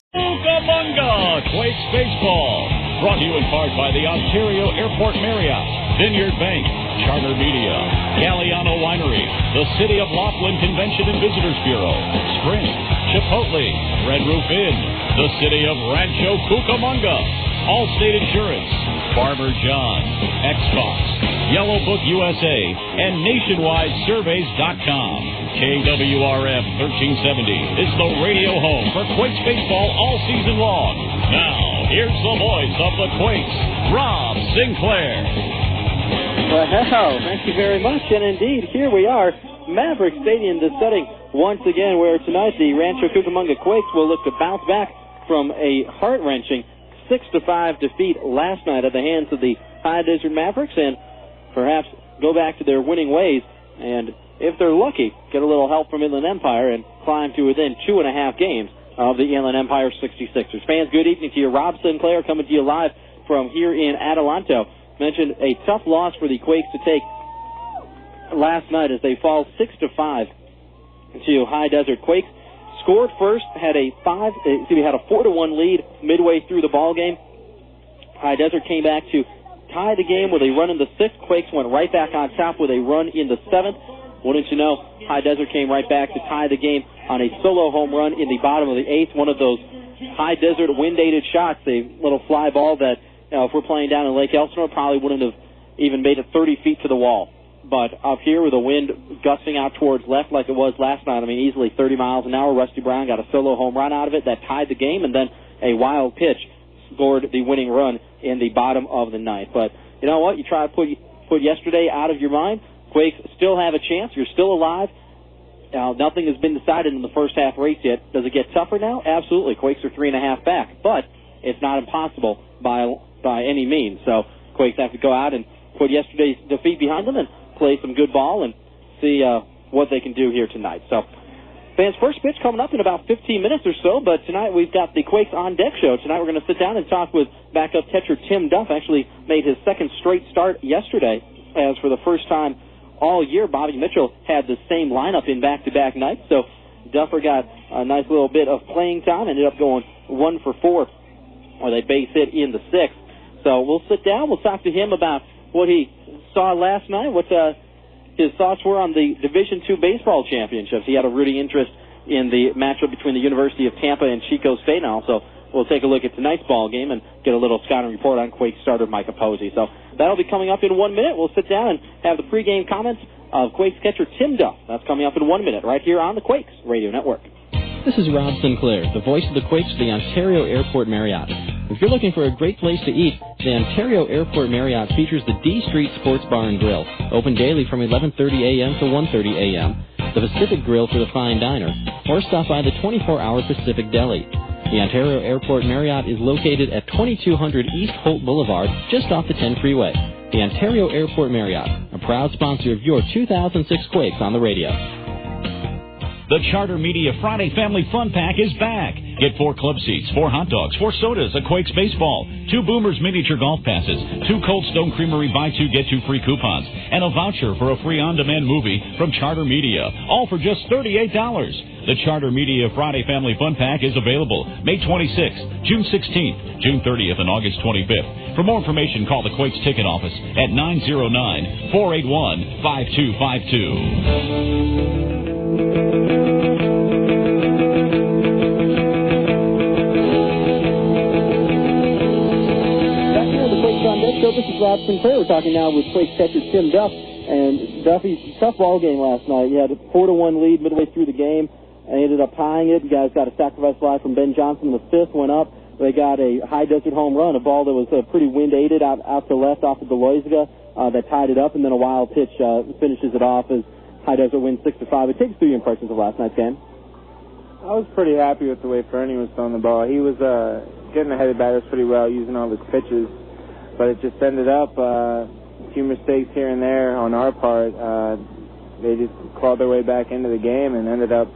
Cucamonga, Quakes Baseball. Brought to you in part by the Ontario Airport Marriott, Vineyard Bank, Charter Media, Galliano Winery, the City of Laughlin Convention and Visitors Bureau, Sprint, Chipotle, Red Roof Inn, the City of Rancho Cucamonga, Allstate Insurance, Farmer John, Xbox, Yellow Book USA, and NationwideSurveys.com. KWRM 1370 is the radio home for Quakes baseball all season long. Now, here's the voice of the Quakes, Rob Sinclair. Well, thank you very much. And indeed, here we are, Mavericks Stadium, the setting once again where tonight the Rancho Cucamonga Quakes will look to bounce back from a heart-wrenching 6-5 defeat last night at the hands of the High Desert Mavericks and perhaps go back to their winning ways and, if they're lucky, get a little help from Inland Empire and climb to within 2.5 games of the Inland Empire 66ers. Fans, good evening to you. Rob Sinclair coming to you live from here in Adelanto. Mentioned a tough loss for the Quakes to take last night as they fall 6-5 to High Desert. Quakes scored first, had a 4-1 lead midway through the ball game. High Desert came back to tie the game with a run in the 6th. Quakes went right back on top with a run in the 7th. Wouldn't you know, High Desert came right back to tie the game on a solo home run in the bottom of the 8th. One of those High Desert wind-aided shots, a little fly ball that, if we're playing down in Lake Elsinore, probably wouldn't have even made it 30 feet to the wall. But up here with the wind gusting out towards left like it was last night, easily 30 miles an hour, Rusty Brown got a solo home run out of it that tied the game, and then a wild pitch scored the winning run in the bottom of the 9th. But you know what? You try to put yesterday out of your mind. Quakes still have a chance. You're still alive. Nothing has been decided in the first half race yet. Does it get tougher now? Absolutely. Quakes are 3.5 back, but it's not impossible by any means. So Quakes have to go out and put yesterday's defeat behind them and play some good ball and see what they can do here tonight. So, fans, first pitch coming up in about 15 minutes or so, but tonight we've got the Quakes On Deck show. Tonight we're going to sit down and talk with backup catcher Tim Duff. Actually made his second straight start yesterday, as for the first time all year, Bobby Mitchell had the same lineup in back-to-back nights, so Duffer got a nice little bit of playing time, ended up going 1 for 4, or they base hit in the 6th. So we'll sit down, we'll talk to him about what he saw last night, what his thoughts were on the Division II baseball championships. He had a rooting interest in the matchup between the University of Tampa and Chico State, and also we'll take a look at tonight's ball game and get a little scouting report on Quakes starter Micah Posey. So that'll be coming up in 1 minute. We'll sit down and have the pregame comments of Quakes catcher Tim Duff. That's coming up in 1 minute right here on the Quakes Radio Network. This is Rob Sinclair, the voice of the Quakes for the Ontario Airport Marriott. If you're looking for a great place to eat, the Ontario Airport Marriott features the D Street Sports Bar and Grill, open daily from 11:30 a.m. to 1:30 a.m., the Pacific Grill for the fine diner, or stop by the 24-hour Pacific Deli. The Ontario Airport Marriott is located at 2200 East Holt Boulevard, just off the 10 freeway. The Ontario Airport Marriott, a proud sponsor of your 2006 Quakes on the radio. The Charter Media Friday Family Fun Pack is back. Get 4 club seats, 4 hot dogs, 4 sodas, a Quakes baseball, 2 Boomers miniature golf passes, 2 Cold Stone Creamery buy 2 get 2 free coupons, and a voucher for a free on-demand movie from Charter Media, all for just $38. The Charter Media Friday Family Fun Pack is available May 26th, June 16th, June 30th, and August 25th. For more information, call the Quakes ticket office at 909-481-5252. So this is Rob Sinclair. We're talking now with Quakes catcher Tim Duff. And Duffy's tough ball game last night. He had a 4-1 lead midway through the game. And ended up tying it. You guys got a sacrifice fly from Ben Johnson. The 5th went up. They got a High Desert home run, a ball that was pretty wind-aided out to left off of the Loizaga that tied it up. And then a wild pitch finishes it off as High Desert wins 6-5. It takes 3 impressions of last night's game. I was pretty happy with the way Fernie was throwing the ball. He was getting ahead of batters pretty well, using all his pitches. But it just ended up a few mistakes here and there on our part. They just clawed their way back into the game and ended up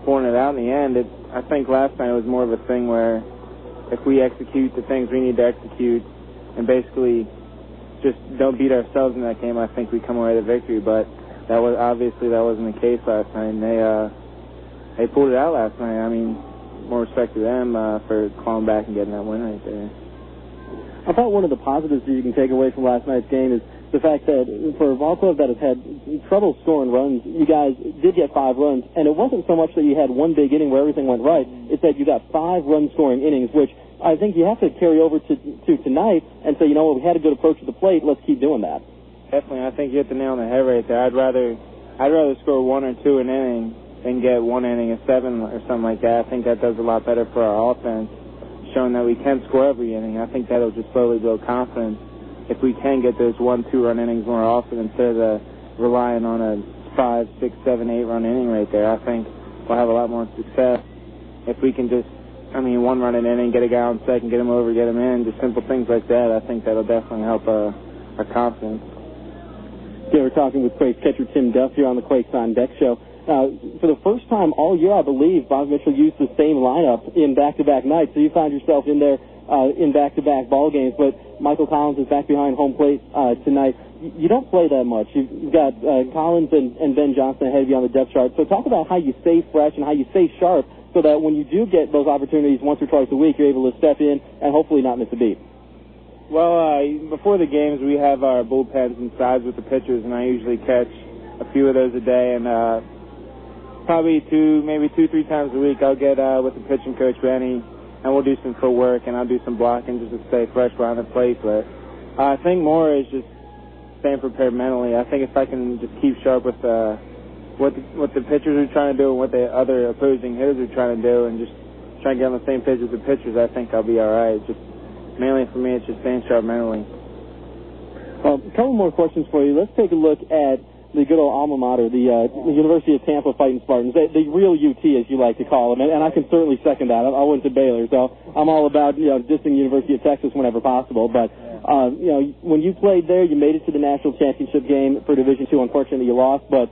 pulling it out in the end. I think last night it was more of a thing where if we execute the things we need to execute and basically just don't beat ourselves in that game, I think we come away with a victory. But that wasn't the case last night. And they pulled it out last night. more respect to them for clawing back and getting that win right there. I thought one of the positives that you can take away from last night's game is the fact that for a ball club that has had trouble scoring runs, you guys did get 5 runs, and it wasn't so much that you had one big inning where everything went right. It's that you got 5 run-scoring innings, which I think you have to carry over to tonight and say, you know what, we had a good approach to the plate, let's keep doing that. Definitely, I think you hit the nail on the head right there. I'd rather score 1 or 2 an inning than get 1 inning of 7 or something like that. I think that does a lot better for our offense, showing that we can score every inning. I think that'll just slowly build confidence if we can get those 1, 2 run innings more often instead of relying on a 5, 6, 7, 8 run inning right there. I think we'll have a lot more success if we can just, 1 run an inning, get a guy on second, get him over, get him in, just simple things like that. I think that'll definitely help our confidence. Yeah, we're talking with Quakes catcher Tim Duff here on the Quakes on Deck show. For the first time all year, I believe, Bob Mitchell used the same lineup in back-to-back nights, so you found yourself in there in back-to-back ball games. But Michael Collins is back behind home plate tonight. You don't play that much. You've got Collins and Ben Johnson ahead of you on the depth chart. So talk about how you stay fresh and how you stay sharp so that when you do get those opportunities once or twice a week, you're able to step in and hopefully not miss a beat. Well, before the games, we have our bullpens and sides with the pitchers, and I usually catch a few of those a day. And probably 2, 3 times a week, I'll get with the pitching coach, Benny, and we'll do some footwork, and I'll do some blocking just to stay fresh behind the plate. But I think more is just staying prepared mentally. I think if I can just keep sharp with what the pitchers are trying to do and what the other opposing hitters are trying to do, and just try and get on the same page with the pitchers, I think I'll be all right. Just mainly for me, it's just staying sharp mentally. A couple more questions for you. Let's take a look at the good old alma mater, the University of Tampa Fighting Spartans, the real UT, as you like to call them, and I can certainly second that. I went to Baylor, so I'm all about dissing University of Texas whenever possible. But when you played there, you made it to the national championship game for Division II. Unfortunately, you lost, but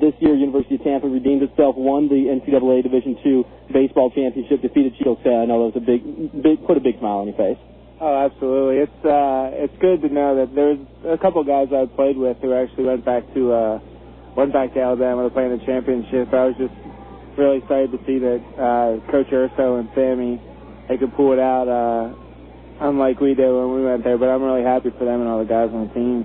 this year, University of Tampa redeemed itself, won the NCAA Division II baseball championship, defeated Chico State. I know that was put a big smile on your face. Oh, absolutely. It's good to know that there's a couple guys I played with who actually went back to Alabama to play in the championship. I was just really excited to see that Coach Urso and Sammy, they could pull it out unlike we did when we went there. But I'm really happy for them and all the guys on the team.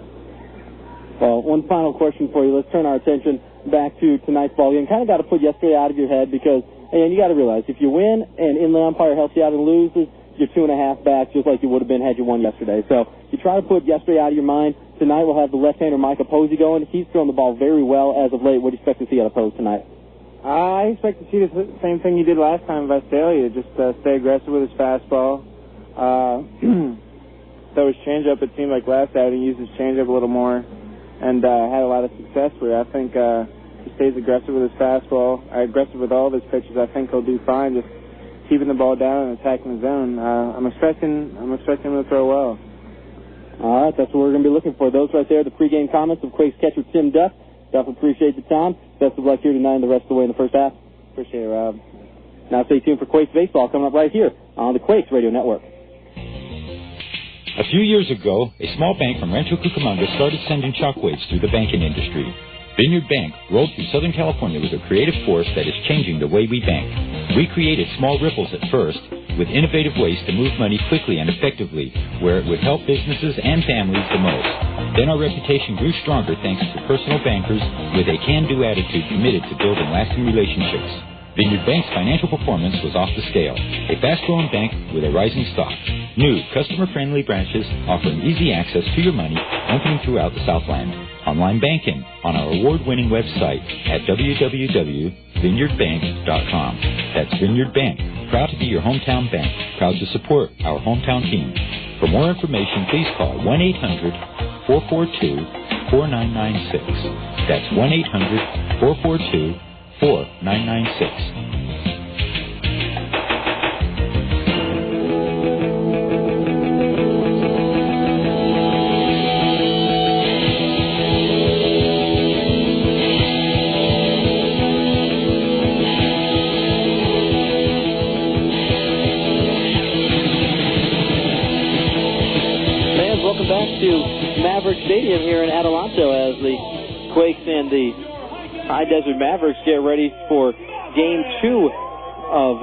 Well, one final question for you. Let's turn our attention back to tonight's ball game. Kind of got to put yesterday out of your head because, and you got to realize, if you win and inland umpire helps you out and loses, you're 2.5 back, just like you would have been had you won yesterday. So you try to put yesterday out of your mind. Tonight we'll have the left-hander Micah Posey going. He's thrown the ball very well as of late. What do you expect to see out of Posey tonight? I expect to see the same thing you did last time in Visalia, just stay aggressive with his fastball. So his changeup, it seemed like last outing, he used his changeup a little more and had a lot of success with it. I think he stays aggressive with his fastball, aggressive with all of his pitches. I think he'll do fine, just keeping the ball down and attacking the zone. I'm expecting him to throw well. All right, that's what we're going to be looking for. Those right there, the pregame comments of Quakes catcher Tim Duff. Duff, appreciate the time. Best of luck here tonight and the rest of the way in the first half. Appreciate it, Rob. Now stay tuned for Quakes baseball coming up right here on the Quakes Radio Network. A few years ago, a small bank from Rancho Cucamonga started sending shockwaves through the banking industry. Vineyard Bank rolled through Southern California with a creative force that is changing the way we bank. We created small ripples at first, with innovative ways to move money quickly and effectively, where it would help businesses and families the most. Then our reputation grew stronger thanks to personal bankers with a can-do attitude committed to building lasting relationships. Vineyard Bank's financial performance was off the scale. A fast-growing bank with a rising stock. New, customer-friendly branches offering easy access to your money, opening throughout the Southland. Online banking on our award-winning website at www.vineyardbank.com. That's Vineyard Bank, proud to be your hometown bank, proud to support our hometown team. For more information, please call 1-800-442-4996. That's 1-800-442-4996. Mavericks Stadium here in Adelanto as the Quakes and the High Desert Mavericks get ready for Game 2 of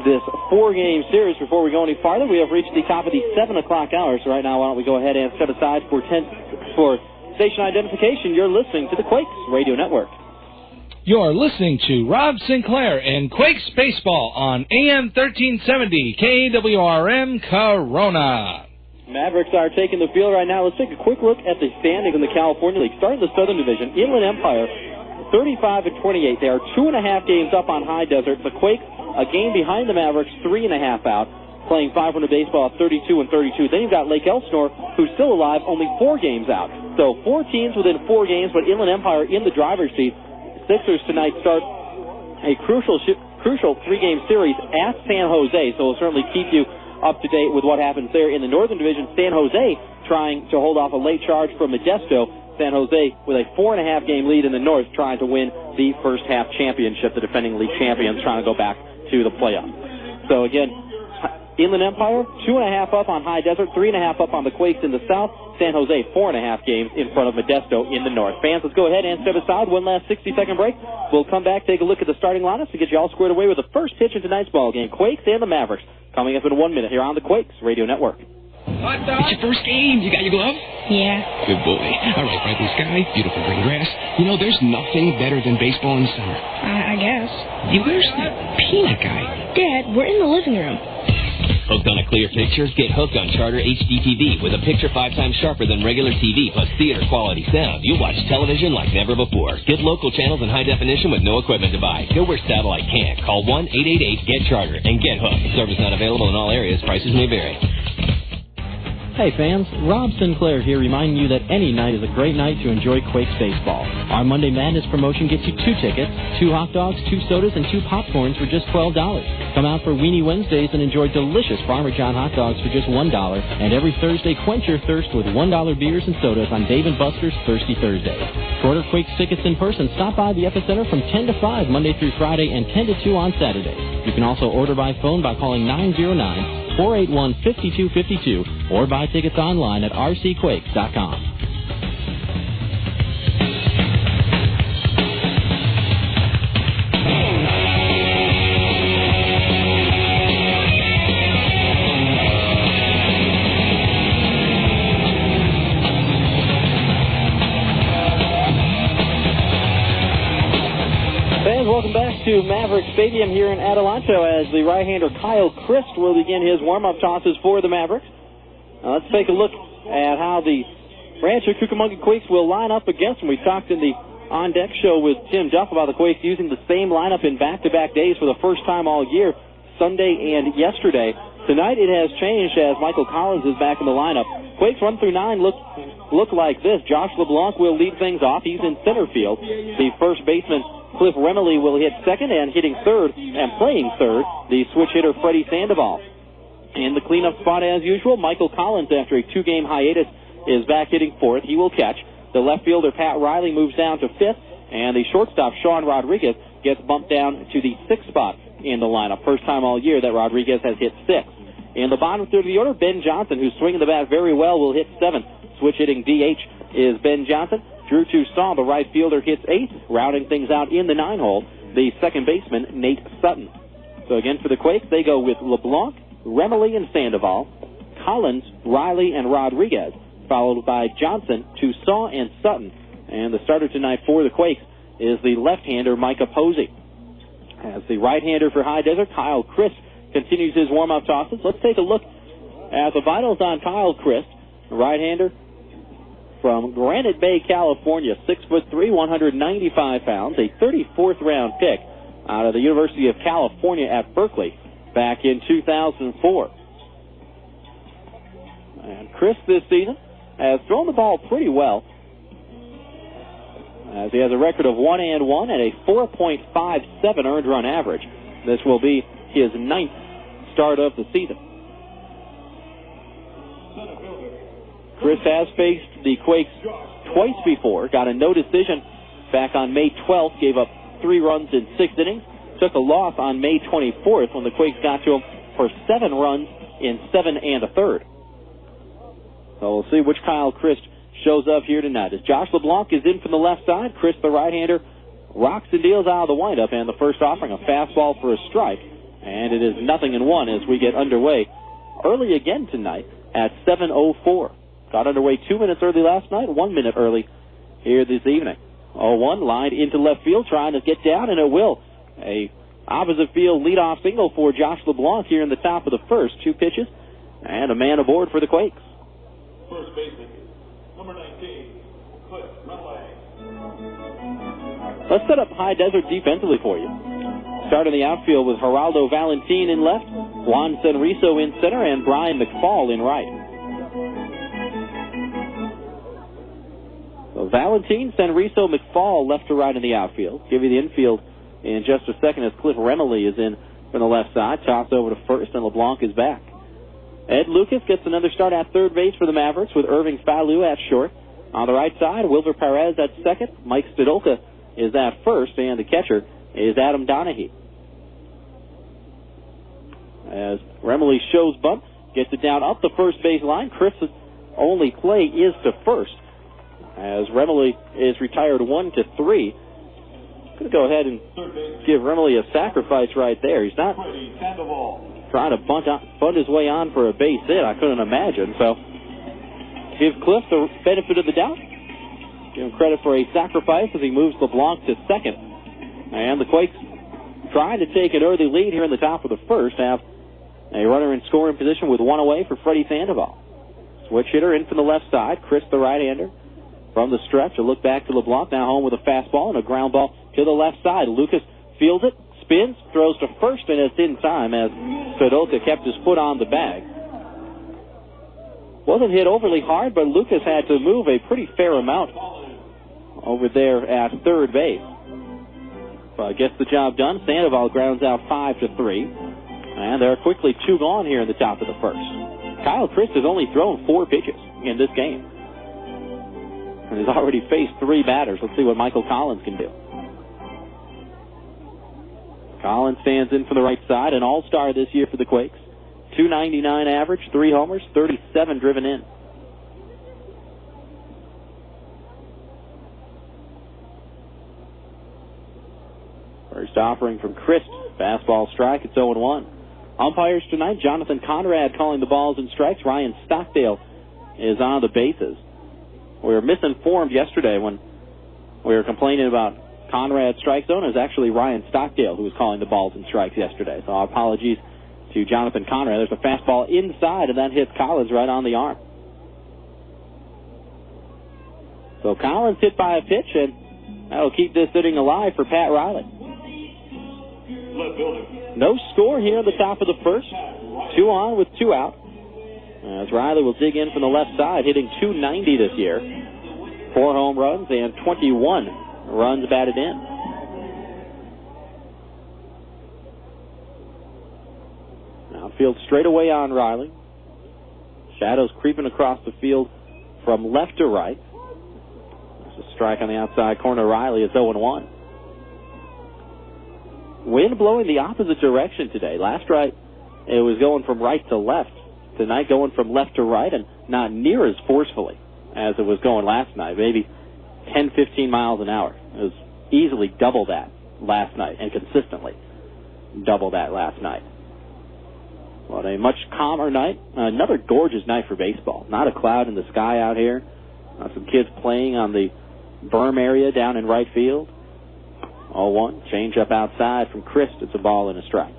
this 4-game series. Before we go any farther, we have reached the top of the 7 o'clock hour. So right now, why don't we go ahead and step aside for station identification. You're listening to the Quakes Radio Network. You're listening to Rob Sinclair and Quakes Baseball on AM 1370 KWRM Corona. Mavericks are taking the field right now. Let's take a quick look at the standings in the California League. Starting the Southern Division, Inland Empire, 35-28. They are 2.5 games up on High Desert. The Quakes, a game behind the Mavericks, 3.5 out, playing 500 baseball at 32-32. Then you've got Lake Elsinore, who's still alive, only 4 games out. So 4 teams within 4 games, but Inland Empire in the driver's seat. Sixers tonight start a crucial 3-game series at San Jose, so we'll certainly keep you up to date with what happens there. In the Northern Division, San Jose trying to hold off a late charge from Modesto. San Jose with a 4.5-game lead in the North, trying to win the first half championship. The defending league champions trying to go back to the playoffs. So again, Inland Empire, 2.5 up on High Desert, 3.5 up on the Quakes in the South. San Jose, 4.5 games in front of Modesto in the North. Fans, let's go ahead and step aside. One last 60-second break. We'll come back, take a look at the starting lineups to get you all squared away with the first pitch in tonight's ball game. Quakes and the Mavericks coming up in 1 minute here on the Quakes Radio Network. It's your first game. You got your glove? Yeah. Good boy. All right, bright blue sky, beautiful green grass. You know, there's nothing better than baseball in the summer. I guess. Hey, where's the peanut guy? Dad, we're in the living room. Hooked on a clear picture? Get hooked on Charter HD TV with a picture 5 times sharper than regular TV plus theater quality sound. You'll watch television like never before. Get local channels in high definition with no equipment to buy. Go where satellite can't. Call 1-888-GET-CHARTER and get hooked. Service not available in all areas. Prices may vary. Hey fans, Rob Sinclair here reminding you that any night is a great night to enjoy Quakes baseball. Our Monday Madness promotion gets you 2 tickets, 2 hot dogs, 2 sodas, and 2 popcorns for just $12. Come out for Weenie Wednesdays and enjoy delicious Farmer John hot dogs for just $1. And every Thursday, quench your thirst with $1 beers and sodas on Dave & Buster's Thirsty Thursday. To order Quakes tickets in person, stop by the Epicenter from 10 to 5 Monday through Friday and 10 to 2 on Saturday. You can also order by phone by calling 909-481-5252 or buy tickets online at rcquakes.com. Welcome back to Mavericks Stadium here in Rancho as the right-hander Kyle Christ will begin his warm-up tosses for the Mavericks. Now let's take a look at how the Rancho Cucamonga Quakes will line up against them. We talked in the on-deck show with Tim Duff about the Quakes using the same lineup in back-to-back days for the first time all year, Sunday and yesterday. Tonight it has changed as Michael Collins is back in the lineup. Quakes 1 through 9 look like this. Josh LeBlanc will lead things off. He's in center field. The first baseman Cliff Remley will hit second, and hitting third and playing third, the switch hitter Freddy Sandoval. In the cleanup spot as usual, Michael Collins, after a 2-game hiatus, is back hitting fourth. He will catch. The left fielder Pat Riley moves down to fifth, and the shortstop Sean Rodriguez gets bumped down to the 6th spot in the lineup. First time all year that Rodriguez has hit 6th. In the bottom third of the order, Ben Johnson, who's swinging the bat very well, will hit 7th. Switch hitting DH is Ben Johnson. Drew Toussaint, the right fielder, hits 8th, rounding things out in the 9-hole, the second baseman, Nate Sutton. So again, for the Quakes, they go with LeBlanc, Remley, and Sandoval, Collins, Riley, and Rodriguez, followed by Johnson, Toussaint, and Sutton. And the starter tonight for the Quakes is the left-hander, Micah Posey. As the right-hander for High Desert, Kyle Christ, continues his warm-up tosses. Let's take a look at the vitals on Kyle Christ, right-hander from Granite Bay, California, 6'3", 195 pounds, a 34th round pick out of the University of California at Berkeley back in 2004. And Chris this season has thrown the ball pretty well, as he has a record of 1-1 and a 4.57 earned run average. This will be his 9th start of the season. Chris has faced the Quakes twice before, got a no decision back on May 12th, gave up 3 runs in 6 innings, took a loss on May 24th when the Quakes got to him for 7 runs in 7 1/3. So we'll see which Kyle Christ shows up here tonight. As Josh LeBlanc is in from the left side, Chris, the right-hander, rocks and deals out of the windup, and the first offering, a fastball for a strike. And it is 0-1 as we get underway early again tonight at 7:04. Got underway 2 minutes early last night, 1 minute early here this evening. 0-1, lined into left field, trying to get down, and it will. A opposite field leadoff single for Josh LeBlanc here in the top of the first. 2 pitches, and a man aboard for the Quakes. First baseman, number 19, Cliff Mellay. Let's set up High Desert defensively for you. Start in the outfield with Geraldo Valentin in left, Juan Senrizo in center, and Brian McFall in right. So Valentin, Senrizo, McFall left to right in the outfield. Give you the infield in just a second as Cliff Remley is in from the left side. Toss over to first, and LeBlanc is back. Ed Lucas gets another start at third base for the Mavericks with Irving Falu at short. On the right side, Wilver Perez at second. Mike Stadolka is at first, and the catcher is Adam Donahue. As Remley shows bunt, gets it down up the first base line. Chris's only play is to first, as Remley is retired 1-3. Going to go ahead and give Remley a sacrifice right there. He's not trying to bunt his way on for a base hit, I couldn't imagine. So give Cliff the benefit of the doubt. Give him credit for a sacrifice as he moves LeBlanc to second. And the Quakes trying to take an early lead here in the top of the first. Have a runner in scoring position with 1 away for Freddy Sandoval. Switch hitter in from the left side. Chris, the right-hander, from the stretch. A look back to LeBlanc, now home with a fastball and a ground ball to the left side. Lucas fields it, spins, throws to first, and it's in time as Stadolka kept his foot on the bag. Wasn't hit overly hard, but Lucas had to move a pretty fair amount over there at third base. But gets the job done. Sandoval grounds out 5-3. And there are quickly 2 gone here in the top of the first. Kyle Christ has only thrown 4 pitches in this game. And has already faced 3 batters. Let's see what Michael Collins can do. Collins stands in for the right side, an all-star this year for the Quakes. .299 average, 3 homers, 37 driven in. First offering from Christ. Fastball strike. It's 0-1. Umpires tonight, Jonathan Conrad calling the balls and strikes. Ryan Stockdale is on the bases. We were misinformed yesterday when we were complaining about Conrad's strike zone. It was actually Ryan Stockdale who was calling the balls and strikes yesterday. So our apologies to Jonathan Conrad. There's a fastball inside, and that hits Collins right on the arm. So Collins hit by a pitch, and that'll keep this inning alive for Pat Riley. No score here at the top of the first. 2 on with 2 out. As Riley will dig in from the left side, hitting .290 this year. 4 home runs and 21 runs batted in. Outfield straight away on Riley. Shadows creeping across the field from left to right. There's a strike on the outside corner. Riley is 0-1. Wind blowing the opposite direction today. Last night it was going from right to left. Tonight going from left to right, and not near as forcefully as it was going last night. Maybe 10-15 miles an hour. It was easily double that last night, and consistently double that last night. What a much calmer night. Another gorgeous night for baseball. Not a cloud in the sky out here. Some kids playing on the berm area down in right field. 0-1. Change up outside from Christ. It's a ball and a strike.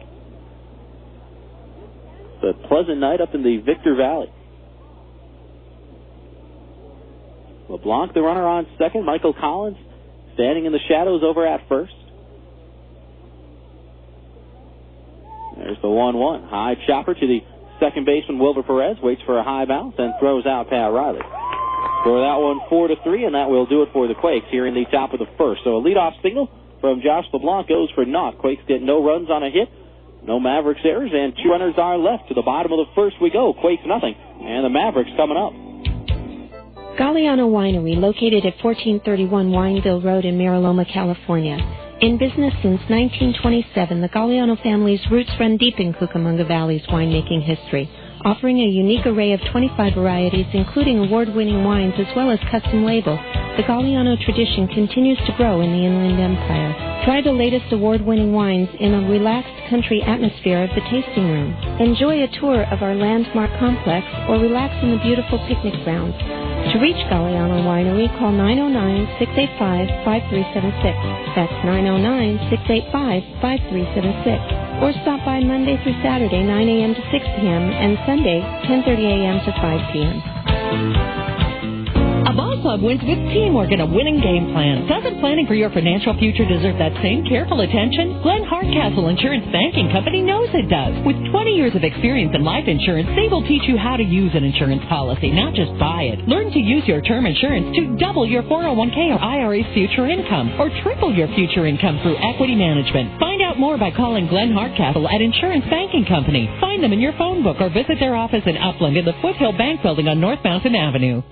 It's a pleasant night up in the Victor Valley. LeBlanc, the runner, on second. Michael Collins standing in the shadows over at first. There's the 1-1. High chopper to the second baseman, Wilver Perez. Waits for a high bounce and throws out Pat Riley. For that one, 4-3, and that will do it for the Quakes here in the top of the first. So a leadoff single from Josh LeBlanc goes for naught. Quakes get no runs on a hit, no Mavericks errors, and 2 runners are left. To the bottom of the first we go. Quakes nothing, and the Mavericks coming up. Galliano Winery, located at 1431 Wineville Road in Mariloma, California. In business since 1927, the Galliano family's roots run deep in Cucamonga Valley's winemaking history, offering a unique array of 25 varieties, including award-winning wines as well as custom label. The Galliano tradition continues to grow in the Inland Empire. Try the latest award-winning wines in a relaxed country atmosphere of the tasting room. Enjoy a tour of our landmark complex or relax in the beautiful picnic grounds. To reach Galliano Winery, call 909-685-5376. That's 909-685-5376. Or stop by Monday through Saturday, 9 a.m. to 6 p.m. and Sunday, 10:30 a.m. to 5 p.m. A ball club wins with teamwork and a winning game plan. Doesn't planning for your financial future deserve that same careful attention? Glenn Hardcastle Insurance Banking Company knows it does. With 20 years of experience in life insurance, they will teach you how to use an insurance policy, not just buy it. Learn to use your term insurance to double your 401k or IRA's future income, or triple your future income through equity management. Find out more by calling Glenn Hardcastle at Insurance Banking Company. Find them in your phone book or visit their office in Upland in the Foothill Bank Building on North Mountain Avenue.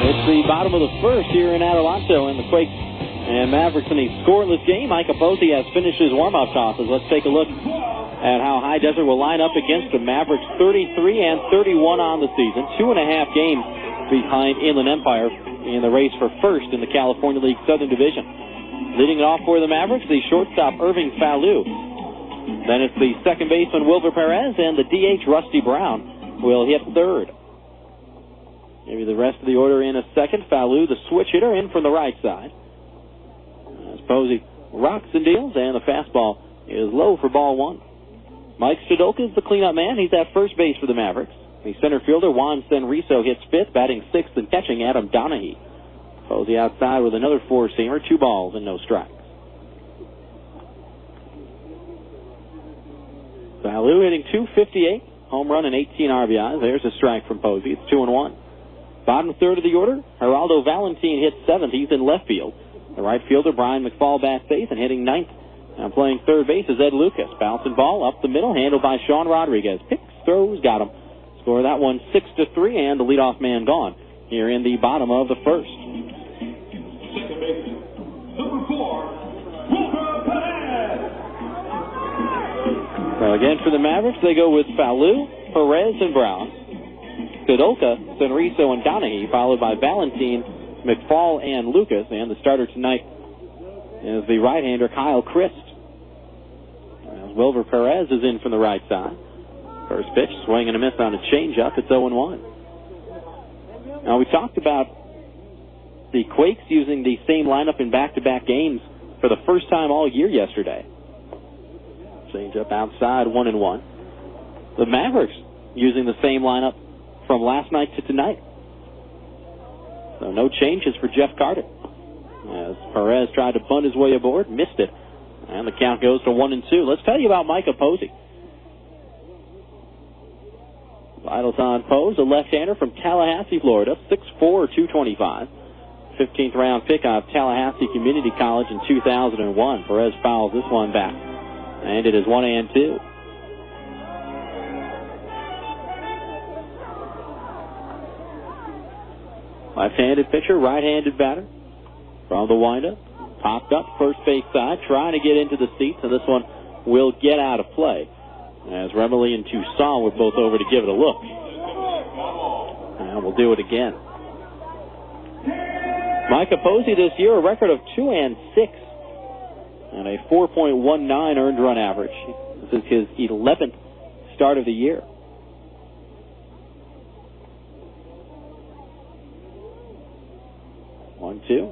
It's the bottom of the first here in Adelanto, and the Quakes and Mavericks in a scoreless game. Micah Posey has finished his warm-up tosses. Let's take a look at how High Desert will line up against the Mavericks, 33 and 31 on the season, 2.5 games behind Inland Empire in the race for first in the California League Southern Division. Leading it off for the Mavericks, the shortstop Irving Falu. Then it's the second baseman Wilbur Perez, and the DH Rusty Brown will hit third. Maybe the rest of the order in a second. Falu, the switch hitter, in from the right side. As Posey rocks and deals, and the fastball is low for ball one. Mike Stadolka is the cleanup man. He's at first base for the Mavericks. The center fielder, Juan Senriso, hits fifth, batting sixth and catching Adam Donahue. Posey outside with another four-seamer, 2 balls and no strikes. Falu hitting .258, home run and 18 RBIs. There's a strike from Posey. It's 2-1. Bottom third of the order, Geraldo Valentin hits seventh. He's in left field. The right fielder, Brian McFall, bats eighth, and hitting ninth. Now playing third base is Ed Lucas. Bouncing ball up the middle, handled by Sean Rodriguez. Picks, throws, got him. Score that one 6-3, and the leadoff man gone here in the bottom of the first. Second baseman, number 4, Wilbur Perez. So again for the Mavericks, they go with Falu, Perez, and Brown. Stadolka, Senriso, and Donahue, followed by Valentin, McFall, and Lucas. And the starter tonight is the right-hander Kyle Christ. As Wilbur Perez is in from the right side. First pitch, swing and a miss on a changeup. It's 0-1. Now, we talked about the Quakes using the same lineup in back-to-back games for the first time all year yesterday. Changeup outside, 1-1. The Mavericks using the same lineup from last night to tonight. So no changes for Jeff Carter. As Perez tried to bunt his way aboard, missed it. And the count goes to 1-2. Let's tell you about Micah Posey. Vitals on Pose, a left-hander from Tallahassee, Florida, 6'4", 225. 15th round pick out of Tallahassee Community College in 2001. Perez fouls this one back. And it is 1-2. Left-handed pitcher, right-handed batter. From the windup, popped up, first base side, trying to get into the seats, and this one will get out of play. As Remley and Toussaint were both over to give it a look. And we'll do it again. Micah Posey this year, a record of 2-6 and a 4.19 earned run average. This is his 11th start of the year. One, two.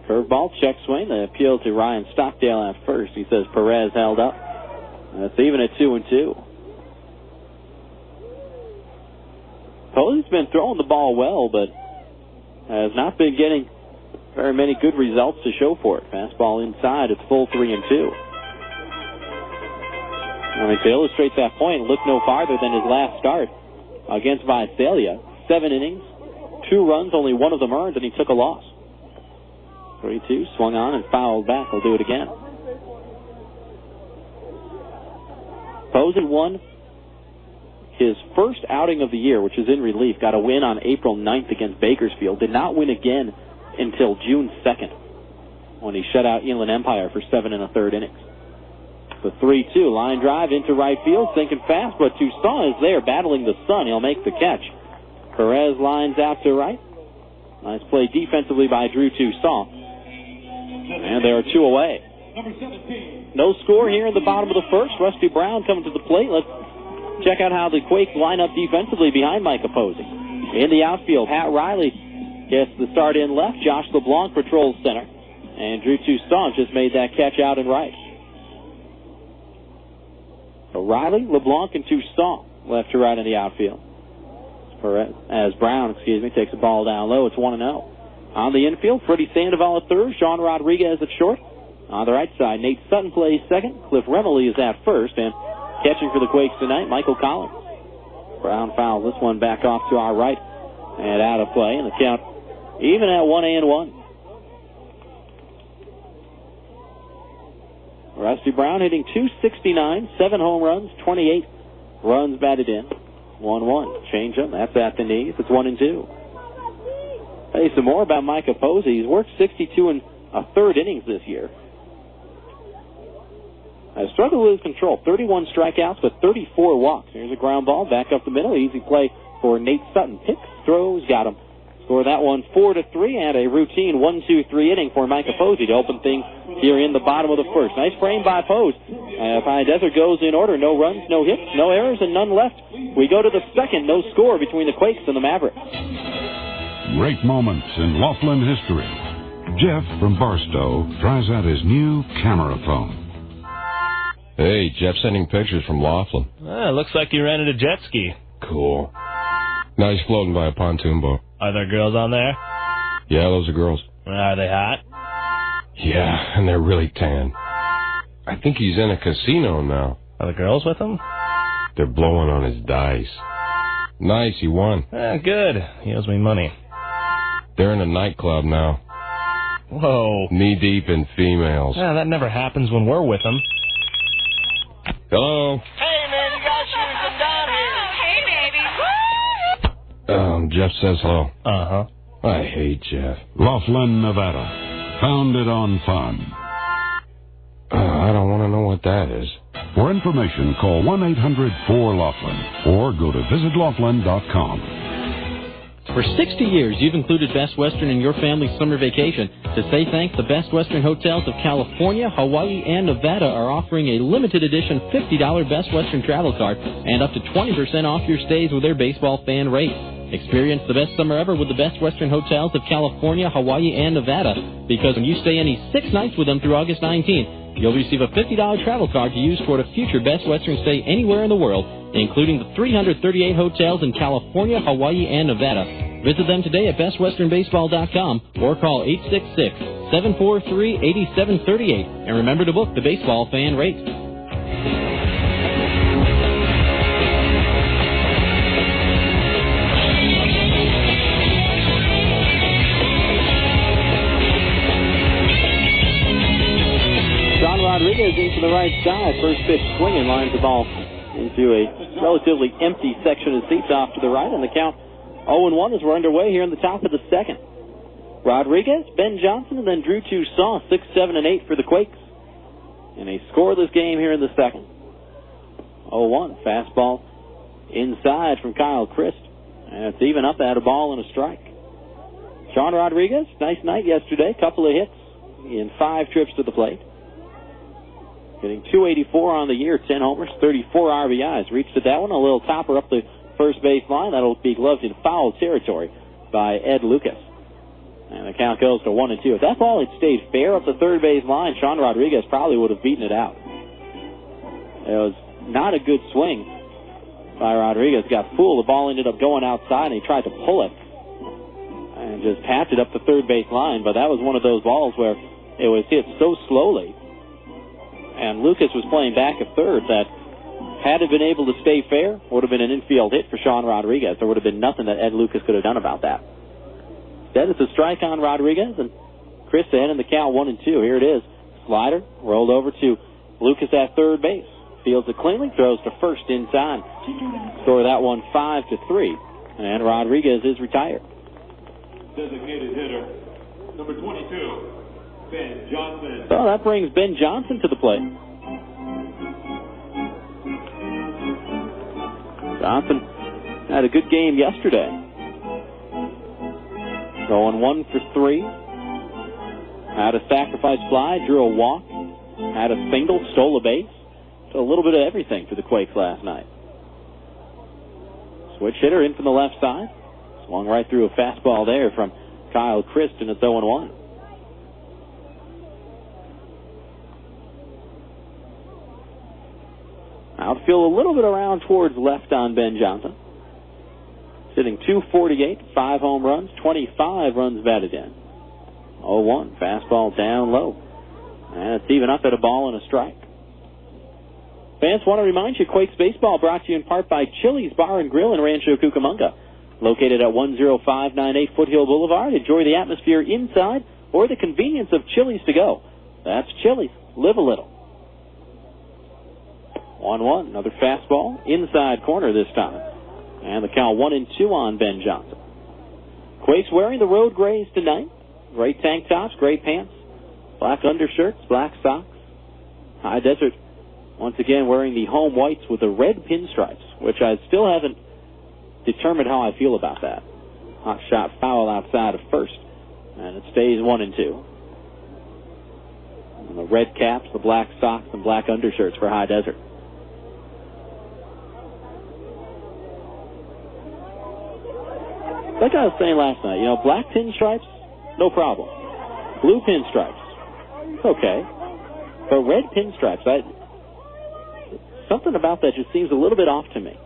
Curveball, check swing. The appeal to Ryan Stockdale at first. He says Perez held up. That's even at 2-2. Posey's been throwing the ball well, but has not been getting very many good results to show for it. Fastball inside, it's full 3-2. I mean, to illustrate that point, look no farther than his last start against Visalia. 7 innings, 2 runs, only one of them earned, and he took a loss. 3-2, swung on and fouled back. He'll do it again. Posey won his first outing of the year, which is in relief. Got a win on April 9th against Bakersfield. Did not win again until June 2nd when he shut out Inland Empire for 7 1/3 innings. The 3-2 line drive into right field, sinking fast, but Toussaint is there battling the sun. He'll make the catch. Perez lines out to right. Nice play defensively by Drew Toussaint. And there are 2 away. No score here in the bottom of the first. Rusty Brown coming to the plate. Let's check out how the Quakes line up defensively behind Micah Posey. In the outfield, Pat Riley gets the start in left. Josh LeBlanc patrols center. And Drew Toussaint just made that catch out in right. So Riley, LeBlanc, and Toussaint left to right in the outfield. As Brown, takes the ball down low. It's 1-0. On the infield, Freddy Sandoval at third, Sean Rodriguez at short. On the right side, Nate Sutton plays second. Cliff Remley is at first. And catching for the Quakes tonight, Michael Collins. Brown fouls this one back off to our right and out of play. And the count even at 1-1. Rusty Brown hitting .269, 7 home runs, 28 runs batted in. 1-1. Change him. That's at the knees. It's 1-2. Hey, some more about Micah Posey. He's worked 62 1/3 innings this year. Has struggled with his control. 31 strikeouts, but 34 walks. Here's a ground ball back up the middle. Easy play for Nate Sutton. Picks, throws, got him. Score that one 4-3, and a routine 1-2-3 inning for Micah Posey to open things here in the bottom of the first. Nice frame by Pose. Pine Desert goes in order. No runs, no hits, no errors, and none left. We go to the second. No score between the Quakes and the Mavericks. Great moments in Laughlin history. Jeff from Barstow tries out his new camera phone. Hey, Jeff sending pictures from Laughlin. Looks like you rented a jet ski. Cool. Now he's floating by a pontoon boat. Are there girls on there? Yeah, those are girls. Are they hot? Yeah, and they're really tan. I think he's in a casino now. Are the girls with him? They're blowing on his dice. Nice, he won. Good. He owes me money. They're in a nightclub now. Whoa. Knee-deep in females. That never happens when we're with them. Hello? Hey, man, you got shoes from down here. Hey, baby. Jeff says hello. Uh-huh. I hate Jeff. Laughlin, Nevada. Founded on fun. I don't want to know what that is. For information, call 1-800-4-LAUGHLIN or go to visitlaughlin.com. For 60 years, you've included Best Western in your family's summer vacation. To say thanks, the Best Western Hotels of California, Hawaii, and Nevada are offering a limited edition $50 Best Western travel card and up to 20% off your stays with their baseball fan rate. Experience the best summer ever with the Best Western Hotels of California, Hawaii, and Nevada, because when you stay any 6 nights with them through August 19th, you'll receive a $50 travel card to use toward a future Best Western stay anywhere in the world, including the 338 hotels in California, Hawaii, and Nevada. Visit them today at bestwesternbaseball.com or call 866-743-8738. And remember to book the baseball fan rate. Rodriguez into the right side. First pitch swinging, lines the ball into a relatively empty section of seats off to the right, and the count 0-1 as we're underway here in the top of the second. Rodriguez, Ben Johnson, and then Drew Toussaint, 6, 7, and 8 for the Quakes. In a scoreless game here in the second. 0-1, fastball inside from Kyle Christ. And it's even up at a ball and a strike. Sean Rodriguez, nice night yesterday. Couple of hits in 5 trips to the plate. Getting .284 on the year, 10 homers, 34 RBIs. Reached at that one, a little topper up the first base line. That'll be gloved in foul territory by Ed Lucas. And the count goes to 1-2. If that ball had stayed fair up the third base line, Sean Rodriguez probably would have beaten it out. It was not a good swing by Rodriguez. Got fooled. The ball ended up going outside, and he tried to pull it and just tapped it up the third base line. But that was one of those balls where it was hit so slowly, and Lucas was playing back at third, that had it been able to stay fair, would have been an infield hit for Sean Rodriguez. There would have been nothing that Ed Lucas could have done about that. Instead, it's a strike on Rodriguez, and Chris ahead in the count 1-2. Here it is. Slider rolled over to Lucas at third base. Fields it cleanly, throws to first in time. Score that one 5-3, and Rodriguez is retired. Designated hitter, number 22. Ben Johnson. So that brings Ben Johnson to the plate. Johnson had a good game yesterday. Going 1 for 3. Had a sacrifice fly, drew a walk, had a single, stole a base. So a little bit of everything for the Quakes last night. Switch hitter in from the left side. Swung right through a fastball there from Kyle Christ, and it's 0-1. Outfield a little bit around towards left on Ben Johnson. Sitting 248, 5 home runs, 25 runs batted in. 0-1, fastball down low. And it's even up at a ball and a strike. Fans, want to remind you, Quakes Baseball brought to you in part by Chili's Bar and Grill in Rancho Cucamonga. Located at 10598 Foothill Boulevard. Enjoy the atmosphere inside or the convenience of Chili's to go. That's Chili's. Live a little. 1-1, another fastball, inside corner this time. And the count 1-2 on Ben Johnson. Quakes wearing the road grays tonight. Gray tank tops, gray pants, black undershirts, black socks. High Desert, once again, wearing the home whites with the red pinstripes, which I still haven't determined how I feel about that. Hot shot foul outside of first, and it stays 1-2. And the red caps, the black socks, and black undershirts for High Desert. Like I was saying last night, black pinstripes, no problem. Blue pinstripes, okay. But red pinstripes, something about that just seems a little bit off to me.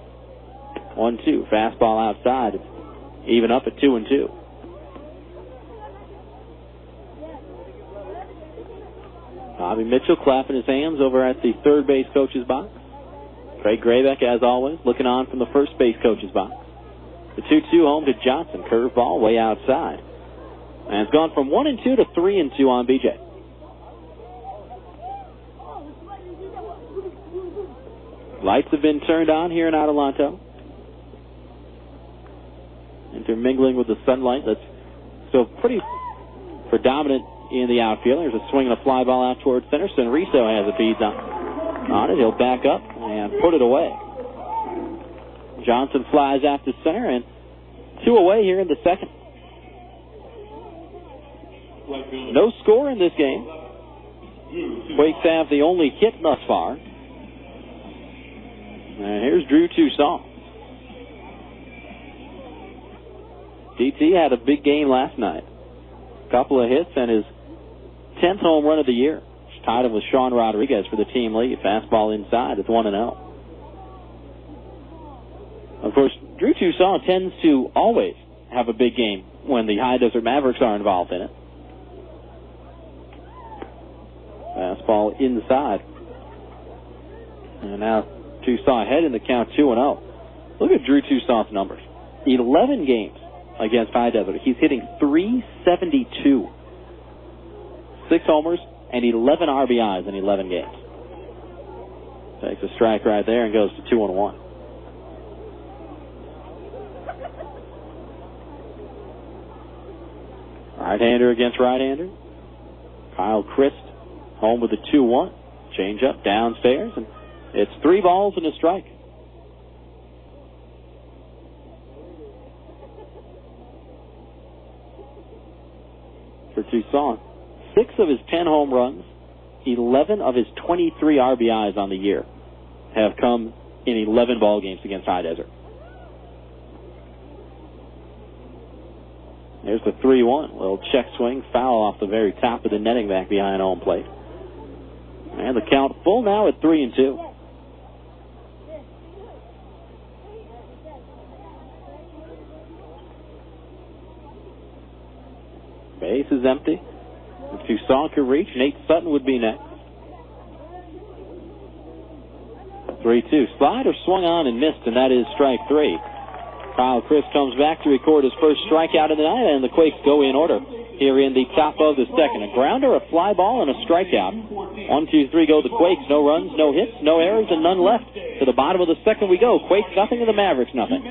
1-2, fastball outside, even up at 2-2. Bobby Mitchell clapping his hands over at the third base coach's box. Craig Graybeck, as always, looking on from the first base coach's box. The 2-2 home to Johnson. Curveball way outside. And it's gone from 1-2 to 3-2 on BJ. Lights have been turned on here in Adelanto. Intermingling with the sunlight that's still pretty predominant in the outfield. There's a swing and a fly ball out towards center. Senriso has a bead on it. He'll back up and put it away. Johnson flies after center, and 2 away here in the second. No score in this game. Quakes have the only hit thus far. And here's Drew Toussaint. DT had a big game last night. Couple of hits and his 10th home run of the year. Tied him with Sean Rodriguez for the team lead. Fastball inside. It's 1-0. Of course, Drew Toussaint tends to always have a big game when the High Desert Mavericks are involved in it. Fastball inside. And now Toussaint ahead in the count 2-0. Look at Drew Toussaint's numbers. 11 games against High Desert. He's hitting .372. 6 homers and 11 RBIs in 11 games. Takes a strike right there and goes to 2-1. Right-hander against right-hander. Kyle Christ home with a 2-1. Change up downstairs, and it's 3 balls and a strike. For Toussaint, 6 of his 10 home runs, 11 of his 23 RBIs on the year have come in 11 ball games against High Desert. There's the 3-1. Little check swing, foul off the very top of the netting back behind home plate. And the count full now at 3-2. Base is empty. If Toussaint could reach, Nate Sutton would be next. 3-2. Slider swung on and missed, and that is strike 3. Kyle Christ comes back to record his first strikeout of the night, and the Quakes go in order here in the top of the second. A grounder, a fly ball, and a strikeout. 1, 2, 3 go the Quakes. No runs, no hits, no errors, and none left. To the bottom of the second we go. Quakes nothing, and the Mavericks nothing.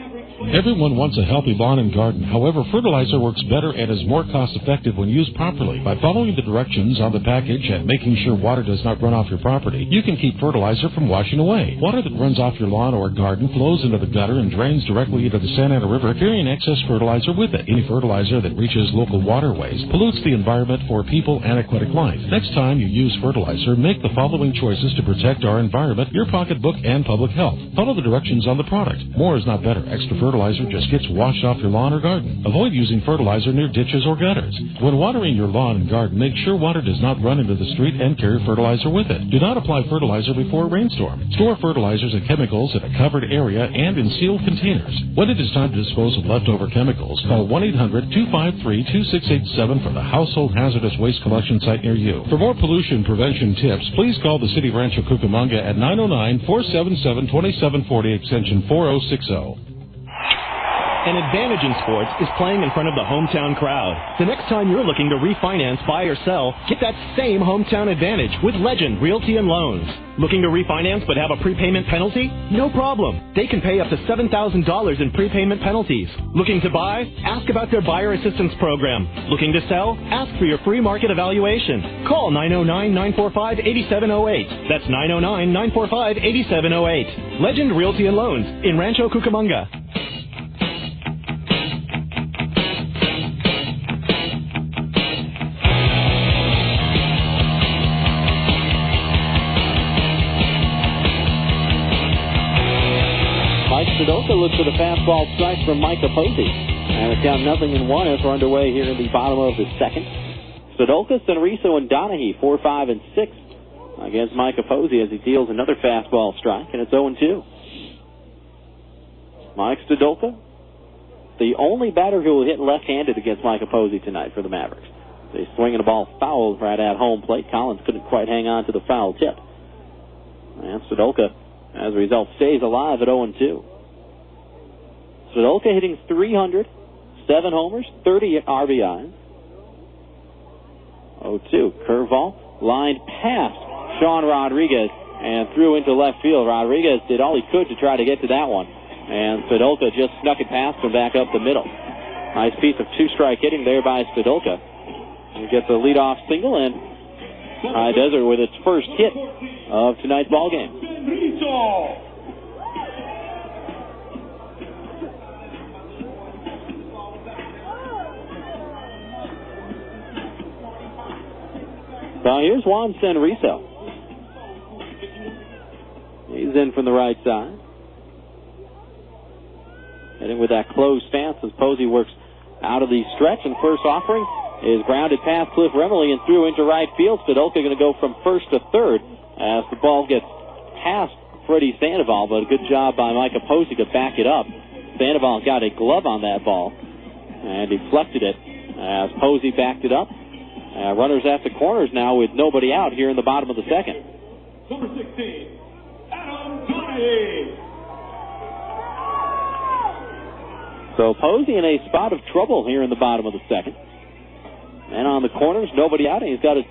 Everyone wants a healthy lawn and garden. However, fertilizer works better and is more cost-effective when used properly. By following the directions on the package and making sure water does not run off your property, you can keep fertilizer from washing away. Water that runs off your lawn or garden flows into the gutter and drains directly into the Santa Ana River, carrying excess fertilizer with it. Any fertilizer that reaches local waterways pollutes the environment for people and aquatic life. Next time you use fertilizer, make the following choices to protect our environment, your pocketbook, and public health. Follow the directions on the product. More is not better. Extra fertilizer just gets washed off your lawn or garden. Avoid using fertilizer near ditches or gutters. When watering your lawn and garden, make sure water does not run into the street and carry fertilizer with it. Do not apply fertilizer before a rainstorm. Store fertilizers and chemicals in a covered area and in sealed containers. When it is time to dispose of leftover chemicals, call 1-800-253-2687 for the Household Hazardous Waste Collection Site near you. For more pollution prevention tips, please call the City of Rancho Cucamonga at 909-477-2740 extension 4060. An advantage in sports is playing in front of the hometown crowd. The next time you're looking to refinance, buy, or sell, get that same hometown advantage with Legend Realty and Loans. Looking to refinance but have a prepayment penalty? No problem. They can pay up to $7,000 in prepayment penalties. Looking to buy? Ask about their buyer assistance program. Looking to sell? Ask for your free market evaluation. Call 909-945-8708. That's 909-945-8708. Legend Realty and Loans in Rancho Cucamonga. Sudoka looks for the fastball strike from Micah Posey. And it's down 0-1 as we're underway here in the bottom of the second. Sudoka, Senriso, and Donahue 4, 5, and 6 against Micah Posey as he deals another fastball strike, and it's 0-2. Mike Sudoka, the only batter who will hit left-handed against Micah Posey tonight for the Mavericks. They swinging a ball foul right at home plate. Collins couldn't quite hang on to the foul tip. And Sudoka, as a result, stays alive at 0-2. Sudoka hitting .300, 7 homers, 30 RBIs. 0-2. Curveball lined past Sean Rodriguez and threw into left field. Rodriguez did all he could to try to get to that one. And Sudoka just snuck it past him back up the middle. Nice piece of two-strike hitting there by Sudoka. He gets a leadoff single, and High Desert with its first hit of tonight's ball game. So here's Juan Senriso. He's in from the right side. Hitting with that closed stance as Posey works out of the stretch, and first offering is grounded past Cliff Remley and through into right field. Sudoka going to go from first to third as the ball gets past Freddy Sandoval, but a good job by Micah Posey to back it up. Sandoval got a glove on that ball and deflected it as Posey backed it up. Runners at the corners now with nobody out here in the bottom of the second. Number 16, Adam Donahue. So Posey in a spot of trouble here in the bottom of the second. And on the corners, nobody out, and he's got to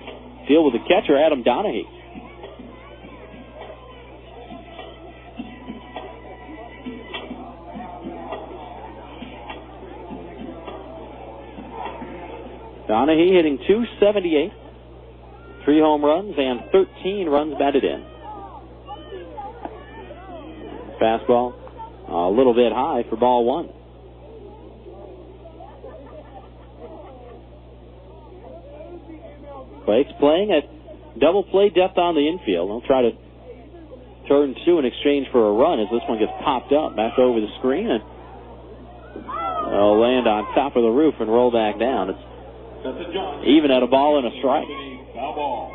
deal with the catcher, Adam Donahue. Donahue hitting .278, 3 home runs and 13 runs batted in. Fastball a little bit high for ball one. Quakes playing at double play depth on the infield. They'll try to turn two in exchange for a run as this one gets popped up back over the screen, and it'll land on top of the roof and roll back down. It's even at a ball and a strike. Foul ball.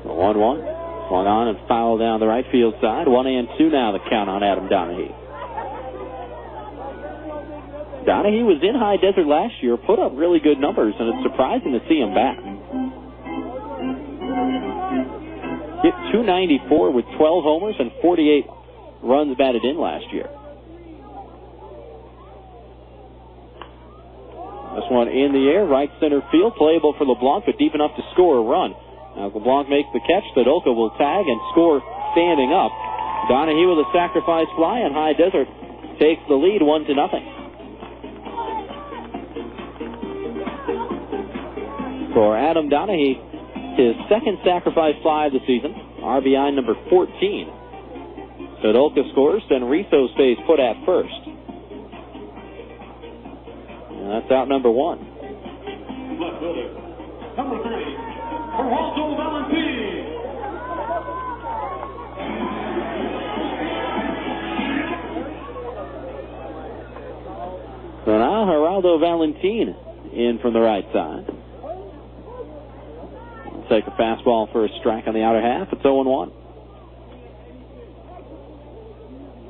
1-1. Swung on and fouled down the right field side. 1-2 now the count on Adam Donahue. Donahue was in High Desert last year, put up really good numbers, and it's surprising to see him back. Hit .294 with 12 homers and 48 runs batted in last year. This one in the air, right center field, playable for LeBlanc, but deep enough to score a run. As LeBlanc makes the catch, Sadolka will tag and score standing up. Donahue with a sacrifice fly, and High Desert takes the lead 1-0. For Adam Donahue, his second sacrifice fly of the season, RBI number 14. Sadolka scores, then Rizzo stays put at first. And that's out number 1. Left fielder, number 3, Geraldo Valentin. So now Geraldo Valentin in from the right side. Take a fastball for a strike on the outer half. It's 0-1.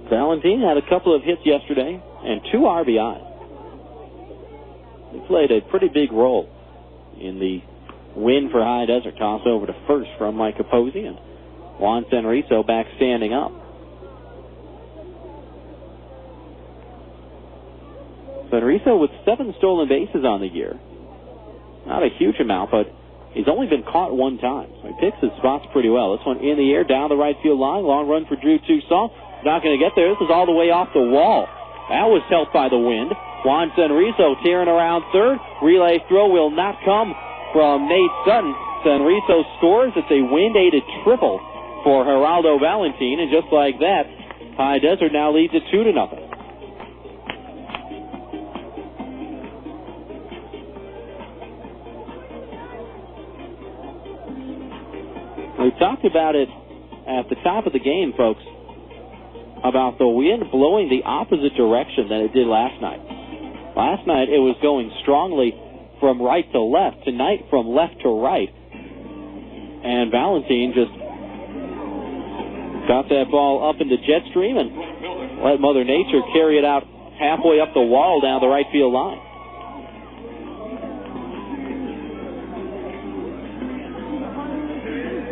Valentin had a couple of hits yesterday and 2 RBIs. He played a pretty big role in the win for High Desert. Toss over to first from Mike Capozzi, and Juan Senrizo back standing up. Senrizo with 7 stolen bases on the year. Not a huge amount, but he's only been caught 1 time, so he picks his spots pretty well. This one in the air, down the right field line. Long run for Drew Toussaint. Not going to get there. This is all the way off the wall. That was helped by the wind. Juan Senrizo tearing around third. Relay throw will not come from Nate Sutton. Senrizo scores. It's a wind-aided triple for Geraldo Valentin, and just like that, High Desert now leads it 2-0. We talked about it at the top of the game, folks, about the wind blowing the opposite direction than it did last night. Last night it was going strongly from right to left. Tonight from left to right. And Valentin just got that ball up into jet stream and let Mother Nature carry it out halfway up the wall down the right field line.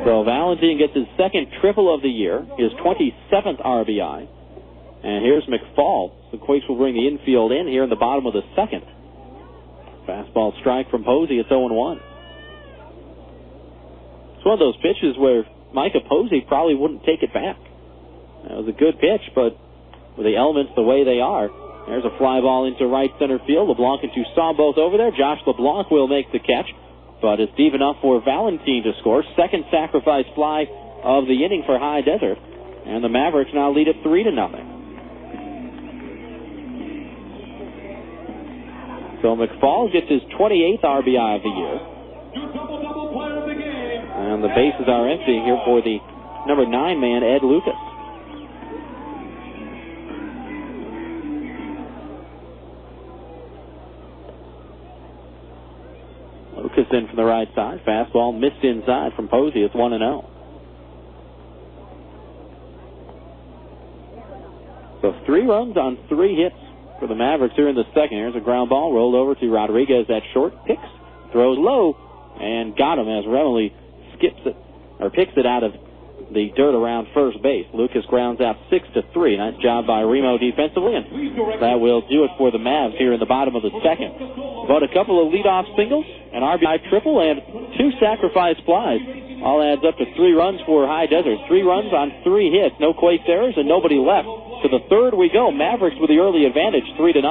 So Valentin gets his second triple of the year, his 27th RBI. And here's McFall. The Quakes will bring the infield in here in the bottom of the second. Fastball strike from Posey. It's 0-1. It's one of those pitches where Micah Posey probably wouldn't take it back. That was a good pitch, but with the elements the way they are, there's a fly ball into right center field. LeBlanc and Toussaint both over there. Josh LeBlanc will make the catch, but it's deep enough for Valentin to score. Second sacrifice fly of the inning for High Desert, and the Mavericks now lead it 3-0. So McFall gets his 28th RBI of the year. And the bases are empty here for the number 9 man, Ed Lucas. Lucas in from the right side. Fastball missed inside from Posey. It's 1-0. So 3 runs on 3 hits for the Mavericks here in the second. Here's a ground ball rolled over to Rodriguez at short. Picks, throws low, and got him as Remley picks it out of the dirt around first base. Lucas grounds out 6-3. Nice job by Remo defensively, and that will do it for the Mavs here in the bottom of the second. But a couple of leadoff singles, an RBI triple, and 2 sacrifice flies. All adds up to 3 runs for High Desert. 3 runs on 3 hits. No Quakes errors and nobody left. To the third we go. Mavericks with the early advantage, 3-0.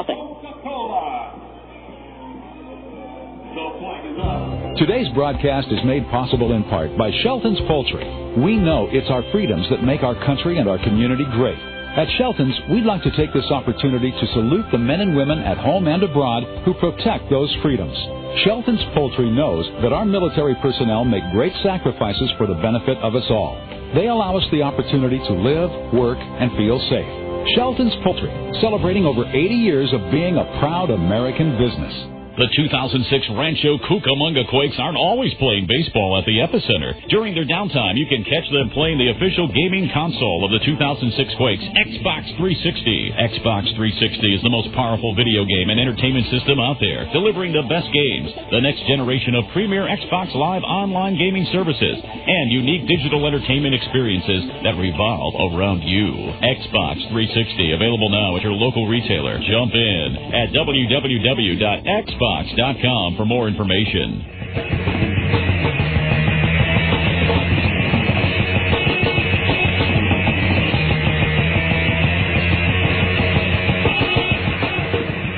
Today's broadcast is made possible in part by Shelton's Poultry. We know it's our freedoms that make our country and our community great. At Shelton's, we'd like to take this opportunity to salute the men and women at home and abroad who protect those freedoms. Shelton's Poultry knows that our military personnel make great sacrifices for the benefit of us all. They allow us the opportunity to live, work, and feel safe. Shelton's Poultry, celebrating over 80 years of being a proud American business. The 2006 Rancho Cucamonga Quakes aren't always playing baseball at the Epicenter. During their downtime, you can catch them playing the official gaming console of the 2006 Quakes, Xbox 360. Xbox 360 is the most powerful video game and entertainment system out there, delivering the best games, the next generation of premier Xbox Live online gaming services, and unique digital entertainment experiences that revolve around you. Xbox 360, available now at your local retailer. Jump in at www.xbox360.com. Redbox.com for more information.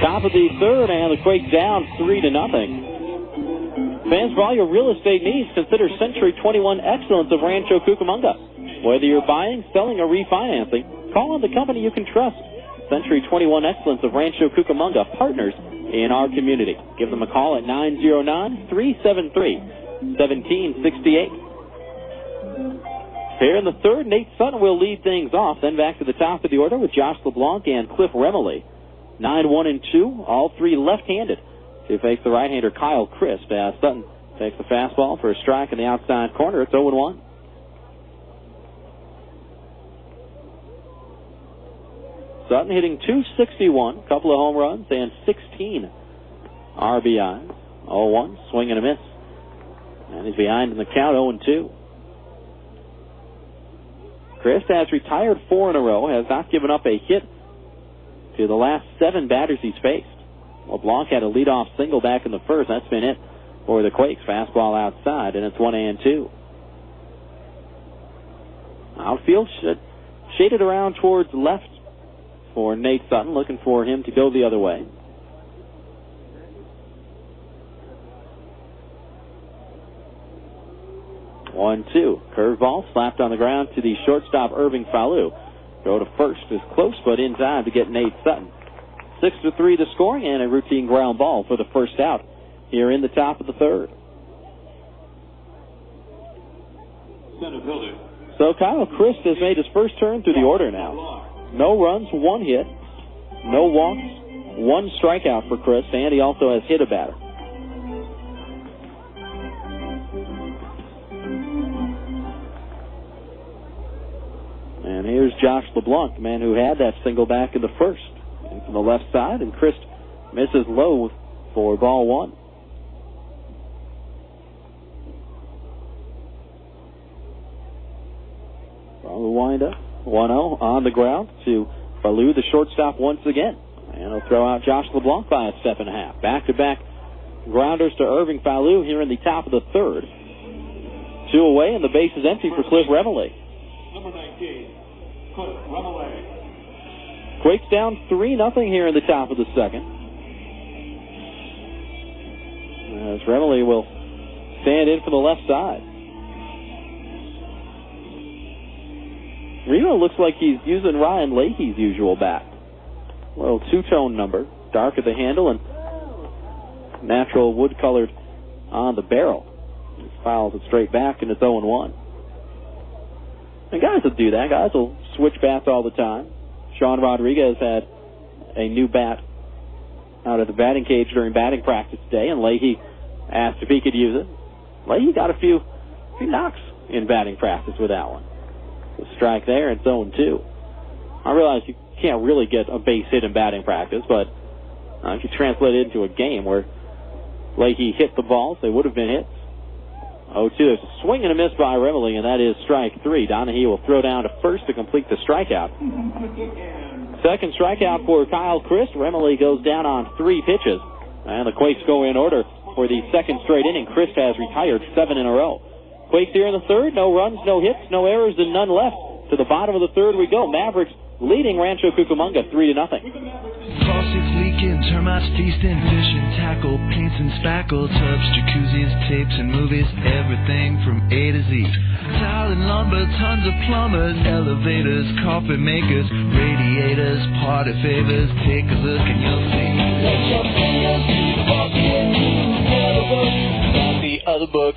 Top of the third, and the Quakes down 3-0. Fans, for all your real estate needs, consider Century 21 Excellence of Rancho Cucamonga. Whether you're buying, selling, or refinancing, call on the company you can trust. Century 21 Excellence of Rancho Cucamonga, partners in our community. Give them a call at 909-373-1768. Here in the third, Nate Sutton will lead things off. Then back to the top of the order with Josh LeBlanc and Cliff Remily. 9-1-2, all three left-handed. To face the right-hander Kyle Crisp as Sutton takes the fastball for a strike in the outside corner. It's 0-1. Sutton hitting .261, couple of home runs, and 16 RBIs. 0-1, swing and a miss. And he's behind in the count, 0-2. Crisp has retired 4 in a row, has not given up a hit to the last 7 batters he's faced. LeBlanc had a leadoff single back in the first. That's been it for the Quakes. Fastball outside, and it's 1-2. Outfield shaded around towards left for Nate Sutton, looking for him to go the other way. One, two. Curveball slapped on the ground to the shortstop, Irving Falu. Go to first is close, but in time to get Nate Sutton. 6-3 the score, and a routine ground ball for the first out here in the top of the third. So Kyle Crisp has made his first turn through the order now. No runs, 1 hit, no walks, 1 strikeout for Crisp, and he also has hit a batter. And here's Josh LeBlanc, the man who had that single back in the first. And from the left side, and Crisp misses low for ball 1. From the windup, 1-0 on the ground to Falu, the shortstop, once again. And he'll throw out Josh LeBlanc by a step and a half. Back-to-back grounders to Irving Falu here in the top of the third. 2 away, and the base is empty for Cliff Remily. Number 19, Cliff Remily. Quakes down 3-0 here in the top of the second. As Remily will stand in for the left side. Reno looks like he's using Ryan Leahy's usual bat. A little two-tone number, dark at the handle and natural wood-colored on the barrel. He fouls it straight back, and it's 0-1. And guys will do that. Guys will switch bats all the time. Sean Rodriguez had a new bat out of the batting cage during batting practice today, and Leahy asked if he could use it. Leahy got a few knocks in batting practice with that one. The strike there, it's 0-2. I realize you can't really get a base hit in batting practice, but if you translate it into a game where Leahy hit the balls, they would have been hits. 0-2. There's a swing and a miss by Remily, and that is strike 3. Donahue will throw down to first to complete the strikeout. Second strikeout for Kyle Crisp. Remily goes down on 3 pitches, and the Quakes go in order for the second straight inning. Crisp has retired 7 in a row. Quakes here in the third. No runs, no hits, no errors, and none left. To the bottom of the third we go. Mavericks leading Rancho Cucamonga 3-0. Faucets leaking, termites feasting, fishing, tackle, paints and spackle, tubs, jacuzzis, tapes and movies, everything from A to Z. Tile and lumber, tons of plumbers, elevators, carpet makers, radiators, party favors. Take a look and you'll see. Let your fingers walk into the other book.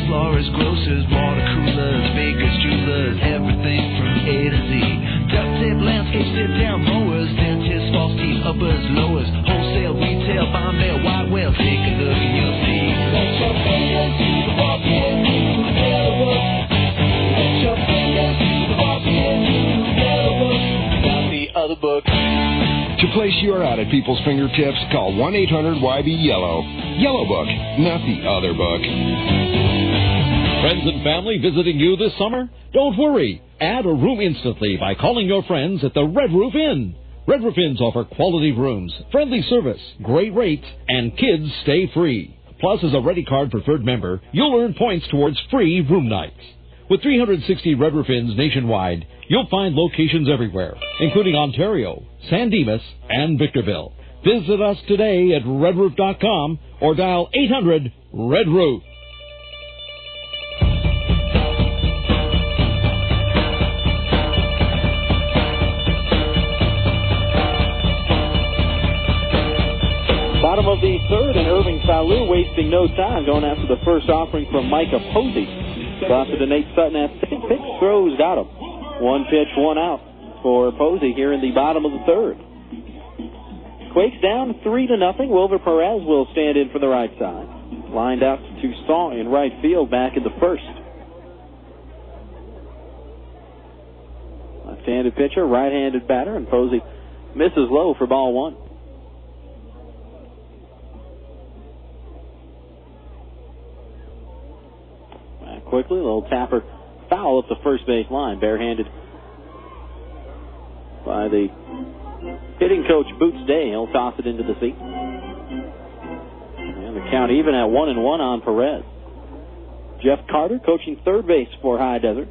Florists, grocers, water coolers, bakers, jewelers, everything from A to Z. Duct tape, landscape, sit-down mowers, dentists, false teeth, uppers, lowers, wholesale, retail, Bombay, white whale. Take a look and you'll see. Let your fingers walk into the yellow book. Let your fingers walk into the yellow book. Not the other book. To place your ad at people's fingertips, call 1-800-YB-YELLOW. Yellow Book, not the other book. Friends and family visiting you this summer? Don't worry. Add a room instantly by calling your friends at the Red Roof Inn. Red Roof Inns offer quality rooms, friendly service, great rates, and kids stay free. Plus, as a Ready Card preferred member, you'll earn points towards free room nights. With 360 Red Roof Inns nationwide, you'll find locations everywhere, including Ontario, San Dimas, and Victorville. Visit us today at redroof.com or dial 800-RED-ROOF. Bottom of the third, and Irving Falu wasting no time going after the first offering from Micah Posey. Tossed it to Nate Sutton at second. Pitch throws, got him. One pitch, one out for Posey here in the bottom of the third. Quakes down 3-0. Wilbur Perez will stand in for the right side. Lined out to Toussaint in right field back in the first. Left-handed pitcher, right-handed batter, and Posey misses low for ball one. Quickly, a little tapper foul up the first base line, barehanded by the hitting coach Boots Day. He'll toss it into the seat. And the count even at 1-1 on Perez. Jeff Carter coaching third base for High Desert.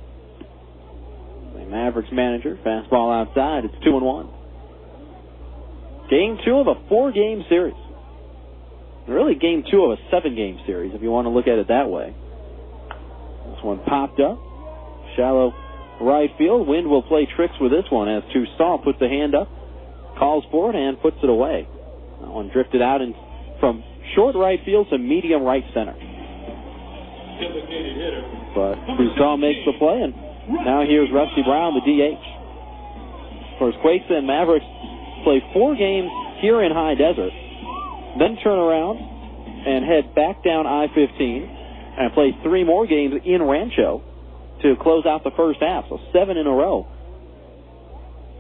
The Mavericks manager, fastball outside, it's 2-1. Game 2 of a 4-game series. Really game 2 of a 7-game series, if you want to look at it that way. This one popped up. Shallow right field. Wind will play tricks with this one as Toussaint puts the hand up, calls for it, and puts it away. That one drifted out from short right field to medium right center. But Toussaint makes the play, and now here's Rusty Brown, the DH. Of course, Quakes and Mavericks play 4 games here in High Desert, then turn around and head back down I-15 and play 3 more games in Rancho to close out the first half. So 7 in a row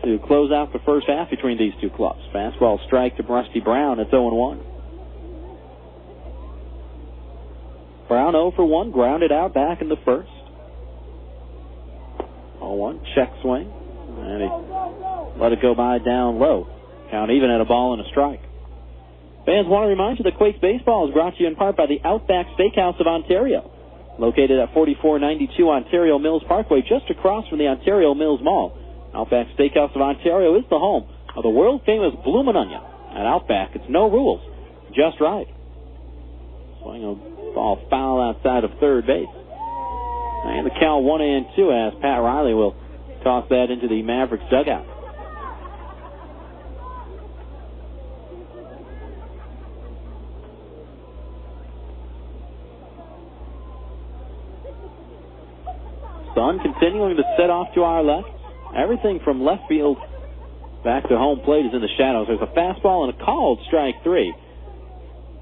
to close out the first half between these two clubs. Fastball strike to Rusty Brown. It's 0-1. Brown 0 for 1, grounded out back in the first. 0-1, check swing. And he let it go by down low. Count even at a ball and a strike. Fans want to remind you that Quakes Baseball is brought to you in part by the Outback Steakhouse of Ontario. Located at 4492 Ontario Mills Parkway, just across from the Ontario Mills Mall. Outback Steakhouse of Ontario is the home of the world-famous Bloomin' Onion. At Outback, it's no rules, just right. Swing a ball foul outside of third base. And the count 1-2 as Pat Riley will toss that into the Mavericks dugout. Sun continuing to set off to our left. Everything from left field back to home plate is in the shadows. There's a fastball and a called strike 3.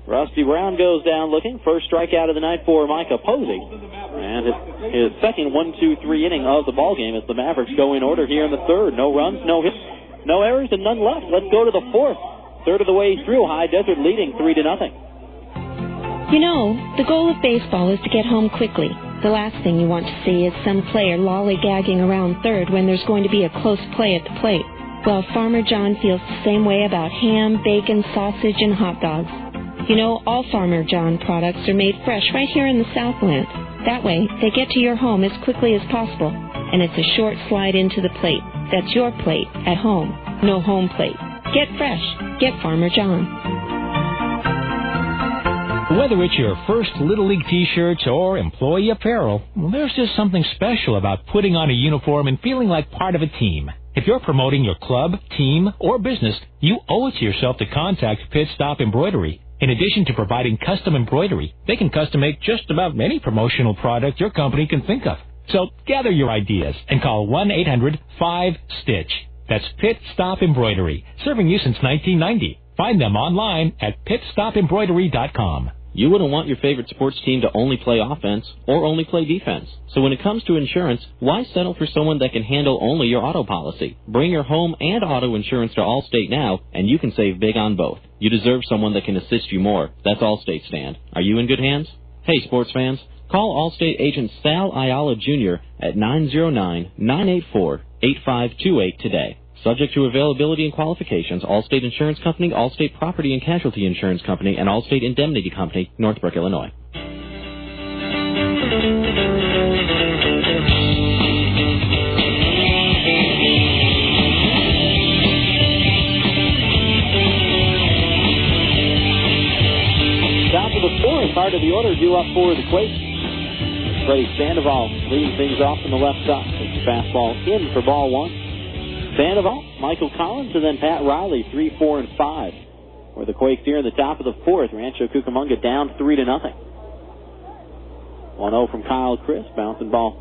Rusty Brown goes down looking. First strikeout of the night for Micah Posey. And his second 1-2-3 inning of the ballgame as the Mavericks go in order here in the third. No runs, no hits, no errors, and none left. Let's go to the fourth. Third of the way through. High Desert leading 3-0. You know, the goal of baseball is to get home quickly. The last thing you want to see is some player lollygagging around third when there's going to be a close play at the plate. Well, Farmer John feels the same way about ham, bacon, sausage, and hot dogs. You know, all Farmer John products are made fresh right here in the Southland. That way, they get to your home as quickly as possible, and it's a short slide into the plate. That's your plate at home. No home plate. Get fresh. Get Farmer John. Whether it's your first Little League t-shirts or employee apparel, there's just something special about putting on a uniform and feeling like part of a team. If you're promoting your club, team, or business, you owe it to yourself to contact Pit Stop Embroidery. In addition to providing custom embroidery, they can custom make just about any promotional product your company can think of. So gather your ideas and call 1-800-5-STITCH. That's Pit Stop Embroidery, serving you since 1990. Find them online at pitstopembroidery.com. You wouldn't want your favorite sports team to only play offense or only play defense. So when it comes to insurance, why settle for someone that can handle only your auto policy? Bring your home and auto insurance to Allstate now, and you can save big on both. You deserve someone that can assist you more. That's Allstate stand. Are you in good hands? Hey, sports fans, Call Allstate agent Sal Ayala Jr. at 909-984-8528 today. Subject to availability and qualifications, Allstate Insurance Company, Allstate Property and Casualty Insurance Company, and Allstate Indemnity Company, Northbrook, Illinois. Top of the fourth, part of the order due up for the Quakes. Freddy Sandoval leading things off on the left side. It's fastball in for ball one. Sandoval, Michael Collins, and then Pat Riley, 3, 4, and 5. For the Quakes here in the top of the fourth. Rancho Cucamonga down 3-0. 1-0 from Kyle Chris. Bouncing ball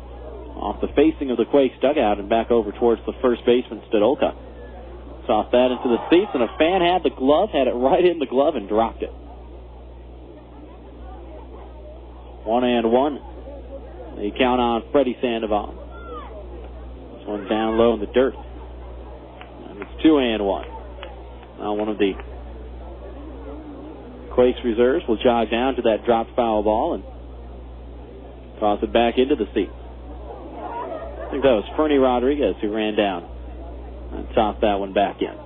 off the facing of the Quakes dugout and back over towards the first baseman, Stadolka. Tossed that into the seats, and a fan had the glove, had it right in the glove, and dropped it. 1-1. They count on Freddy Sandoval. This one down low in the dirt. And it's 2-1. Now one of the Quakes reserves will jog down to that dropped foul ball and toss it back into the seat. I think that was Fernie Rodriguez who ran down and tossed that one back in.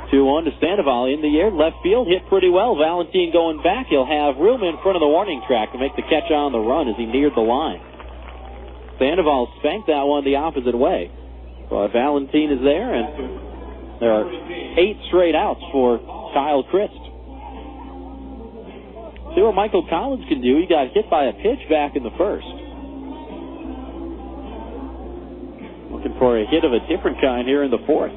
2-1 to Sandoval in the air. Left field hit pretty well. Valentin going back. He'll have room in front of the warning track to make the catch on the run as he neared the line. Sandoval spanked that one the opposite way. But Valentin is there, and there are 8 straight outs for Kyle Christ. See what Michael Collins can do. He got hit by a pitch back in the first. Looking for a hit of a different kind here in the fourth.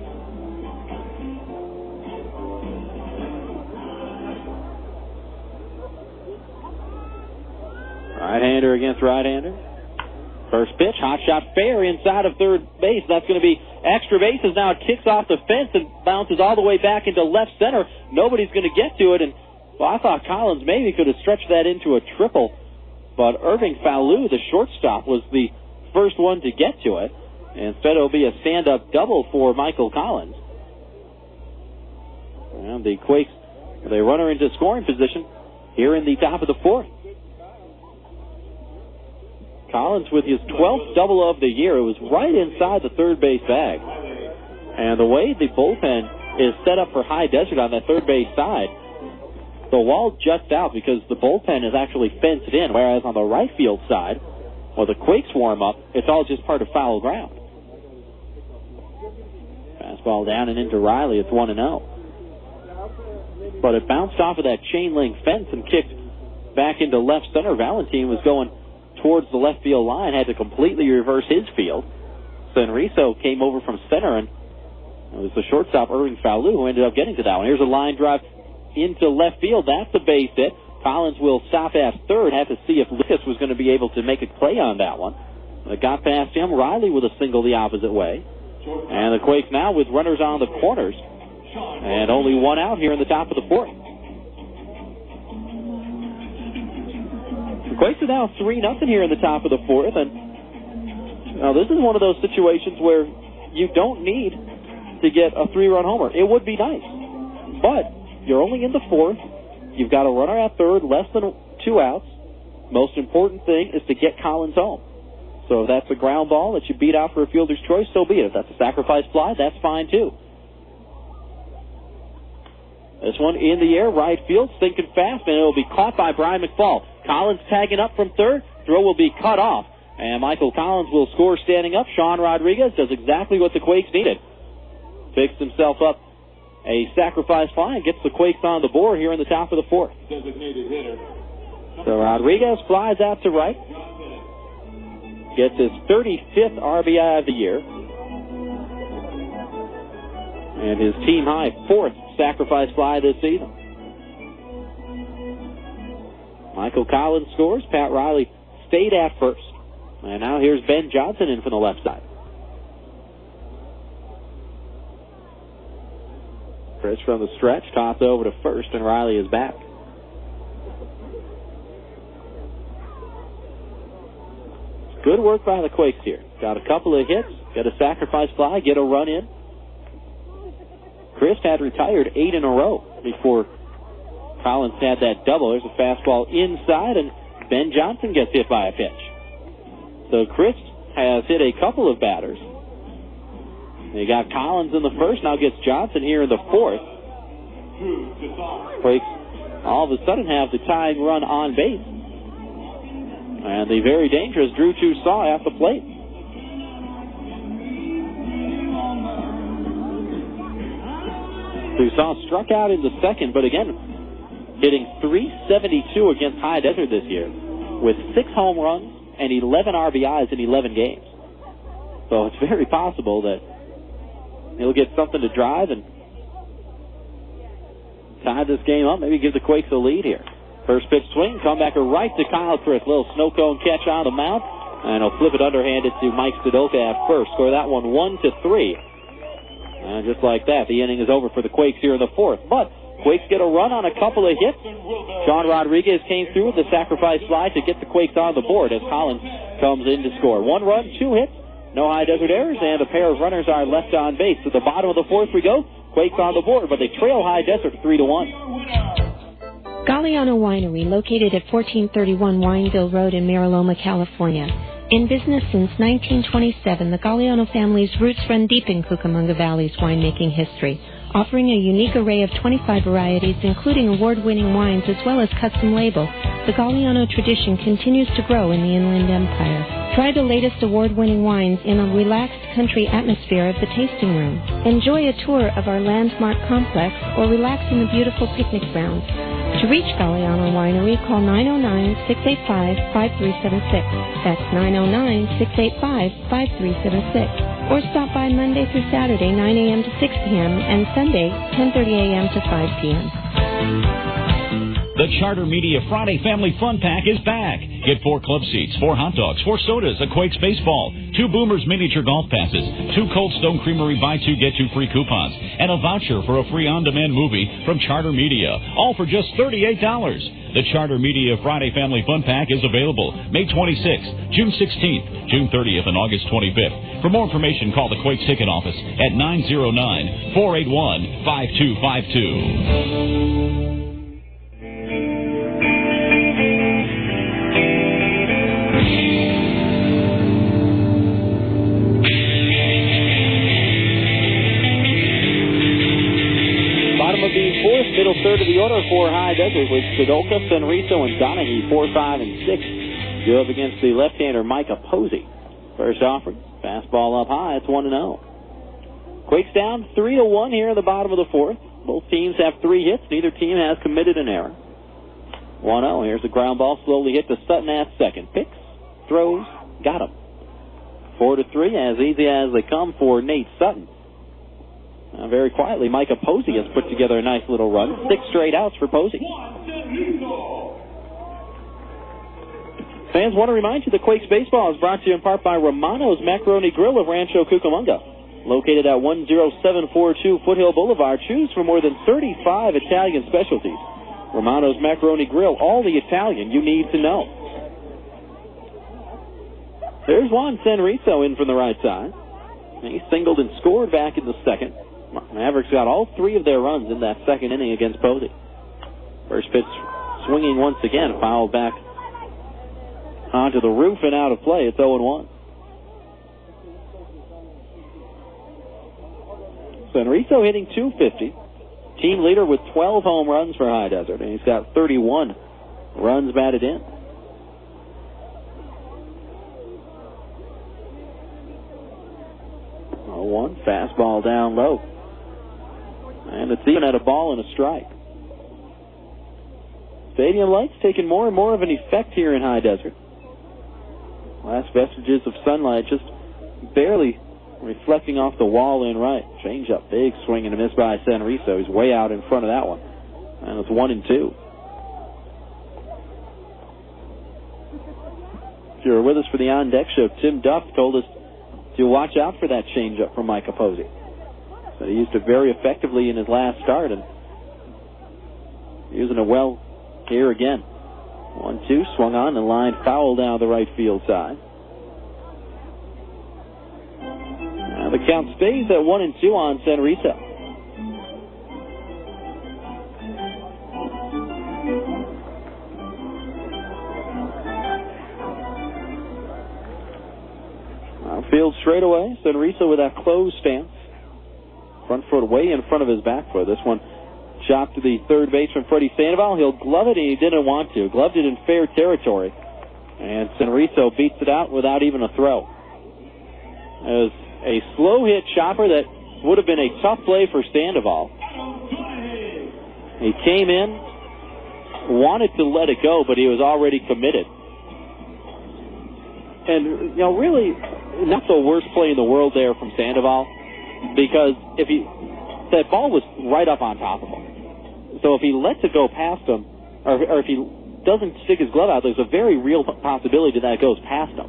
Right-hander against right-hander. First pitch, hot shot fair inside of third base. That's going to be extra bases. Now it kicks off the fence and bounces all the way back into left center. Nobody's going to get to it. And, well, I thought Collins maybe could have stretched that into a triple. But Irving Falu, the shortstop, was the first one to get to it. Instead, it'll be a stand-up double for Michael Collins. And the Quakes, they run her into scoring position here in the top of the fourth. Collins with his 12th double of the year. It was right inside the third base bag. And the way the bullpen is set up for high desert on that third base side, the wall juts out because the bullpen is actually fenced in, whereas on the right field side, well, the Quakes warm up, it's all just part of foul ground. Fastball down and into Riley. It's 1-0. But it bounced off of that chain link fence and kicked back into left center. Valentin was going towards the left field line, had to completely reverse his field. Senriso came over from center, and it was the shortstop, Irving Falu, who ended up getting to that one. Here's a line drive into left field. That's a base hit. Collins will stop at third. Had to see if Lucas was going to be able to make a play on that one. It got past him. Riley with a single the opposite way. And the Quakes now with runners on the corners. And only one out here in the top of the fourth. Quakes are now 3-0 here in the top of the fourth, and now this is one of those situations where you don't need to get a 3-run homer. It would be nice, but you're only in the fourth. You've got a runner at third, less than 2 outs. Most important thing is to get Collins home. So if that's a ground ball that you beat out for a fielder's choice, so be it. If that's a sacrifice fly, that's fine too. This one in the air, right field, sinking fast, and it'll be caught by Brian McFall. Collins tagging up from third. Throw will be cut off. And Michael Collins will score standing up. Sean Rodriguez does exactly what the Quakes needed. Picks himself up a sacrifice fly and gets the Quakes on the board here in the top of the fourth. Designated hitter. So Rodriguez flies out to right. Gets his 35th RBI of the year. And his team-high 4th sacrifice fly this season. Michael Collins scores. Pat Riley stayed at first. And now here's Ben Johnson in from the left side. Chris from the stretch, toss over to first, and Riley is back. Good work by the Quakes here. Got a couple of hits, got a sacrifice fly, get a run in. Chris had retired 8 in a row before Collins had that double. There's a fastball inside, and Ben Johnson gets hit by a pitch. So Chris has hit a couple of batters. You got Collins in the first, now gets Johnson here in the fourth. Quakes all of a sudden have the tying run on base. And the very dangerous Drew Toussaint at the plate. Toussaint struck out in the second, but again, hitting .372 against High Desert this year with 6 home runs and 11 RBIs in 11 games. So it's very possible that he'll get something to drive and tie this game up. Maybe give the Quakes a lead here. First pitch swing, comebacker right to Kyle Chris. Little snow cone catch on the mound, and he'll flip it underhanded to Mike Stadoka at first. Score that one 1-3. And just like that, the inning is over for the Quakes here in the fourth. But Quakes get a run on a couple of hits. Sean Rodriguez came through with the sacrifice fly to get the Quakes on the board as Collins comes in to score. 1 run, 2 hits, no High Desert errors, and a pair of runners are left on base. To the bottom of the fourth we go. Quakes on the board, but they trail High Desert 3-1. Galliano Winery, located at 1431 Wineville Road in Mariloma, California. In business since 1927, the Galliano family's roots run deep in Cucamonga Valley's winemaking history, offering a unique array of 25 varieties, including award-winning wines as well as custom label. The Galliano tradition continues to grow in the Inland Empire. Try the latest award-winning wines in a relaxed country atmosphere of the tasting room. Enjoy a tour of our landmark complex or relax in the beautiful picnic grounds. To reach Galliano Winery, call 909-685-5376. That's 909-685-5376. Or stop by Monday through Saturday, 9 a.m. to 6 p.m., and Sunday, 10:30 a.m. to 5 p.m. The Charter Media Friday Family Fun Pack is back. Get 4 club seats, 4 hot dogs, 4 sodas, a Quakes baseball, 2 Boomers miniature golf passes, 2 Cold Stone Creamery buy 2 get 2 free coupons, and a voucher for a free on-demand movie from Charter Media, all for just $38. The Charter Media Friday Family Fun Pack is available May 26th, June 16th, June 30th, and August 25th. For more information, call the Quakes ticket office at 909-481-5252. Fourth, middle third of the order for High Desert with Stadoka, Senriso, and Donahue, 4, 5, and 6. Go up against the left-hander Micah Posey. First offering, fastball up high, it's 1-0. Quakes down 3-1 here in the bottom of the fourth. Both teams have 3 hits. Neither team has committed an error. 1-0. Here's the ground ball slowly hit to Sutton at second. Picks, throws, got him. 4-3, as easy as they come for Nate Sutton. Very quietly, Micah Posey has put together a nice little run. 6 straight outs for Posey. Fans, want to remind you that Quakes Baseball is brought to you in part by Romano's Macaroni Grill of Rancho Cucamonga. Located at 10742 Foothill Boulevard, choose from more than 35 Italian specialties. Romano's Macaroni Grill, all the Italian you need to know. There's Juan Senriso in from the right side. He singled and scored back in the second. Mavericks got all 3 of their runs in that second inning against Posey. First pitch swinging once again, fouled back onto the roof and out of play. It's 0-1. Senriso hitting .250. Team leader with 12 home runs for High Desert, and he's got 31 runs batted in. One fastball down low. And it's even at a ball and a strike. Stadium lights taking more and more of an effect here in High Desert. Last vestiges of sunlight just barely reflecting off the wall in right. Change up, big swing and a miss by Senriso. He's way out in front of that one. And it's 1-2. If you were with us for the On Deck Show, Tim Duff told us to watch out for that changeup from Micah Posey. So he used it very effectively in his last start, and using it well here again. 1-2, swung on and line foul down the right field side. Now the count stays at 1-2 on Senriso. infield straightaway. Senriso with that closed stance. Front foot way in front of his back foot. This one chopped to the third baseman, Freddy Sandoval. He'll glove it, and he didn't want to. Gloved it in fair territory. And Senriso beats it out without even a throw. As a slow hit chopper that would have been a tough play for Sandoval. He came in, wanted to let it go, but he was already committed. And, really not the worst play in the world there from Sandoval, because that ball was right up on top of him. So if he lets it go past him, or if he doesn't stick his glove out, there's a very real possibility that it goes past him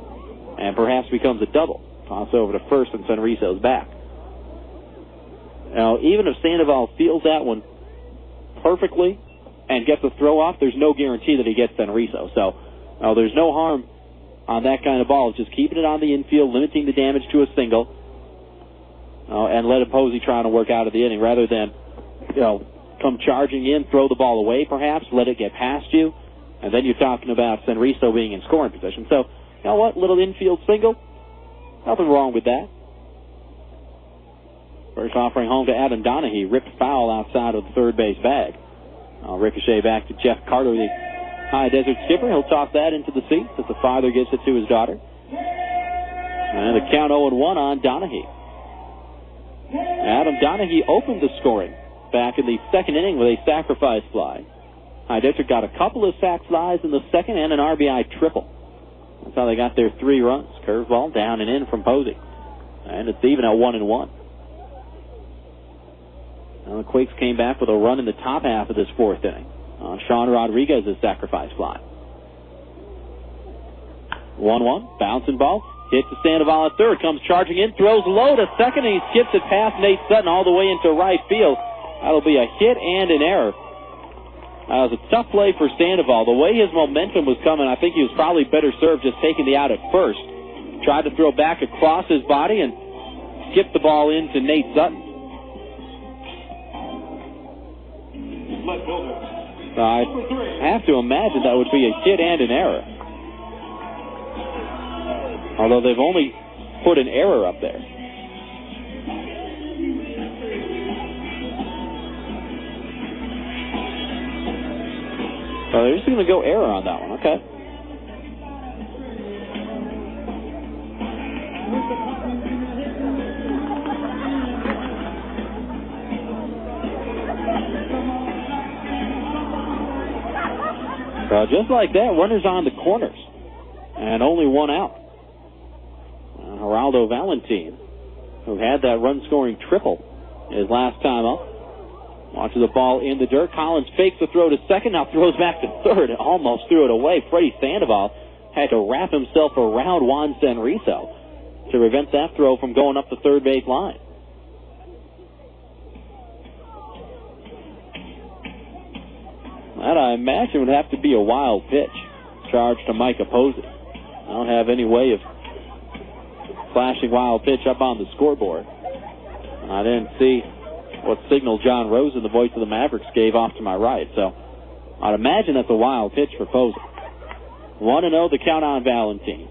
and perhaps becomes a double. Toss over to first and Senriso's back. Now, even if Sandoval feels that one perfectly and gets a throw off, there's no guarantee that he gets Senriso. So there's no harm on that kind of ball. It's just keeping it on the infield, limiting the damage to a single, and let Posey try to work out of the inning rather than, come charging in, throw the ball away perhaps, let it get past you, and then you're talking about Senriso being in scoring position. So, you know what? Little infield single. Nothing wrong with that. First offering home to Adam Donahue. Ripped foul outside of the third base bag. Ricochet back to Jeff Carter, the High Desert skipper. He'll toss that into the seats as the father gives it to his daughter. And the count 0-1 on Donahue. Adam Donahue opened the scoring back in the second inning with a sacrifice fly. High Desert got a couple of sac flies in the second and an RBI triple. That's how they got their 3 runs. Curveball down and in from Posey. And it's even at 1-1. Now the Quakes came back with a run in the top half of this fourth inning. Sean Rodriguez's sacrifice fly. 1-1. Bouncing ball. Hit to Sandoval at third. Comes charging in. Throws low to second. And he skips it past Nate Sutton all the way into right field. That'll be a hit and an error. That was a tough play for Sandoval. The way his momentum was coming, I think he was probably better served just taking the out at first. Tried to throw back across his body and skipped the ball into Nate Sutton. I have to imagine that would be a hit and an error. Although they've only put an error up there. So they're just going to go error on that one. Okay. So just like that, runners on the corners. And only one out. Geraldo Valentin, who had that run-scoring triple his last time up. Watches the ball in the dirt. Collins fakes the throw to second, now throws back to third and almost threw it away. Freddy Sandoval had to wrap himself around Juan Senriso to prevent that throw from going up the third base line. That, I imagine, would have to be a wild pitch. Charged to Micah Posey. I don't have any way of flashing wild pitch up on the scoreboard. I didn't see what signal John Rosen, the voice of the Mavericks, gave off to my right. So I'd imagine that's a wild pitch for Posey. 1-0 the count on Valentin.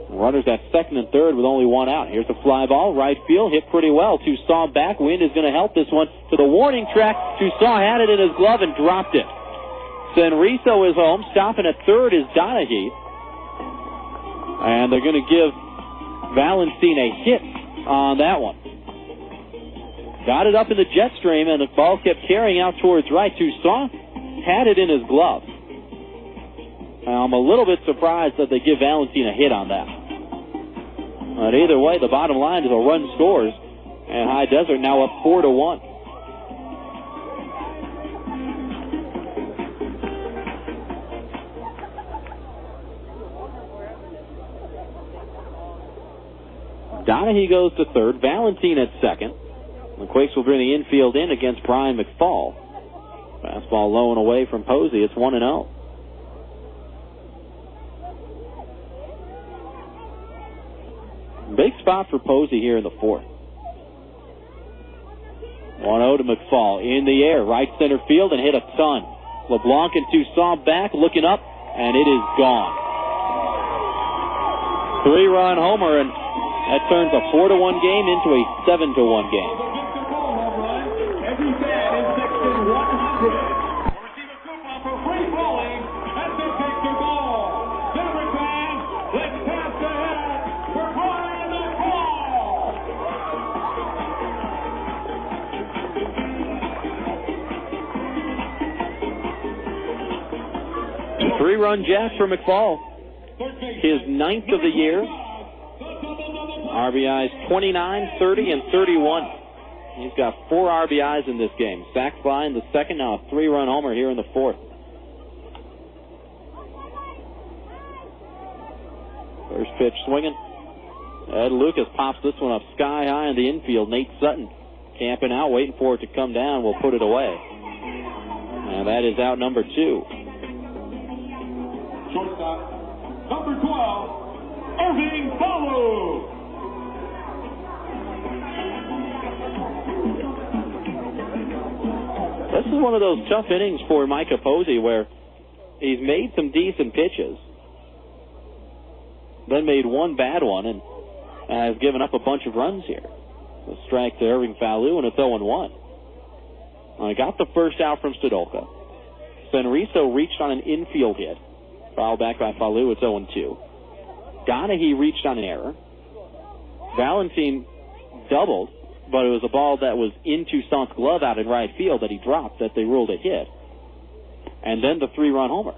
Runners at second and third with only one out. Here's the fly ball. Right field hit pretty well. Toussaint back. Wind is going to help this one to the warning track. Toussaint had it in his glove and dropped it. Senriso is home. Stopping at third is Donahue. And they're going to give Valentin a hit on that one. Got it up in the jet stream, and the ball kept carrying out towards right. Toussaint had it in his glove. I'm a little bit surprised that they give Valentin a hit on that. But either way, the bottom line is a run scores, and High Desert now up 4-1. Donahue goes to third. Valentin at second. The Quakes will bring the infield in against Brian McFall. Fastball low and away from Posey. It's 1-0. Big spot for Posey here in the fourth. 1-0 to McFall. In the air, right center field, and hit a ton. LeBlanc and Toussaint back, looking up, and it is gone. 3-run homer, and that turns a 4-1 game into a 7-1 game. Three-run jack for McFall. His 9th of the year. RBIs 29, 30, and 31. He's got 4 RBIs in this game. Sac fly in the second, now a 3-run homer here in the 4th. First pitch swinging. Ed Lucas pops this one up sky high in the infield. Nate Sutton camping out, waiting for it to come down. Will put it away. And that is out number 2. Shortstop, number 12, Irving Falu. This is one of those tough innings for Micah Posey where he's made some decent pitches, then made one bad one, and has given up a bunch of runs here. A strike to Irving Falu, and it's 0-1. I got the first out from Stodolka. Senriso reached on an infield hit. Fouled back by Falu, it's 0-2. Donahue reached on an error. Valentin doubled, but it was a ball that was in Toussaint's glove out in right field that he dropped that they ruled a hit. And then the 3-run homer.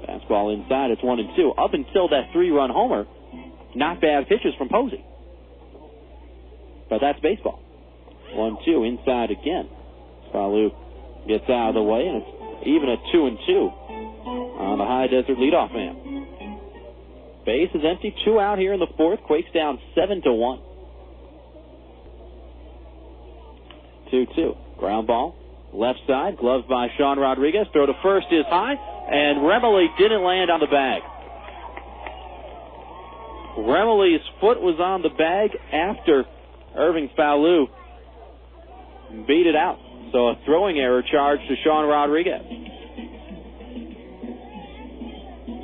Fastball inside, it's 1-2. Up until that 3-run homer, not bad pitches from Posey. But that's baseball. 1-2, inside again. Falu gets out of the way, and it's even at 2-2 on the High Desert leadoff man. Base is empty, 2 out here in the 4th. Quakes down 7-1. 2-2. Ground ball, left side, gloved by Sean Rodriguez. Throw to first is high, and Remily didn't land on the bag. Remily's foot was on the bag after Irving Falu beat it out. So a throwing error charged to Sean Rodriguez.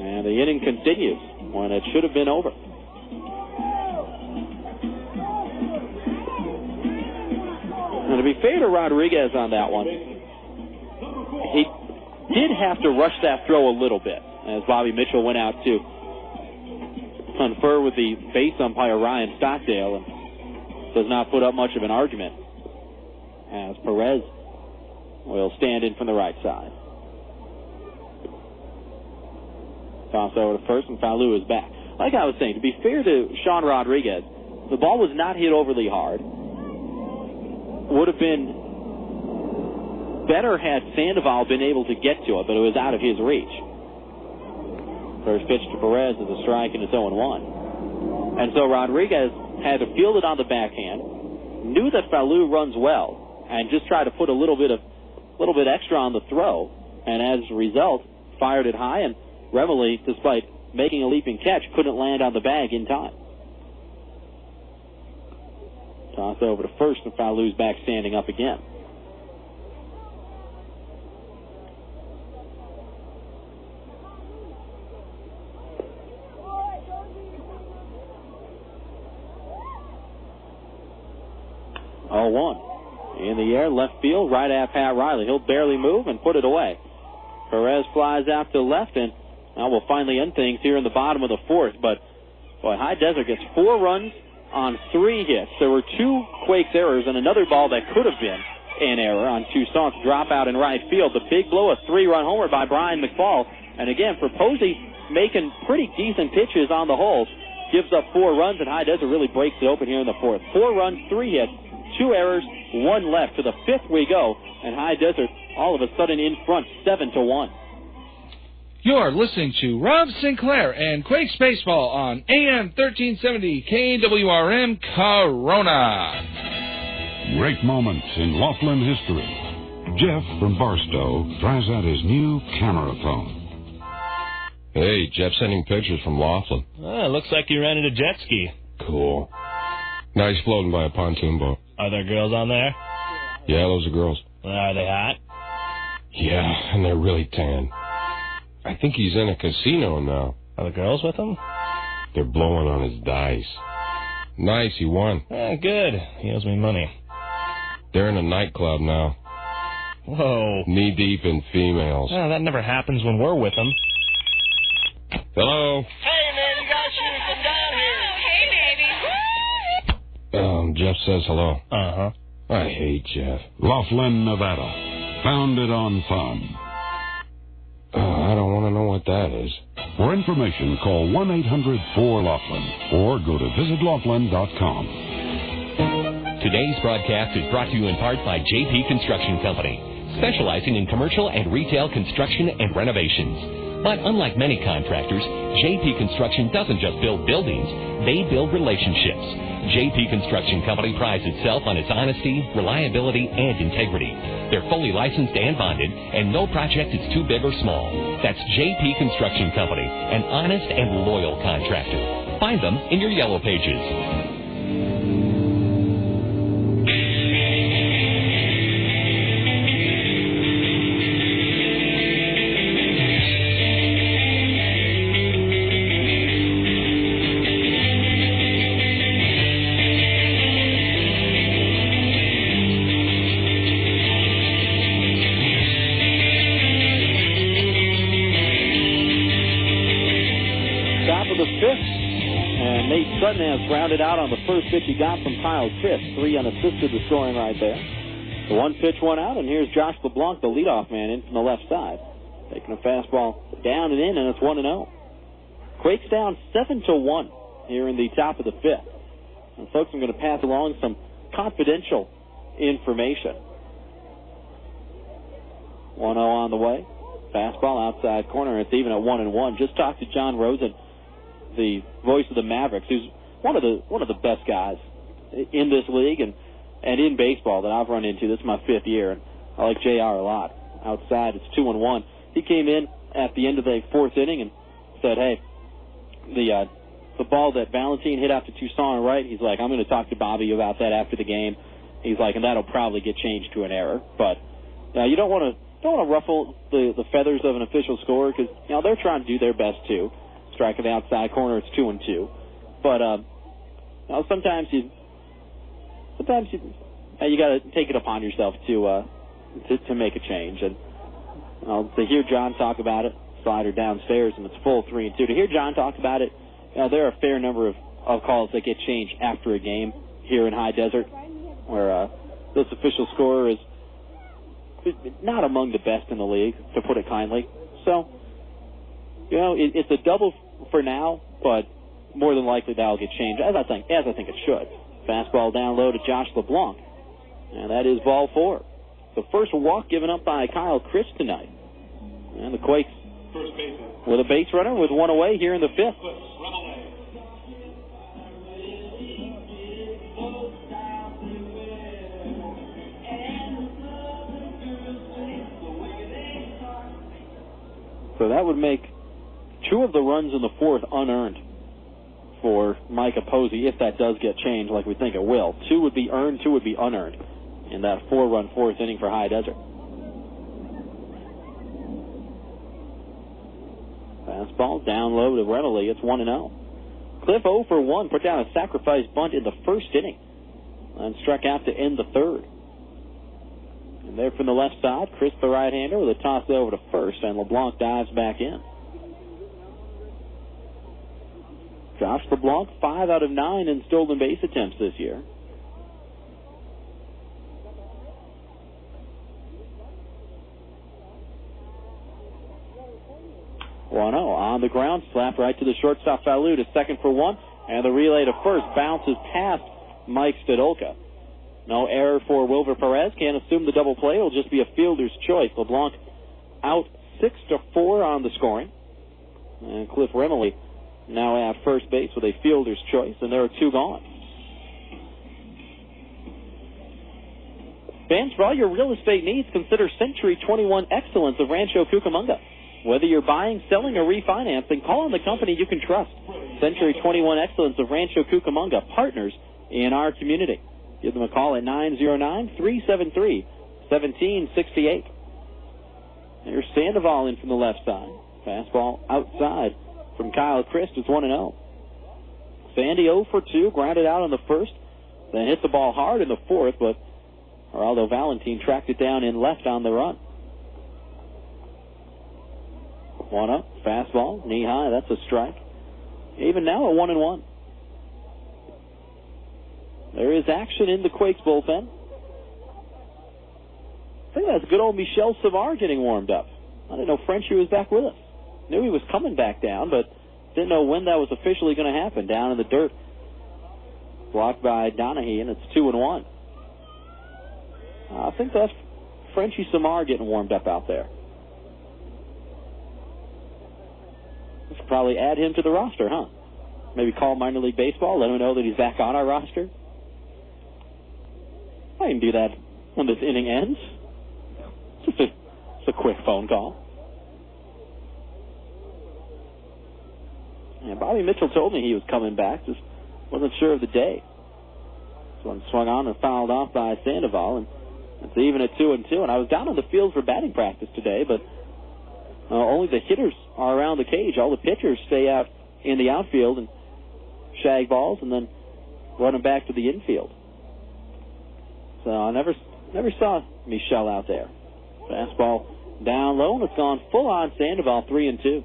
And the inning continues when it should have been over. And to be fair to Rodriguez on that one, he did have to rush that throw a little bit as Bobby Mitchell went out to confer with the base umpire Ryan Stockdale and does not put up much of an argument as Perez will stand in from the right side. Toss over to first, and Falu is back. Like I was saying, to be fair to Sean Rodriguez, the ball was not hit overly hard. Would have been better had Sandoval been able to get to it, but it was out of his reach. First pitch to Perez is a strike, and it's 0-1. And so Rodriguez had to field it on the backhand, knew that Falu runs well, and just tried to put a little bit extra on the throw, and as a result, fired it high, and Remily, despite making a leaping catch, couldn't land on the bag in time. Toss over to first, and Falu's back standing up again. In the air, left field, right at Pat Riley. He'll barely move and put it away. Perez flies out to left, and now we'll finally end things here in the bottom of the 4th. But, boy, High Desert gets 4 runs on 3 hits. There were 2 Quakes errors and another ball that could have been an error on Toussaint's dropout in right field. The big blow, a 3-run homer by Brian McFall. And again, for Posey, making pretty decent pitches on the whole, gives up 4 runs, and High Desert really breaks it open here in the 4th. 4 runs, 3 hits, 2 errors, 1 left. To the 5th we go, and High Desert all of a sudden in front, 7-1. You're listening to Rob Sinclair and Quakes Baseball on AM 1370 KWRM Corona. Great moments in Laughlin history. Jeff from Barstow tries out his new camera phone. Hey, Jeff sending pictures from Laughlin. Looks like you rented a jet ski. Cool. Now he's floating by a pontoon boat. Are there girls on there? Yeah, those are girls. Are they hot? Yeah, and they're really tan. I think he's in a casino now. Are the girls with him? They're blowing on his dice. Nice, he won. Good. He owes me money. They're in a nightclub now. Whoa. Knee-deep in females. Oh, that never happens when we're with him. Hello? Hey, man, you guys should come down here. Hey, baby. Jeff says hello. Uh-huh. I hate Jeff. Laughlin, Nevada. Founded on fun. I don't want to know what that is. For information, call 1-800-4-LAUGHLIN or go to visitlaughlin.com. Today's broadcast is brought to you in part by JP Construction Company, specializing in commercial and retail construction and renovations. But unlike many contractors, JP Construction doesn't just build buildings, they build relationships. JP Construction Company prides itself on its honesty, reliability, and integrity. They're fully licensed and bonded, and no project is too big or small. That's JP Construction Company, an honest and loyal contractor. Find them in your yellow pages. Has grounded out on the first pitch he got from Kyle Chris. 3 unassisted, the scoring right there. The one pitch, one out, and here's Josh LeBlanc, the leadoff man, in from the left side. Taking a fastball down and in, and it's 1-0. Quakes down 7-1 here in the top of the fifth. And folks, I'm going to pass along some confidential information. 1-0 on the way. Fastball outside corner. It's even at 1-1. Just talked to John Rosen, the voice of the Mavericks, who's one of the best guys in this league and in baseball that I've run into. This is my 5th year, and I like JR a lot. Outside, it's 2-1. He came in at the end of the 4th inning and said, hey, the ball that Valentine hit out to Toussaint right, he's like, I'm going to talk to Bobby about that after the game. He's like, and that'll probably get changed to an error. But you don't want to ruffle the feathers of an official score because they're trying to do their best too. Strike of the outside corner, it's 2-2. But sometimes you got to take it upon yourself to make a change. And to hear John talk about it, slider downstairs, and it's full 3-2. To hear John talk about it, there are a fair number of calls that get changed after a game here in High Desert, where this official scorer is not among the best in the league, to put it kindly. So, it's a double for now, but more than likely that'll get changed, as I think it should. Fastball down low to Josh LeBlanc, and that is ball 4. The first walk given up by Kyle Chris tonight. And the Quakes with a base runner with 1 away here in the 5th. So that would make 2 of the runs in the 4th unearned for Micah Posey, if that does get changed like we think it will. 2 would be earned, 2 would be unearned in that 4-run 4th inning for High Desert. Fastball down low to Renelli. It's 1-0. Cliff 0 for 1, put down a sacrifice bunt in the 1st inning and struck out to end the 3rd. And there from the left side, Chris the right-hander with a toss over to first, and LeBlanc dives back in. Josh LeBlanc, 5 out of 9 in stolen base attempts this year. On the ground, slap right to the shortstop Falu to second for 1, and the relay to first bounces past Mike Stadolka. No error for Wilver Perez. Can't assume the double play. It'll just be a fielder's choice. LeBlanc out 6-4 on the scoring. And Cliff Remley now at first base with a fielder's choice, and there are 2 gone. Fans, for all your real estate needs, consider Century 21 Excellence of Rancho Cucamonga. Whether you're buying, selling, or refinancing, call on the company you can trust. Century 21 Excellence of Rancho Cucamonga, partners in our community. Give them a call at 909-373-1768. There's Sandoval in from the left side. Fastball outside from Kyle Christ. It's 1-0. Sandy 0 for 2, grounded out in the first, then hit the ball hard in the fourth, but Geraldo Valentin tracked it down in left on the run. 1-0, fastball, knee high, that's a strike. Even now a 1-1. There is action in the Quakes bullpen. I think that's good old Michel Savard getting warmed up. I didn't know Frenchie was back with us. Knew he was coming back down, but didn't know when that was officially going to happen. Down in the dirt. Blocked by Donahue, and it's 2-1. I think that's Frenchie Samar getting warmed up out there. We should probably add him to the roster, huh? Maybe call minor league baseball, let him know that he's back on our roster. I can do that when this inning ends. Just a quick phone call. And Bobby Mitchell told me he was coming back, just wasn't sure of the day. So one swung on and fouled off by Sandoval, and it's even at 2-2. And I was down on the field for batting practice today, but only the hitters are around the cage. All the pitchers stay out in the outfield and shag balls and then run them back to the infield. So I never saw Michel out there. Fastball down low, and it's gone full on Sandoval, 3-2.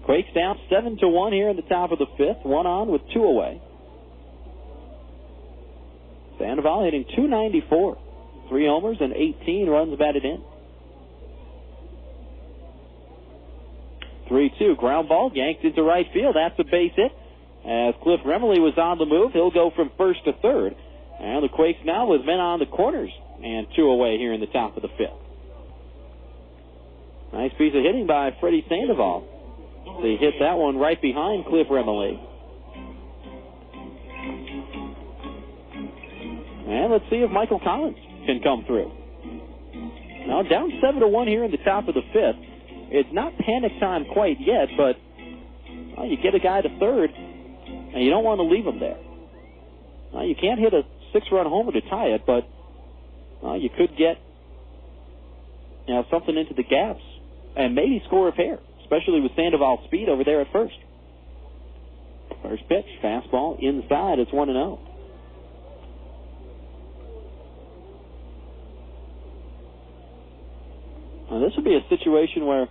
Quakes down 7-1 here in the top of the fifth. 1 on with 2 away. Sandoval hitting .294. 3 homers and 18 runs batted in. 3-2. Ground ball yanked into right field. That's a base hit. As Cliff Remley was on the move, he'll go from first to third. And the Quakes now with men on the corners and 2 away here in the top of the fifth. Nice piece of hitting by Freddy Sandoval. They hit that one right behind Cliff Remley. And let's see if Michael Collins can come through. Now down 7-1 here in the top of the fifth. It's not panic time quite yet, but you get a guy to third, and you don't want to leave him there. You can't hit a 6-run homer to tie it, but you could get something into the gaps and maybe score a pair, especially with Sandoval's speed over there at first. First pitch, fastball inside. It's 1-0. Now, this would be a situation where,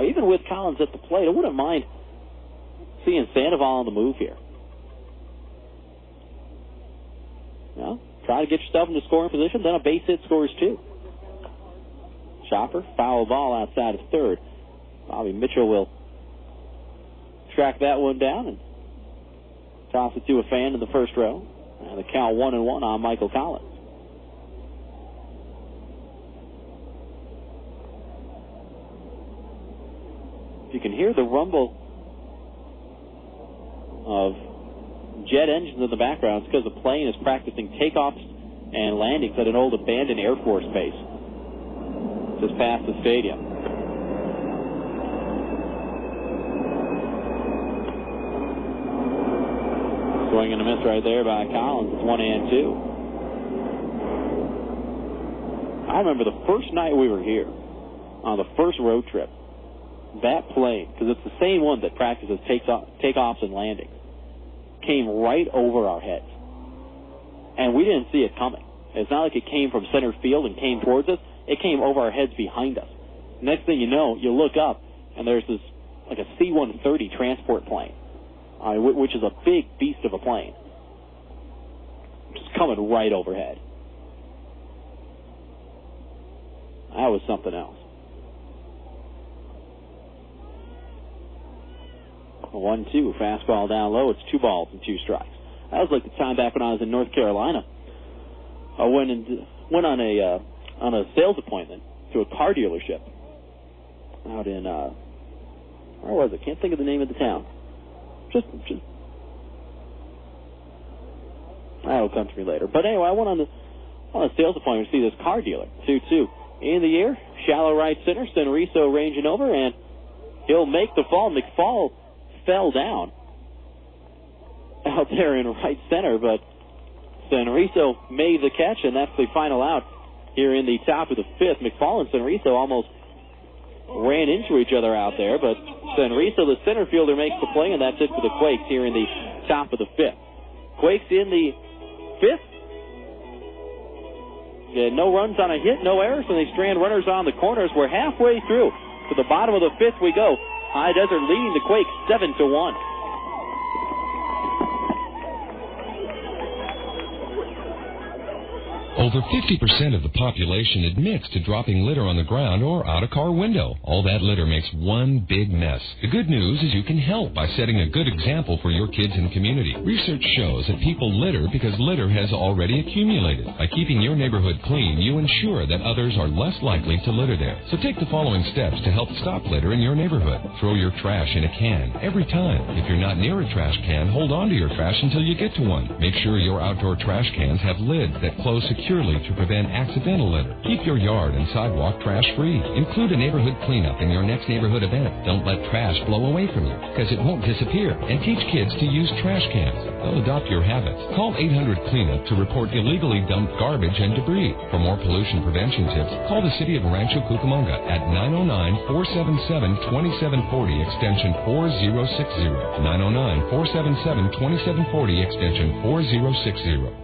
even with Collins at the plate, I wouldn't mind seeing Sandoval on the move here. Try to get yourself into scoring position, then a base hit scores 2. Chopper, foul ball outside of third. Bobby Mitchell will track that one down and toss it to a fan in the first row. And the count 1-1 on Michael Collins. You can hear the rumble of jet engines in the background. It's because the plane is practicing takeoffs and landings at an old abandoned Air Force base just past the stadium. Swing and a miss right there by Collins. It's 1-2. I remember the first night we were here on the first road trip. That plane, because it's the same one that practices takeoffs and landings, came right over our heads. And we didn't see it coming. It's not like it came from center field and came towards us. It came over our heads behind us. Next thing you know, you look up, and there's this, like a C-130 transport plane, which is a big beast of a plane, just coming right overhead. That was something else. 1-2, fastball down low. It's 2 balls and 2 strikes. That was like the time back when I was in North Carolina. I went on a sales appointment to a car dealership out in where was it? Can't think of the name of the town. Just that'll come to me later. But anyway, I went on a sales appointment to see this car dealer. 2-2 in the air, shallow right center. Senriso ranging over, and he'll make the fall. McFall fell down out there in right center, but Senriso made the catch, and that's the final out here in the top of the fifth. McFall and Senriso almost ran into each other out there, but Senriso, the center fielder, makes the play, and that's it for the Quakes here in the top of the fifth. Quakes in the fifth. No runs on a hit, no errors, and they strand runners on the corners. We're halfway through. To the bottom of the fifth we go. High Desert leading the Quakes 7-1. Over 50% of the population admits to dropping litter on the ground or out a car window. All that litter makes one big mess. The good news is you can help by setting a good example for your kids and community. Research shows that people litter because litter has already accumulated. By keeping your neighborhood clean, you ensure that others are less likely to litter there. So take the following steps to help stop litter in your neighborhood. Throw your trash in a can every time. If you're not near a trash can, hold on to your trash until you get to one. Make sure your outdoor trash cans have lids that close securely to prevent accidental litter. Keep your yard and sidewalk trash free. Include a neighborhood cleanup in your next neighborhood event. Don't let trash blow away from you, because it won't disappear. And teach kids to use trash cans. They'll adopt your habits. Call 800-CLEANUP to report illegally dumped garbage and debris. For more pollution prevention tips, call the City of Rancho Cucamonga at 909-477-2740 extension 4060. 909-477-2740 extension 4060.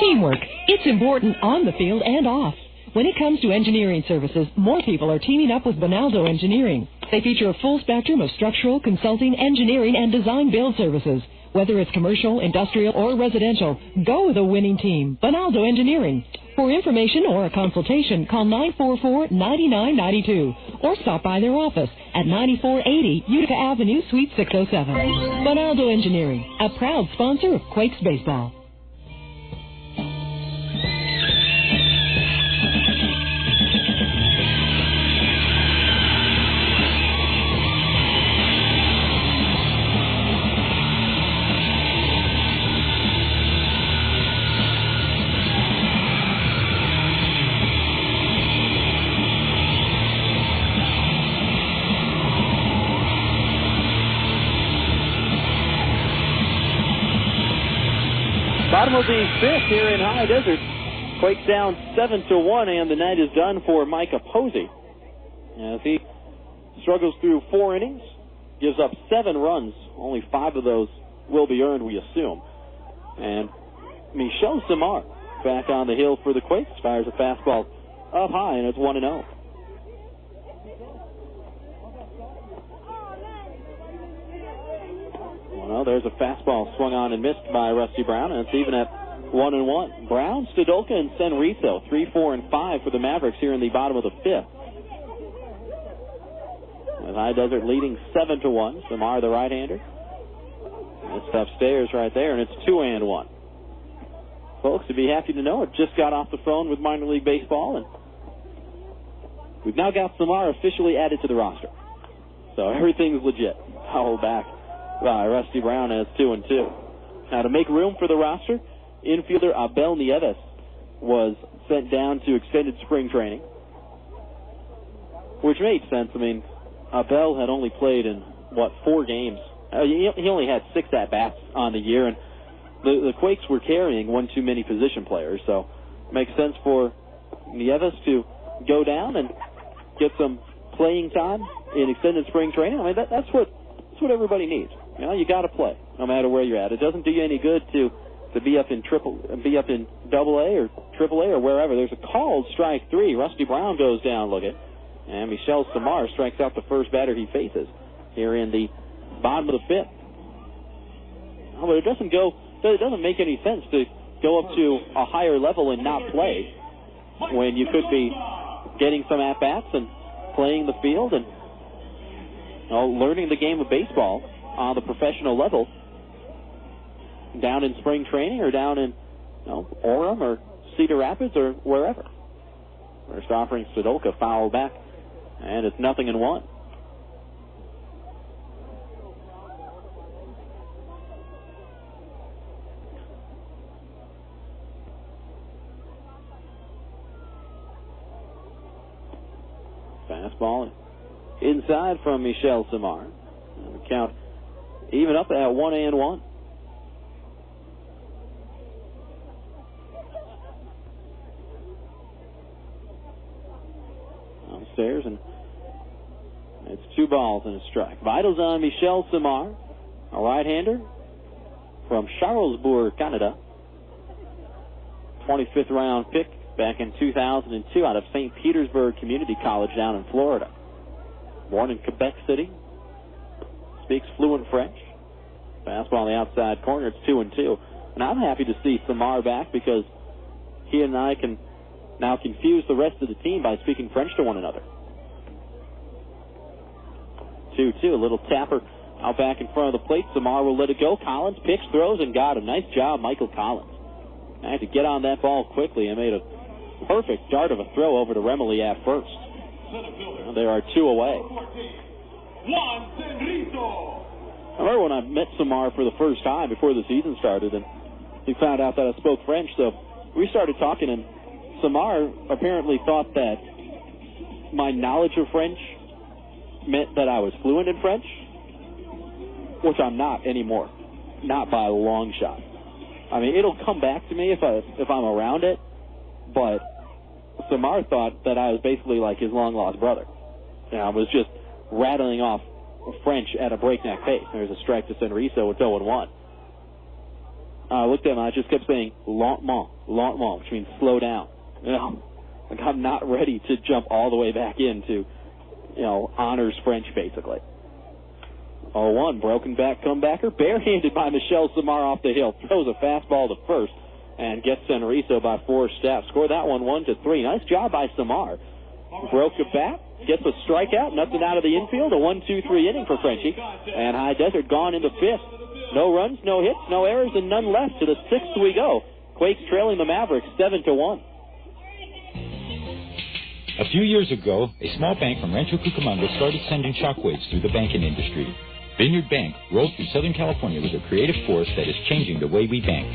Teamwork. It's important on the field and off. When it comes to engineering services, more people are teaming up with Bonaldo Engineering. They feature a full spectrum of structural, consulting, engineering, and design build services. Whether it's commercial, industrial, or residential, go with a winning team. Bonaldo Engineering. For information or a consultation, call 944-9992 or stop by their office at 9480 Utica Avenue, Suite 607. Bonaldo Engineering, a proud sponsor of Quakes Baseball. Bottom of the fifth here in High Desert. Quakes down 7-1, and the night is done for Micah Posey. As he struggles through 4 innings, gives up 7 runs. Only 5 of those will be earned, we assume. And Michel Samar back on the hill for the Quakes. Fires a fastball up high, and it's 1-0. Well, there's a fastball swung on and missed by Rusty Brown, and it's even at 1-1. Brown, Stodolka, and Senriso, 3, 4, and 5 for the Mavericks here in the bottom of the fifth. With High Desert leading 7-1. Samar, the right-hander. It's upstairs right there, and it's 2-1. Folks, you'd be happy to know, I just got off the phone with minor league baseball, and we've now got Samar officially added to the roster. So everything's legit. Fouled back by Rusty Brown as 2-2. Now, to make room for the roster, infielder Abel Nieves was sent down to extended spring training, which made sense. I mean, Abel had only played in, 4 games? He only had 6 at-bats on the year, and the Quakes were carrying one too many position players, so it makes sense for Nieves to go down and get some playing time in extended spring training. I mean, that's what everybody needs. You know, you got to play no matter where you're at. It doesn't do you any good to be up in Double A or Triple A or wherever. There's a called strike 3. Rusty Brown goes down. Look at, and Michel Samar strikes out the first batter he faces here in the bottom of the fifth. Oh, but it doesn't make any sense to go up to a higher level and not play when you could be getting some at bats and playing the field and learning the game of baseball on the professional level down in spring training or down in Orem or Cedar Rapids or wherever. First offering, Stodolka foul back, and it's 0-1. Fastball inside from Michel Samar. And the count even up at 1-1. Downstairs, and It's 2 balls and a strike. Vitals on Michel Samar, a right-hander from Charlesbourg, Canada. 25th round pick back in 2002 out of St. Petersburg Community College down in Florida. Born in Quebec City. Speaks fluent French. Fastball on the outside corner. It's 2-2. And I'm happy to see Samar back because he and I can now confuse the rest of the team by speaking French to one another. 2-2. A little tapper out back in front of the plate. Samar will let it go. Collins picks, throws, and got a nice job, Michael Collins. I had to get on that ball quickly and made a perfect dart of a throw over to Remily at first. And there are 2 away. I remember when I met Samar for the first time before the season started, and he found out that I spoke French, so we started talking, and Samar apparently thought that my knowledge of French meant that I was fluent in French, which I'm not anymore. Not by a long shot. I mean, it'll come back to me if I'm around it, but Samar thought that I was basically like his long-lost brother. And I was just rattling off French at a breakneck pace. There's a strike to Senriso. It's 0-1. I looked at him and I just kept saying, lentement, which means slow down. You know, like I'm not ready to jump all the way back into, honors French, basically. 0-1, broken back comebacker, barehanded by Michel Samar off the hill. Throws a fastball to first and gets Senriso by 4 steps. Score that one 1-3. Nice job by Samar. Broke a bat, gets a strikeout, nothing out of the infield. A 1-2-3 inning for Frenchie. And High Desert gone into 5th. No runs, no hits, no errors, and none left. To the 6th we go. Quakes trailing the Mavericks 7-1. A few years ago, a small bank from Rancho Cucamonga started sending shockwaves through the banking industry. Vineyard Bank rolled through Southern California with a creative force that is changing the way we bank.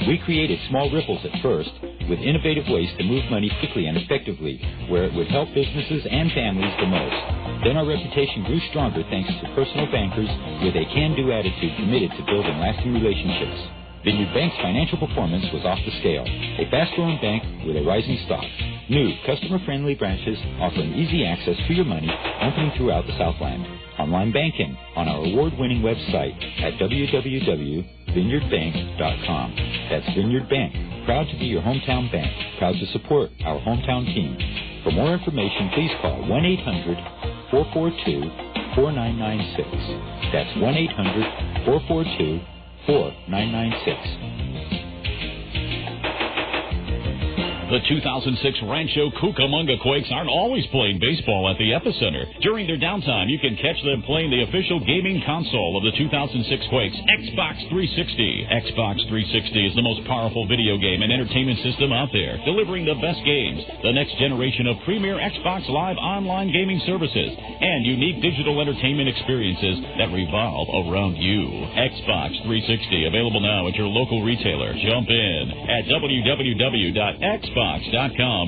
We created small ripples at first, with innovative ways to move money quickly and effectively, where it would help businesses and families the most. Then our reputation grew stronger thanks to personal bankers with a can-do attitude committed to building lasting relationships. Vineyard Bank's financial performance was off the scale. A fast-growing bank with a rising stock. New, customer-friendly branches offering easy access to your money, opening throughout the Southland. Online banking on our award-winning website at www.vineyardbank.com. That's Vineyard Bank. Proud to be your hometown bank. Proud to support our hometown team. For more information, please call 1-800-442-4996. That's 1-800-442-4996. The 2006 Rancho Cucamonga Quakes aren't always playing baseball at the Epicenter. During their downtime, you can catch them playing the official gaming console of the 2006 Quakes, Xbox 360. Xbox 360 is the most powerful video game and entertainment system out there, delivering the best games, the next generation of premier Xbox Live online gaming services, and unique digital entertainment experiences that revolve around you. Xbox 360, available now at your local retailer. Jump in at www.xbox.com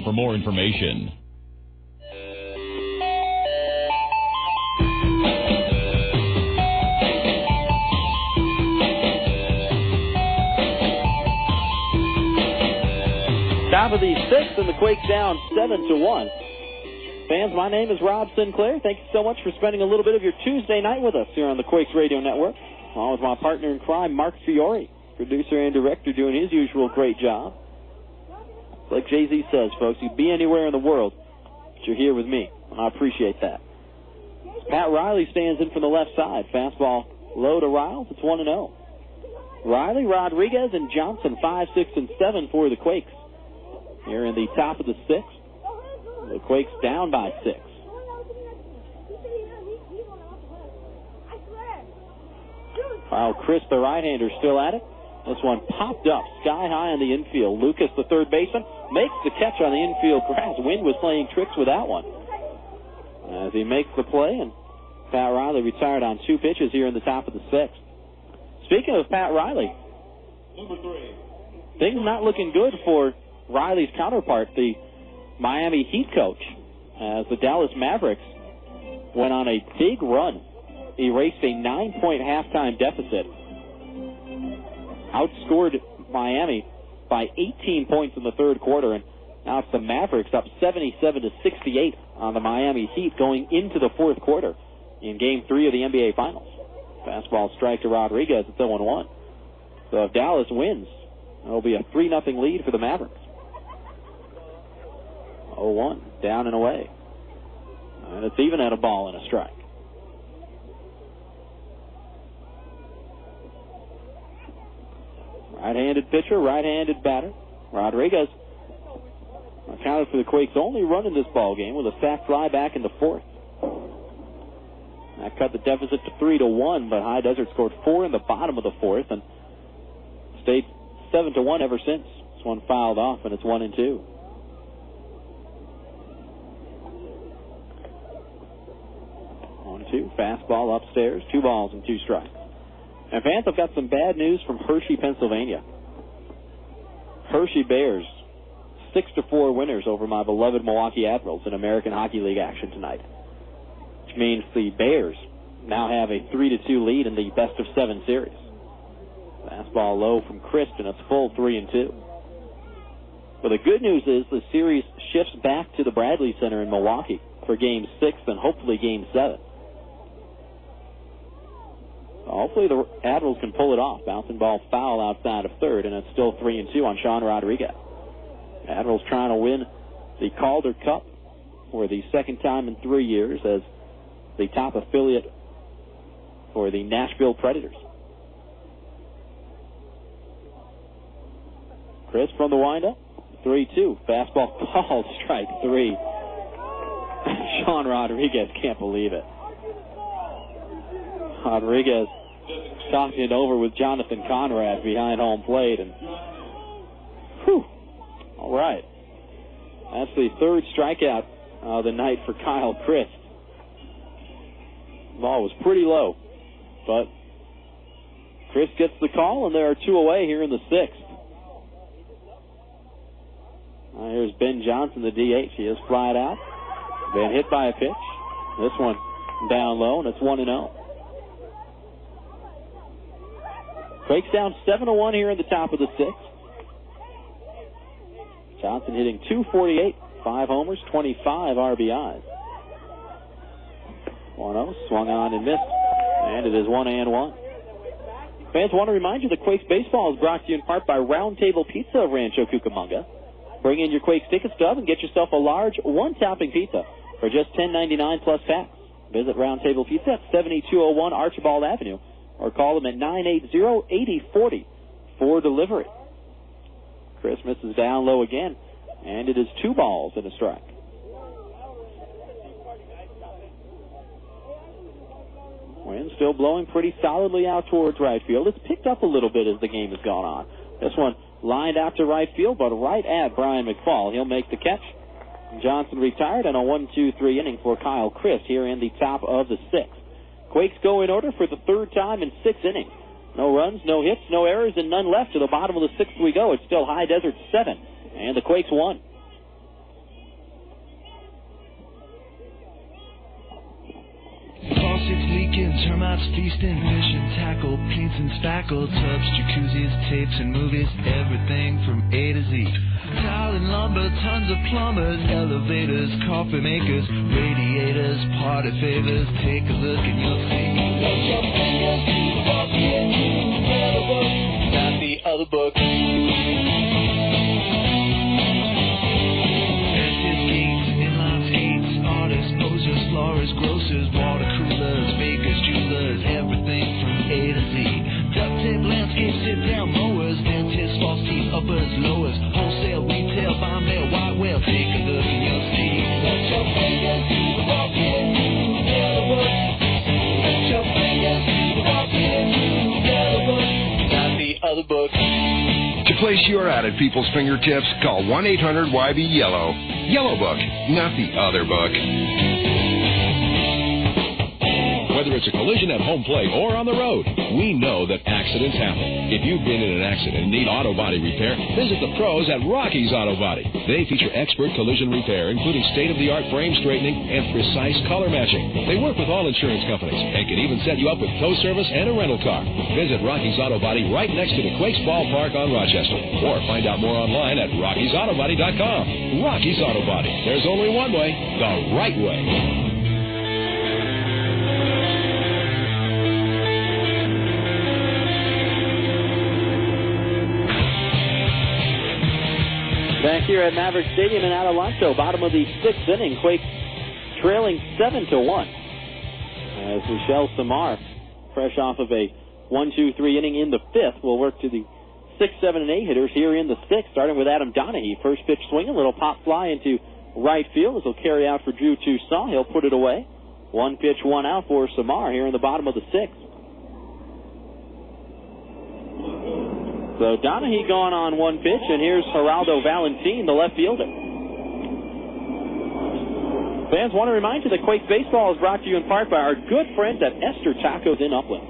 for more information. Top of the 6th, and the Quakes down 7-1. Fans, my name is Rob Sinclair. Thank you so much for spending a little bit of your Tuesday night with us here on the Quakes Radio Network, along with my partner in crime, Mark Fiore, producer and director, doing his usual great job. Like Jay-Z says, folks, you'd be anywhere in the world, but you're here with me, and I appreciate that. Pat Riley stands in from the left side. Fastball low to Riles. It's 1-0. Riley, Rodriguez, and Johnson 5, 6, and 7 for the Quakes. Here in the top of the 6th, the Quakes down by 6. While Chris, the right-hander, still at it. This one popped up sky high in the infield. Lucas, the third baseman, makes the catch on the infield grass. Wind was playing tricks with that one. As he makes the play, and Pat Riley retired on 2 pitches here in the top of the 6th. Speaking of Pat Riley, Number 3. things not looking good for Riley's counterpart, the Miami Heat coach, as the Dallas Mavericks went on a big run, erased a 9-point halftime deficit, outscored Miami by 18 points in the third quarter, and now it's the Mavericks up 77-68 on the Miami Heat going into the fourth quarter. in Game 3 of the NBA Finals. Fastball strike to Rodriguez. It's 0-1. So if Dallas wins, it'll be a 3-0 lead for the Mavericks. 0-1, down and away. And it's even at a ball and a strike. Right-handed pitcher, right-handed batter. Rodriguez accounted for the Quakes' only run in this ball game with a sac fly back in the fourth. That cut the deficit to 3-1, but High Desert scored 4 in the bottom of the fourth and stayed 7-1 ever since. This one fouled off, and it's 1-2. Fastball upstairs, 2 balls and 2 strikes. And fans, I've got some bad news from Hershey, Pennsylvania. Hershey Bears, 6-4 winners over my beloved Milwaukee Admirals in American Hockey League action tonight. Which means the Bears now have a 3-2 lead in the best-of-7 series. Fastball low from Christ, and it's full 3-2. But the good news is the series shifts back to the Bradley Center in Milwaukee for Game 6 and hopefully Game 7. Hopefully the Admirals can pull it off. Bouncing ball foul outside of third, and it's still 3-2 on Sean Rodriguez. Admirals trying to win the Calder Cup for the second time in 3 years as the top affiliate for the Nashville Predators. Chris from the windup, 3-2. Fastball called, strike 3. Sean Rodriguez can't believe it. Rodriguez talking it over with Jonathan Conrad behind home plate, and all right. That's the third strikeout of the night for Kyle Christ. Ball was pretty low, but Chris gets the call, and there are 2 away here in the 6th. Here's Ben Johnson, the DH. He is flied out. Been hit by a pitch. This one down low, and it's 1-0. Quakes down 7-1 here in the top of the 6th. Johnson hitting .248, 5 homers, 25 RBIs. 1-0, swung on and missed, and it is 1-1. Fans, want to remind you that Quakes Baseball is brought to you in part by Round Table Pizza of Rancho Cucamonga. Bring in your Quakes ticket stub and get yourself a large one-topping pizza for just $10.99 plus tax. Visit Round Table Pizza at 7201 Archibald Avenue, or call them at 980-8040 for delivery. Chris misses down low again, and it is 2 balls and a strike. Wind still blowing pretty solidly out towards right field. It's picked up a little bit as the game has gone on. This one lined out to right field, but right at Brian McFall. He'll make the catch. Johnson retired on a 1-2-3 inning for Kyle Christ here in the top of the 6th. Quakes go in order for the 3rd time in 6 innings. No runs, no hits, no errors, and none left. To the bottom of the 6th we go. It's still High Desert 7, and the Quakes 1. Faucets leaking, termites feasting, fishing tackle, paints and spackle, tubs, jacuzzis, tapes and movies, everything from A to Z. Tile and lumber, tons of plumbers, elevators, coffee makers, radiators, party favors. Take a look and you'll see. Let your fingers walk into the book, not the other book. Florists, grocers, water coolers, bakers, jewelers, everything from A to Z. Duct tape, landscape, sit-down mowers, dentists, false teeth, uppers, lowers, wholesale, retail, bomb mail, white whale. Take a look and you'll see. Let your fingers walk into the book. Let your fingers walk into the book, not the other book. To place your ad at people's fingertips, call 1-800-YB-YELLOW. Yellow Book, not the other book. Whether it's a collision at home plate or on the road, we know that accidents happen. If you've been in an accident and need auto body repair, visit the pros at Rocky's Auto Body. They feature expert collision repair, including state-of-the-art frame straightening and precise color matching. They work with all insurance companies and can even set you up with tow service and a rental car. Visit Rocky's Auto Body right next to the Quakes Ballpark on Rochester, or find out more online at rockysautobody.com. Rocky's Auto Body. There's only one way, the right way. Back here at Maverick Stadium in Rancho, bottom of the 6th inning, Quakes trailing 7-1. As Michelle Samar, fresh off of a 1-2-3 inning in the 5th, will work to the 6, 7, and 8 hitters here in the 6th, starting with Adam Donahue. First pitch swing, a little pop fly into right field. This will carry out for Drew Toussaint. He'll put it away. 1 pitch, 1 out for Samar here in the bottom of the 6th. So Donahue gone on 1 pitch, and here's Geraldo Valentin, the left fielder. Fans, want to remind you that Quakes Baseball is brought to you in part by our good friends at Esther Tacos in Upland.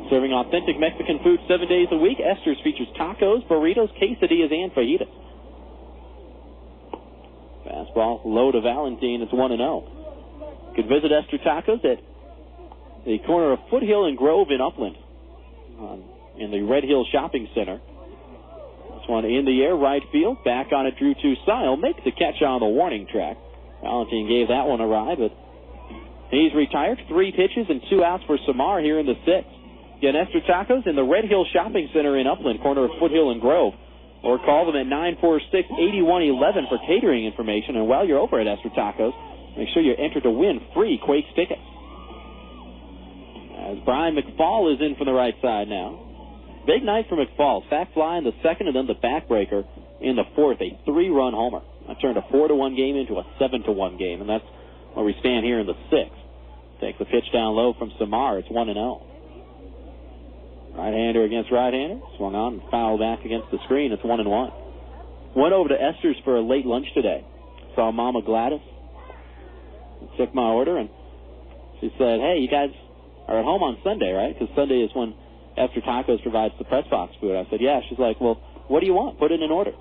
Serving authentic Mexican food 7 days a week, Esther's features tacos, burritos, quesadillas, and fajitas. Fastball low to Valentin. It's 1-0. You can visit Esther Tacos at the corner of Foothill and Grove in Upland, in the Red Hill Shopping Center. This one in the air, right field. Back on it, Drew Toussaint. He'll make the catch on the warning track. Valentin gave that one a ride, but he's retired. 3 pitches and 2 outs for Samar here in the 6th. Again, Esther Tacos in the Red Hill Shopping Center in Upland, corner of Foothill and Grove. Or call them at 946-8111 for catering information. And while you're over at Esther Tacos, make sure you're entered to win free Quakes tickets. As Brian McFall is in from the right side now. Big night for McFall. Sac fly in the 2nd and then the backbreaker in the 4th. A 3-run homer. That turned a 4-1 game into a 7-1 game. And that's where we stand here in the 6th. Takes the pitch down low from Samar. It's 1-0. Right-hander against right-hander. Swung on and fouled back against the screen. It's 1-1. Went over to Esther's for a late lunch today. Saw Mama Gladys. Took my order, and she said, hey, you guys are at home on Sunday, right? Because Sunday is when Esther Tacos provides the press box food. I said, yeah. She's like, well, what do you want? Put it in order.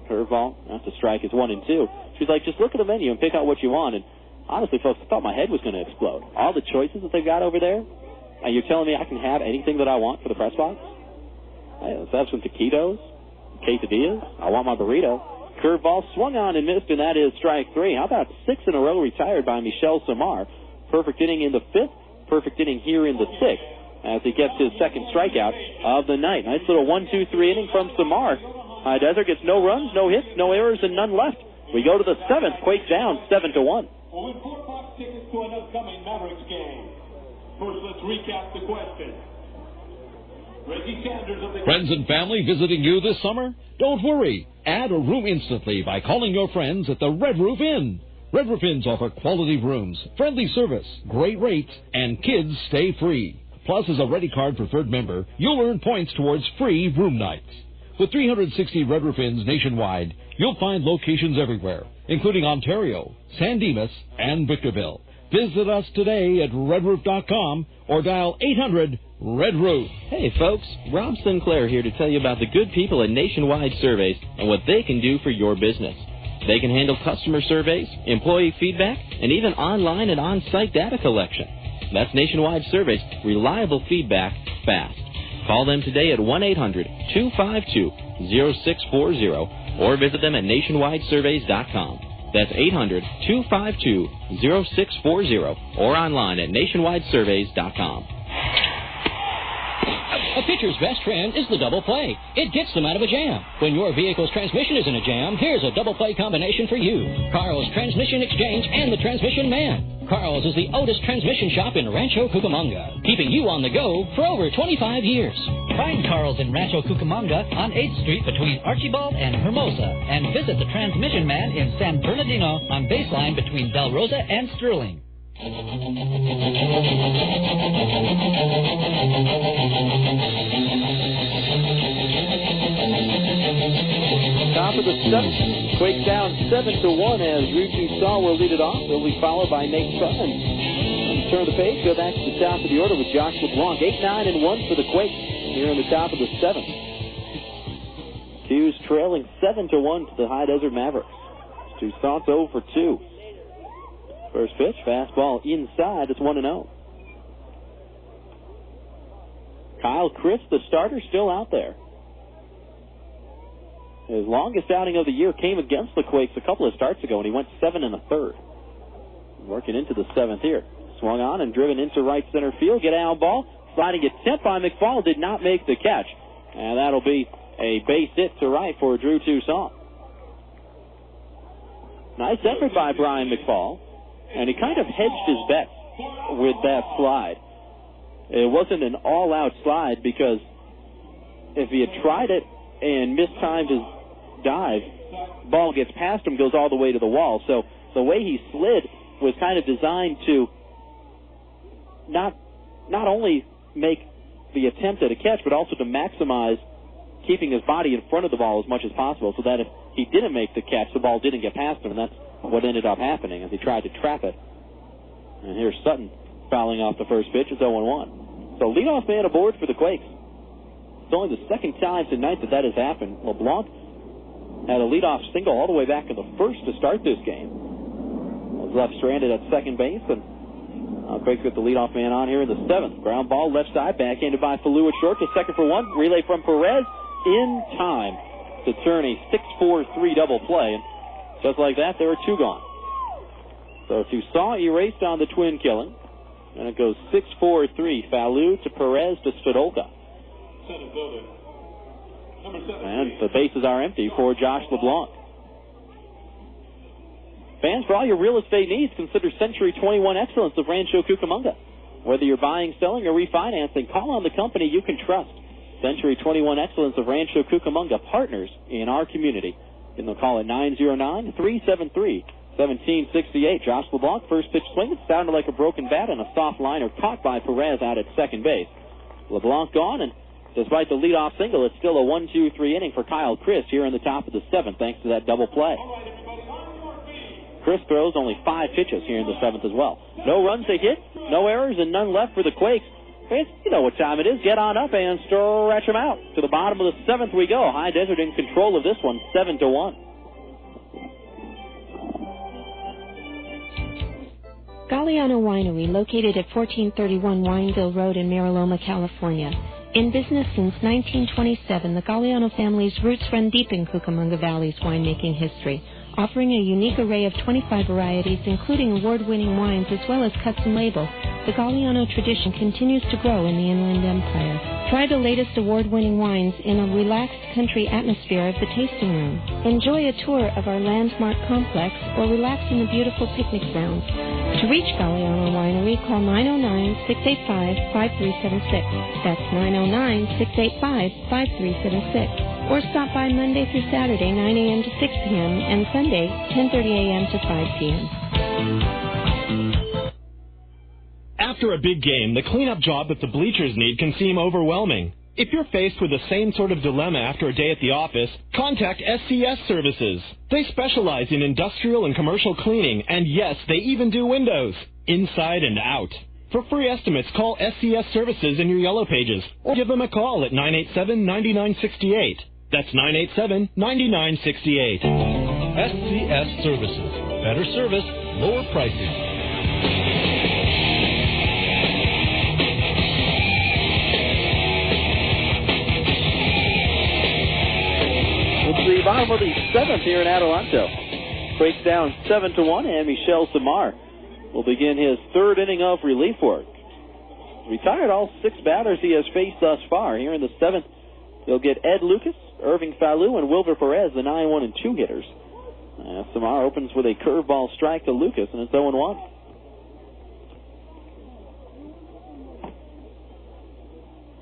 Curveball. That's a strike. It's 1-2. She's like, just look at the menu and pick out what you want. And honestly, folks, I thought my head was going to explode. All the choices that they've got over there. And you're telling me I can have anything that I want for the press box? Let's have some taquitos, quesadillas. I want my burrito. Curveball swung on and missed, and that is strike 3. How about 6 in a row retired by Michel Samar? Perfect inning in the 5th, perfect inning here in the 6th as he gets his 2nd strikeout of the night. Nice little 1-2-3 inning from Samar. Desert gets no runs, no hits, no errors, and none left. We go to the 7th, Quake down 7-1. We'll win 4 box tickets to an upcoming Mavericks game. First, let's recap the question. Reggie Sanders of the... Friends and family visiting you this summer? Don't worry. Add a room instantly by calling your friends at the Red Roof Inn. Red Roof Inns offer quality rooms, friendly service, great rates, and kids stay free. Plus, as a Ready Card preferred member, you'll earn points towards free room nights. With 360 Red Roof Inns nationwide, you'll find locations everywhere, including Ontario, San Dimas, and Victorville. Visit us today at redroof.com or dial 800-RED-ROOF. Hey, folks. Rob Sinclair here to tell you about the good people at Nationwide Surveys and what they can do for your business. They can handle customer surveys, employee feedback, and even online and on-site data collection. That's Nationwide Surveys. Reliable feedback, fast. Call them today at 1-800-252-0640 or visit them at nationwidesurveys.com. That's 800-252-0640 or online at nationwidesurveys.com. A pitcher's best friend is the double play. It gets them out of a jam. When your vehicle's transmission is in a jam, here's a double play combination for you. Carl's Transmission Exchange and the Transmission Man. Carl's is the oldest transmission shop in Rancho Cucamonga, keeping you on the go for over 25 years. Find Carl's in Rancho Cucamonga on 8th Street between Archibald and Hermosa, and visit the Transmission Man in San Bernardino on Baseline between Del Rosa and Sterling. Top of the 7th, Quakes down 7-1 as Ruchi Saw will lead it off. He'll be followed by Nate Sun. And turn the page, go back to the top of the order with Josh LeBlanc. 8-9-1 for the Quakes here in the top of the 7th. Q's trailing 7-1 to the High Desert Mavericks. Toussaint's 0 for 2. First pitch, fastball inside. It's 1-0. Kyle Chris, the starter, still out there. His longest outing of the year came against the Quakes a couple of starts ago, and he went 7 1/3. Working into the 7th here. Swung on and driven into right center field. Get out ball. Sliding it tipped by McFall. Did not make the catch. And that'll be a base hit to right for Drew Toussaint. Nice effort by Brian McFall. And he kind of hedged his bet with that slide. It wasn't an all-out slide because if he had tried it and mistimed his dive, ball gets past him, goes all the way to the wall. So the way he slid was kind of designed to not only make the attempt at a catch, but also to maximize keeping his body in front of the ball as much as possible so that if he didn't make the catch, the ball didn't get past him, and that's what ended up happening as he tried to trap it. And here's Sutton fouling off the first pitch. It's 0-1. So leadoff man aboard for the Quakes. It's only the second time tonight that has happened. LeBlanc had a leadoff single all the way back in the first to start this game. Was left stranded at second base, and Quakes get the leadoff man on here in the seventh. Ground ball left side, backhanded by Falu at short to second for one. Relay from Perez in time to turn a 6-4-3 double play. And just like that, there are two gone. So Toussaint erased on the twin killing. And it goes 6-4-3. Falu to Perez to Stodolka. And the bases are empty for Josh LeBlanc. Fans, for all your real estate needs, consider Century 21 Excellence of Rancho Cucamonga. Whether you're buying, selling, or refinancing, call on the company you can trust. Century 21 Excellence of Rancho Cucamonga, partners in our community. You can call at 909-373-1768. Josh LeBlanc, first pitch swing. It sounded like a broken bat and a soft liner caught by Perez out at second base. LeBlanc gone, and despite the leadoff single, it's still a 1-2-3 inning for Kyle Chris here in the top of the seventh, thanks to that double play. Chris throws only 5 pitches here in the seventh as well. No runs to hit, no errors, and none left for the Quakes. You know what time it is. Get on up and stretch them out. To the bottom of the seventh we go. High Desert in control of this one, 7-1. Galliano Winery, located at 1431 Wineville Road in Mariloma, California. In business since 1927, the Galliano family's roots run deep in Cucamonga Valley's winemaking history, offering a unique array of 25 varieties, including award-winning wines as well as custom labels. The Galliano tradition continues to grow in the Inland Empire. Try the latest award-winning wines in a relaxed country atmosphere of the tasting room. Enjoy a tour of our landmark complex or relax in the beautiful picnic grounds. To reach Galliano Winery, call 909-685-5376. That's 909-685-5376. Or stop by Monday through Saturday, 9 a.m. to 6 p.m., and Sunday, 10:30 a.m. to 5 p.m. After a big game, the cleanup job that the bleachers need can seem overwhelming. If you're faced with the same sort of dilemma after a day at the office, contact SCS Services. They specialize in industrial and commercial cleaning, and yes, they even do windows, inside and out. For free estimates, call SCS Services in your Yellow Pages, or give them a call at 987-9968. That's 987-9968. SCS Services. Better service, lower prices. It's the bottom of the seventh here in Adelanto. Quakes down 7-1, and Michel Samar will begin his third inning of relief work. Retired all 6 batters he has faced thus far. Here in the seventh, he'll get Ed Lucas, Irving Falu, and Wilber Perez, the 9-1 and 2 hitters. Samar opens with a curveball strike to Lucas, and it's 0-1.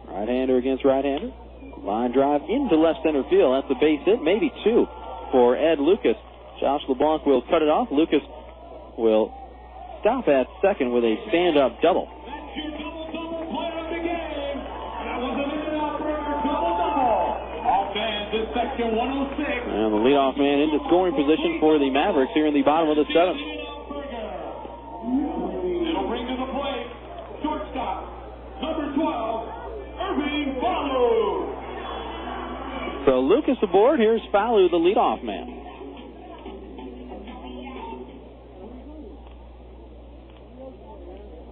Right-hander against right-hander. Line drive into left center field. That's a base hit, maybe 2 for Ed Lucas. Josh LeBlanc will cut it off. Lucas will stop at second with a stand-up double. And the leadoff man into scoring position for the Mavericks here in the bottom of the seventh. It'll bring to the plate, shortstop, number 12, Irving Falu. So Lucas aboard. Here's Falu, the leadoff man.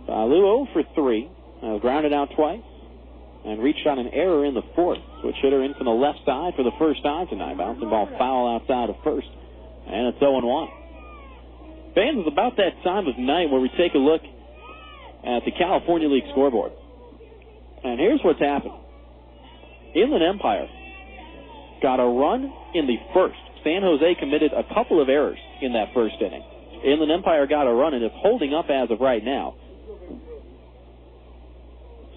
Falu 0 for 3. Grounded out twice and reached on an error in the fourth. Switch hitter in from the left side for the first time tonight. Bouncing ball foul outside of first. And it's 0-1. Fans, it's about that time of night where we take a look at the California League scoreboard. And here's what's happened. Inland Empire got a run in the first. San Jose committed a couple of errors. in that first inning. Inland Empire got a run and is holding up as of right now.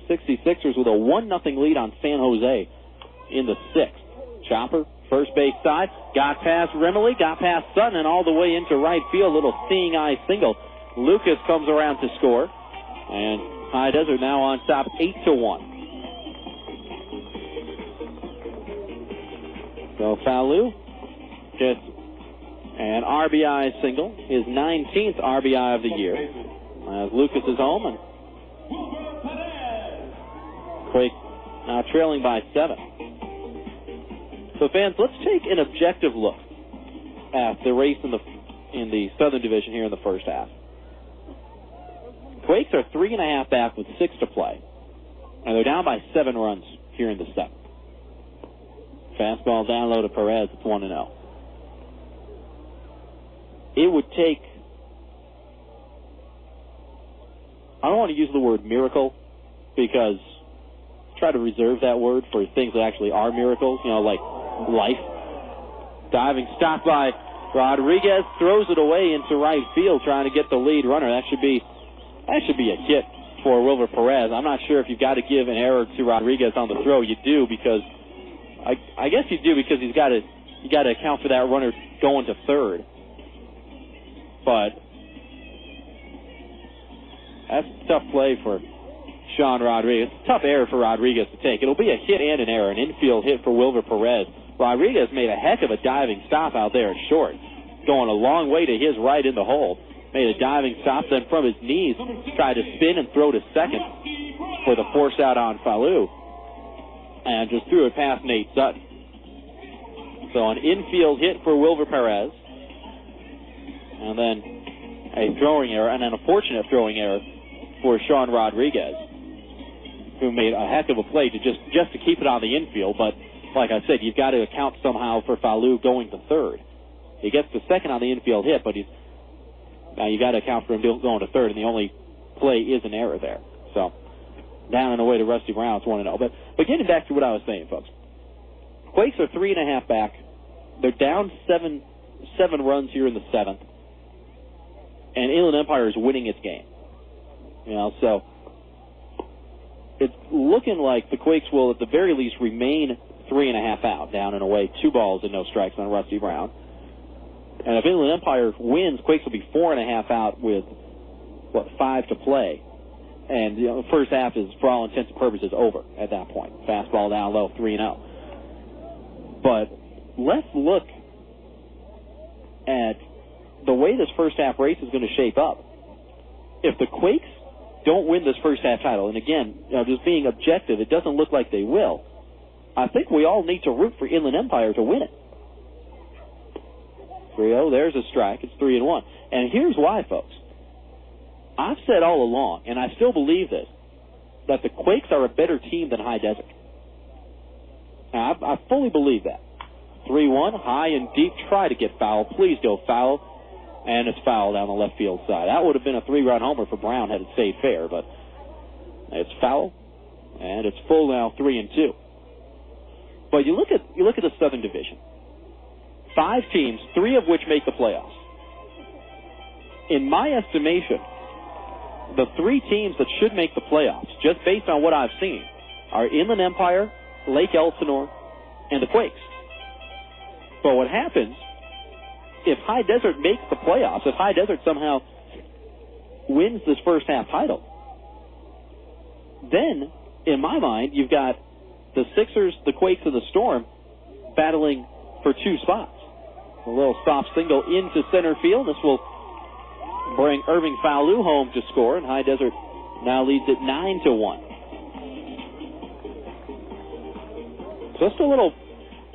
66ers with a 1-0 lead on San Jose in the 6th. Chopper, first base side, got past Remley, got past Sutton, and all the way into right field. Little seeing eye single. Lucas comes around to score, and High Desert now on top 8-1. So Falu gets an RBI single, his 19th RBI of the year. As Lucas is home, and Quakes now trailing by 7. So fans, let's take an objective look at the race in the Southern Division here in the first half. Quakes are 3.5 back with 6 to play, and they're down by 7 runs here in the 7th. Fastball down low to Perez. It's 1-0. It would take, I don't want to use the word miracle, because try to reserve that word for things that actually are miracles, like life. Diving stop by Rodriguez, throws it away into right field, trying to get the lead runner. That should be a hit for Wilber Perez. I'm not sure if you've got to give an error to Rodriguez on the throw. You do, because I guess you do, because you got to account for that runner going to third. But that's a tough play for Sean Rodriguez. Tough error for Rodriguez to take. It'll be a hit and an error, an infield hit for Wilber Perez. Rodriguez made a heck of a diving stop out there at short, going a long way to his right in the hole. Made a diving stop, then from his knees tried to spin and throw to second for the force out on Falu, and just threw it past Nate Sutton. So an infield hit for Wilber Perez, and then a throwing error, and an unfortunate throwing error for Sean Rodriguez, who made a heck of a play to just to keep it on the infield. But like I said, you've got to account somehow for Falu going to third. He gets to second on the infield hit, but now you got to account for him going to third, and the only play is an error there. So down and away to Rusty Brown, it's 1-0. But getting back to what I was saying, folks, Quakes are 3.5 back. They're down seven runs here in the 7th, and Inland Empire is winning its game. So it's looking like the Quakes will, at the very least, remain 3.5 out, down and away, 2 balls and no strikes on Rusty Brown. And if Inland Empire wins, Quakes will be 4.5 out with 5 to play. And the first half is, for all intents and purposes, over at that point. Fastball down low, 3-0. But let's look at the way this first half race is going to shape up. If the Quakes don't win this first half title, and again, just being objective, it doesn't look like they will, I think we all need to root for Inland Empire to win it. 3-0, there's a strike. It's 3-1. And here's why, folks. I've said all along, and I still believe this, that the Quakes are a better team than High Desert. Now, I fully believe that. 3-1, high and deep, try to get foul. Please go foul. And it's foul down the left field side. That would have been a 3-run homer for Brown had it stayed fair, but it's foul, and it's full now, 3-2. But you look at the Southern Division. 5 teams, 3 of which make the playoffs. In my estimation, the 3 teams that should make the playoffs, just based on what I've seen, are Inland Empire, Lake Elsinore, and the Quakes. But what happens if High Desert makes the playoffs, if High Desert somehow wins this first half title, then, in my mind, you've got the Sixers, the Quakes, and the Storm battling for 2 spots. A little soft single into center field. This will bring Irving Falu home to score, and High Desert now leads it 9-1. Just a little,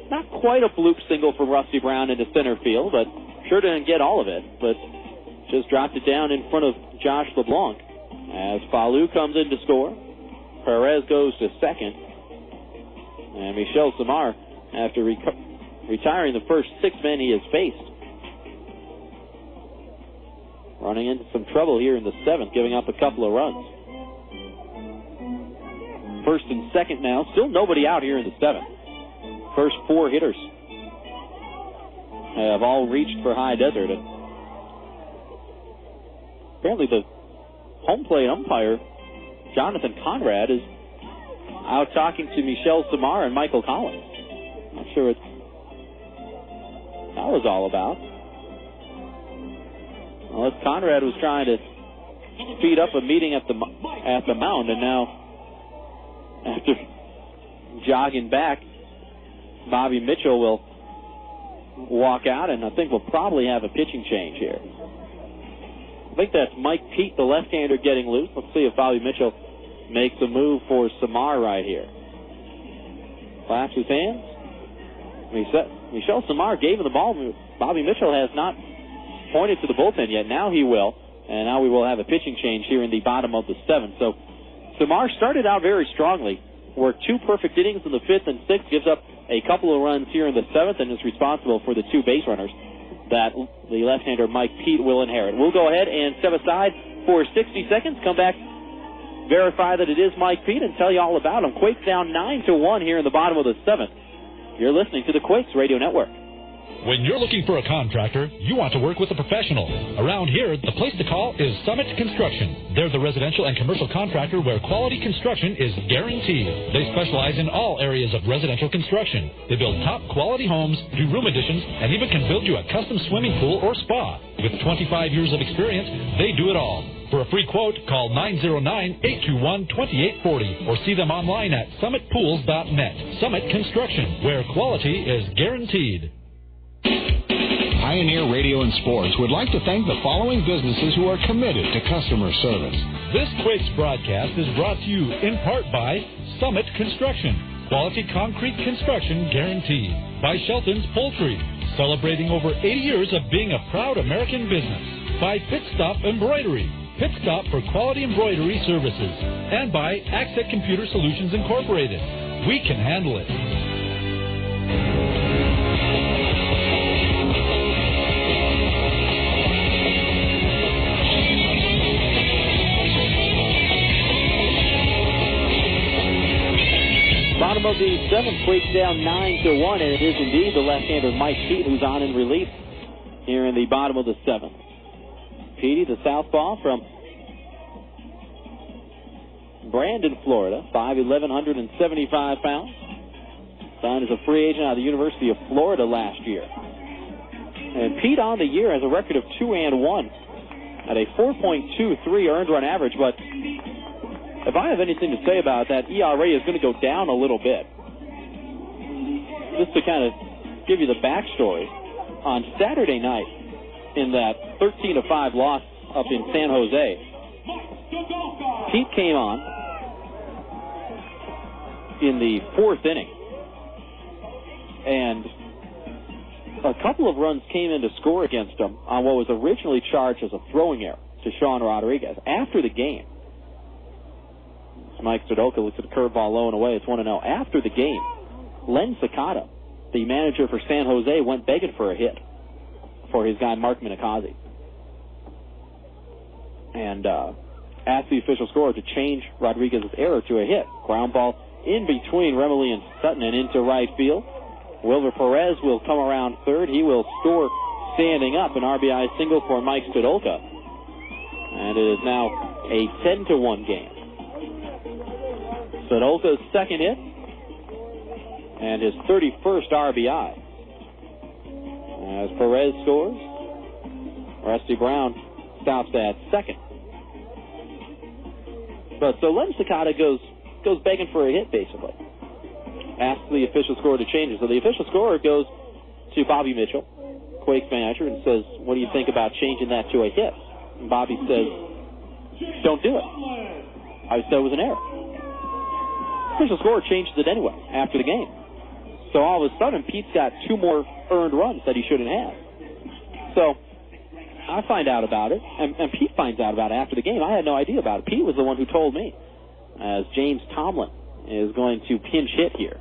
not quite a bloop single from Rusty Brown into center field, but sure didn't get all of it, but just dropped it down in front of Josh LeBlanc. As Falu comes in to score, Perez goes to second, and Michel Samar, after retiring the first 6 men he has faced, running into some trouble here in the 7th, giving up a couple of runs. First and second now, still nobody out here in the 7th. First 4 hitters have all reached for High Desert. And apparently the home plate umpire, Jonathan Conrad, is out talking to Michelle Samar and Michael Collins. Not sure what that was all about. Well, Conrad was trying to speed up a meeting at the mound, and now, after jogging back, Bobby Mitchell will walk out, and I think we'll probably have a pitching change here. I think that's Mike Pete, the left-hander, getting loose. Let's see if Bobby Mitchell makes a move for Samar right here. Claps his hands. Michelle Samar gave him the ball. Bobby Mitchell has not pointed to the bullpen yet. Now he will. And now we will have a pitching change here in the bottom of the 7th. So Samar started out very strongly. Worked 2 perfect innings in the 5th and 6th. Gives up a couple of runs here in the 7th and is responsible for the 2 base runners that the left-hander Mike Pete will inherit. We'll go ahead and step aside for 60 seconds. Come back, verify that it is Mike Pete, and tell you all about him. Quakes down 9-1 here in the bottom of the 7th. You're listening to the Quakes Radio Network. When you're looking for a contractor, you want to work with a professional. Around here, the place to call is Summit Construction. They're the residential and commercial contractor where quality construction is guaranteed. They specialize in all areas of residential construction. They build top quality homes, do room additions, and even can build you a custom swimming pool or spa. With 25 years of experience, they do it all. For a free quote, call 909-821-2840 or see them online at summitpools.net. Summit Construction, where quality is guaranteed. Pioneer Radio and Sports would like to thank the following businesses who are committed to customer service. This Quakes broadcast is brought to you in part by Summit Construction, quality concrete construction guaranteed. By Shelton's Poultry, celebrating over 80 years of being a proud American business. By Pit Stop Embroidery, Pit Stop for quality embroidery services. And by Accent Computer Solutions Incorporated. We can handle it. Bottom of the 7th, Quakes down 9-1, and it is indeed the left-hander Mike Pete who's on in relief here in the bottom of the 7th. Petey, the southpaw from Brandon, Florida, 5'11", 175 pounds. Signed as a free agent out of the University of Florida last year. And Pete on the year has a record of 2-1 at a 4.23 earned run average, but if I have anything to say about that, ERA is going to go down a little bit. Just to kind of give you the backstory, on Saturday night in that 13-5 loss up in San Jose, Pete came on in the 4th inning, and a couple of runs came in to score against him on what was originally charged as a throwing error to Sean Rodriguez. After the game, Mike Stodolka looks at a curveball low and away. It's 1-0. After the game, Len Sakata, the manager for San Jose, went begging for a hit for his guy Mark Minakazi, and asked the official scorer to change Rodriguez's error to a hit. Ground ball in between Remily and Sutton and into right field. Wilber Perez will come around third. He will score standing up, an RBI single for Mike Stodolka. And it is now a 10-1 game. Stodolka's second hit and his 31st RBI. As Perez scores, Rusty Brown stops at second. But so Len Sakata goes begging for a hit, basically. Asks the official scorer to change it. So the official scorer goes to Bobby Mitchell, Quakes manager, and says, what do you think about changing that to a hit? And Bobby says, don't do it. I said it was an error. The official scorer changes it anyway after the game. So all of a sudden, Pete's got 2 more earned runs that he shouldn't have. So I find out about it, and Pete finds out about it after the game. I had no idea about it. Pete was the one who told me, as James Tomlin is going to pinch hit here.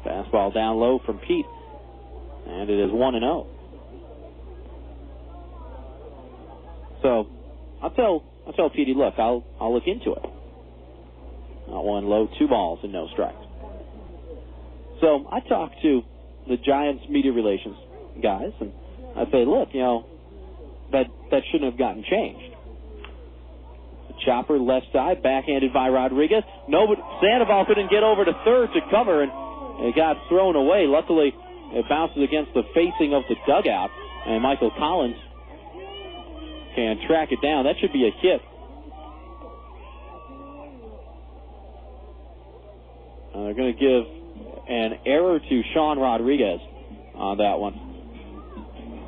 Fastball down low from Pete, and it is 1-0. So I'll tell Petey, look, I'll look into it. Not 1 low, 2 balls and no strikes. So I talked to the Giants media relations guys, and I say, look, that that shouldn't have gotten changed. The chopper left side, backhanded by Rodriguez. No, but Sandoval couldn't get over to third to cover, and it got thrown away. Luckily, it bounces against the facing of the dugout, and Michael Collins can track it down. That should be a hit. They're going to give an error to Sean Rodriguez on that one.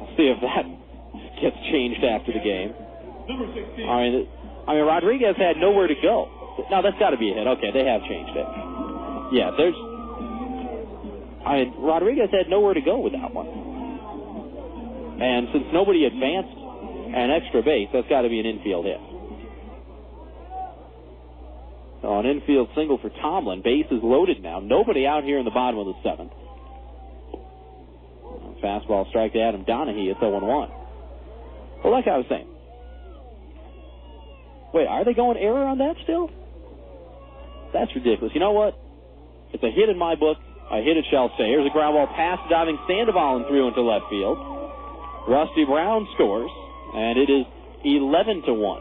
We'll see if that gets changed after the game. I mean, Rodriguez had nowhere to go. No, that's got to be a hit. Okay, they have changed it. Yeah, Rodriguez had nowhere to go with that one. And since nobody advanced an extra base, that's got to be an infield hit. So an infield single for Tomlin. Base is loaded now. Nobody out here in the bottom of the seventh. Fastball strike to Adam Donahue. It's 0-1. Well, like I was saying. Wait, are they going error on that still? That's ridiculous. You know what? It's a hit in my book. A hit it shall stay. Here's a ground ball pass diving Sandoval and through into left field. Rusty Brown scores, and it is 11-1.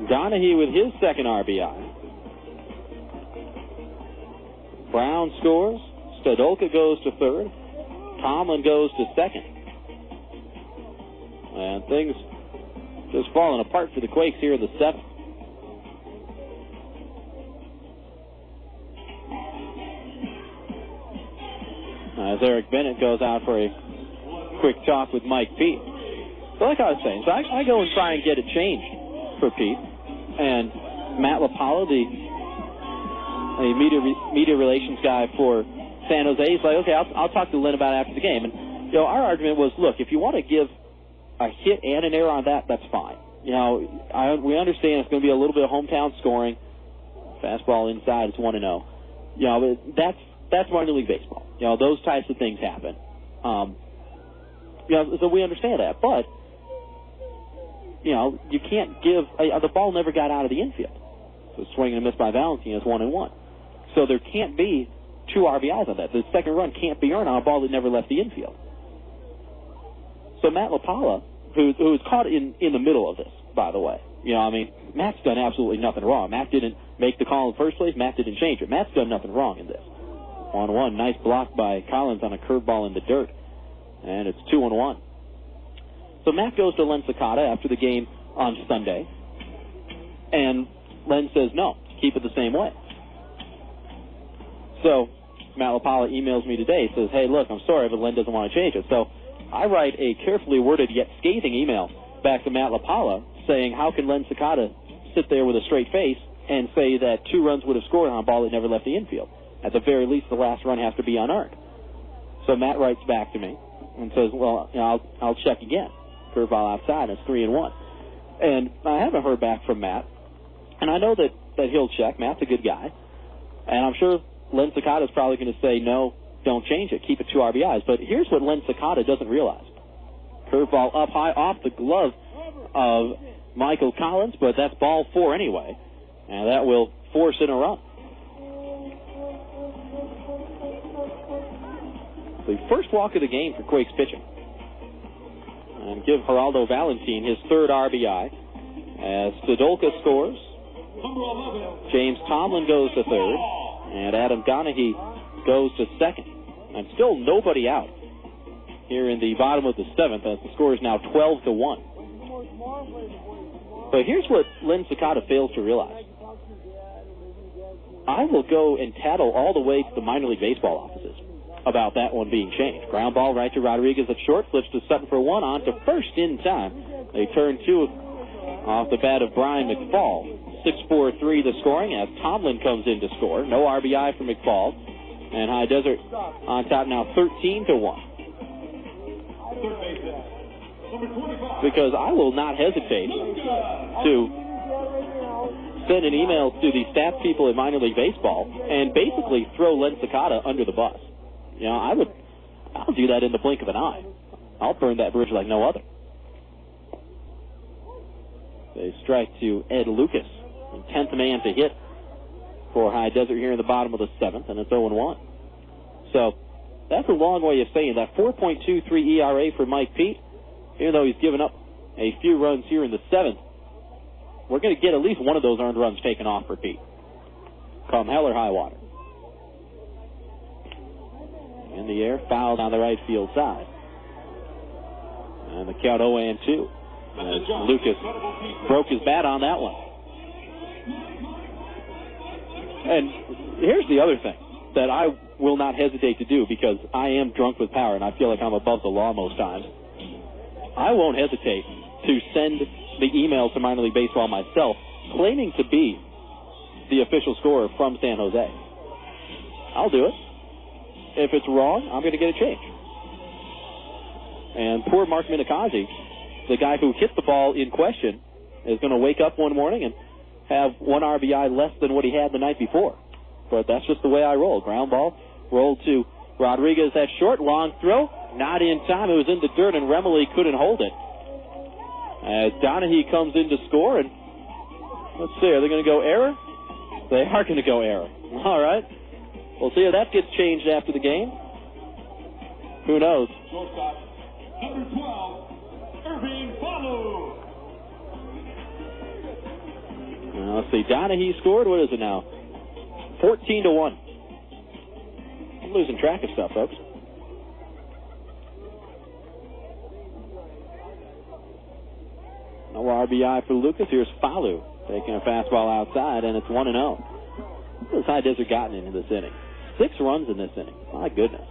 Donahue with his second RBI. Brown scores. Stodolka goes to third. Tomlin goes to second. And things just falling apart for the Quakes here in the seventh. As Eric Bennett goes out for a quick talk with Mike Pete. So like I was saying, so I go and try and get it changed for Pete. And Matt LaPala, the media relations guy for San Jose, he's like, okay, I'll talk to Lynn about it after the game. And, our argument was, look, if you want to give a hit and an error on that, that's fine. We understand it's going to be a little bit of hometown scoring. Fastball inside, it's 1-0. But that's minor league baseball. Those types of things happen. So we understand that. But, you can't give the ball never got out of the infield. So swing and a miss by Valentine is 1-1. So there can't be 2 RBIs on that. The second run can't be earned on a ball that never left the infield. So Matt LaPala, who was caught in the middle of this, by the way. Matt's done absolutely nothing wrong. Matt didn't make the call in the first place. Matt didn't change it. Matt's done nothing wrong in this. 1-1. Nice block by Collins on a curveball in the dirt. And it's 2-1. So Matt goes to Len Sakata after the game on Sunday. And Len says, no, keep it the same way. So Matt LaPala emails me today, says, hey, look, I'm sorry, but Len doesn't want to change it. So I write a carefully worded yet scathing email back to Matt LaPala saying, how can Len Sakata sit there with a straight face and say that 2 runs would have scored on a ball that never left the infield? At the very least, the last run has to be unearned. So Matt writes back to me and says, well, I'll check again. Curveball outside, and it's 3-1. And I haven't heard back from Matt. And I know that he'll check. Matt's a good guy. And I'm sure Len Sakata is probably going to say, no, don't change it. Keep it 2 RBIs. But here's what Len Sakata doesn't realize. Curveball up high off the glove of Michael Collins, but that's ball 4 anyway. And that will force in a run. The first walk of the game for Quakes pitching. And give Geraldo Valentin his 3rd RBI as Stodolka scores. James Tomlin goes to 3rd, and Adam Donahue goes to 2nd. And still nobody out here in the bottom of the 7th as the score is now 12-1. But here's what Len Sakata fails to realize. I will go and tattle all the way to the minor league baseball offices about that one being changed. Ground ball right to Rodriguez at short, flips to Sutton for 1, on to first in time. They turn 2 off the bat of Brian McFall. 6-4-3 the scoring as Tomlin comes in to score. No RBI for McFall. And High Desert on top now 13-1. Because I will not hesitate to send an email to the staff people at minor league baseball and basically throw Len Sakata under the bus. I'll do that in the blink of an eye. I'll burn that bridge like no other. They strike to Ed Lucas, 10th man to hit for High Desert here in the bottom of the 7th, and it's 0-1. So that's a long way of saying that 4.23 ERA for Mike Pete, even though he's given up a few runs here in the 7th. We're going to get at least one of those earned runs taken off for Pete, come hell or high water. In the air, fouled on the right field side. And the count 0-2. As Lucas broke his bat on that one. And here's the other thing that I will not hesitate to do, because I am drunk with power and I feel like I'm above the law most times. I won't hesitate to send the email to minor league baseball myself, claiming to be the official scorer from San Jose. I'll do it. If it's wrong, I'm going to get a change. And poor Mark Minikazi, the guy who hit the ball in question, is going to wake up one morning and have one RBI less than what he had the night before. But that's just the way I roll. Ground ball rolled to Rodriguez at short. Long throw. Not in time. It was in the dirt, and Remily couldn't hold it. As Donahue comes in to score, and let's see, are they going to go error? They are going to go error. All right. We'll see if that gets changed after the game. Who knows? Shortstop, number 12, Irving Falu. Let's see, Donahue scored. What is it now? 14-1. I'm losing track of stuff, folks. No RBI for Lucas. Here's Falu taking a fastball outside, and it's 1-0. What has High Desert gotten into this inning? 6 runs in this inning. My goodness.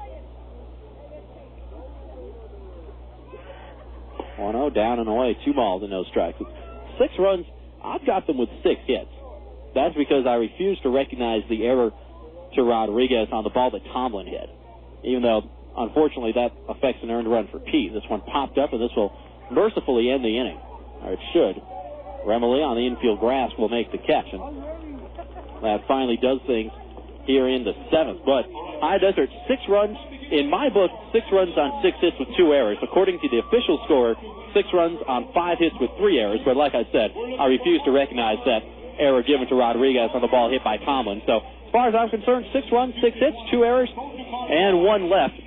1-0, down and away. 2 balls and no strikes. 6 runs. I've got them with 6 hits. That's because I refuse to recognize the error to Rodriguez on the ball that Tomlin hit. Even though, unfortunately, that affects an earned run for Pete. This one popped up, and this will mercifully end the inning. Or it should. Remily on the infield grass will make the catch. And that finally does things here in the 7th. But High Desert, 6 runs. In my book, 6 runs on 6 hits with 2 errors. According to the official score, 6 runs on 5 hits with 3 errors. But like I said, I refuse to recognize that error given to Rodriguez on the ball hit by Tomlin. So as far as I'm concerned, 6 runs, 6 hits, 2 errors, and 1 left.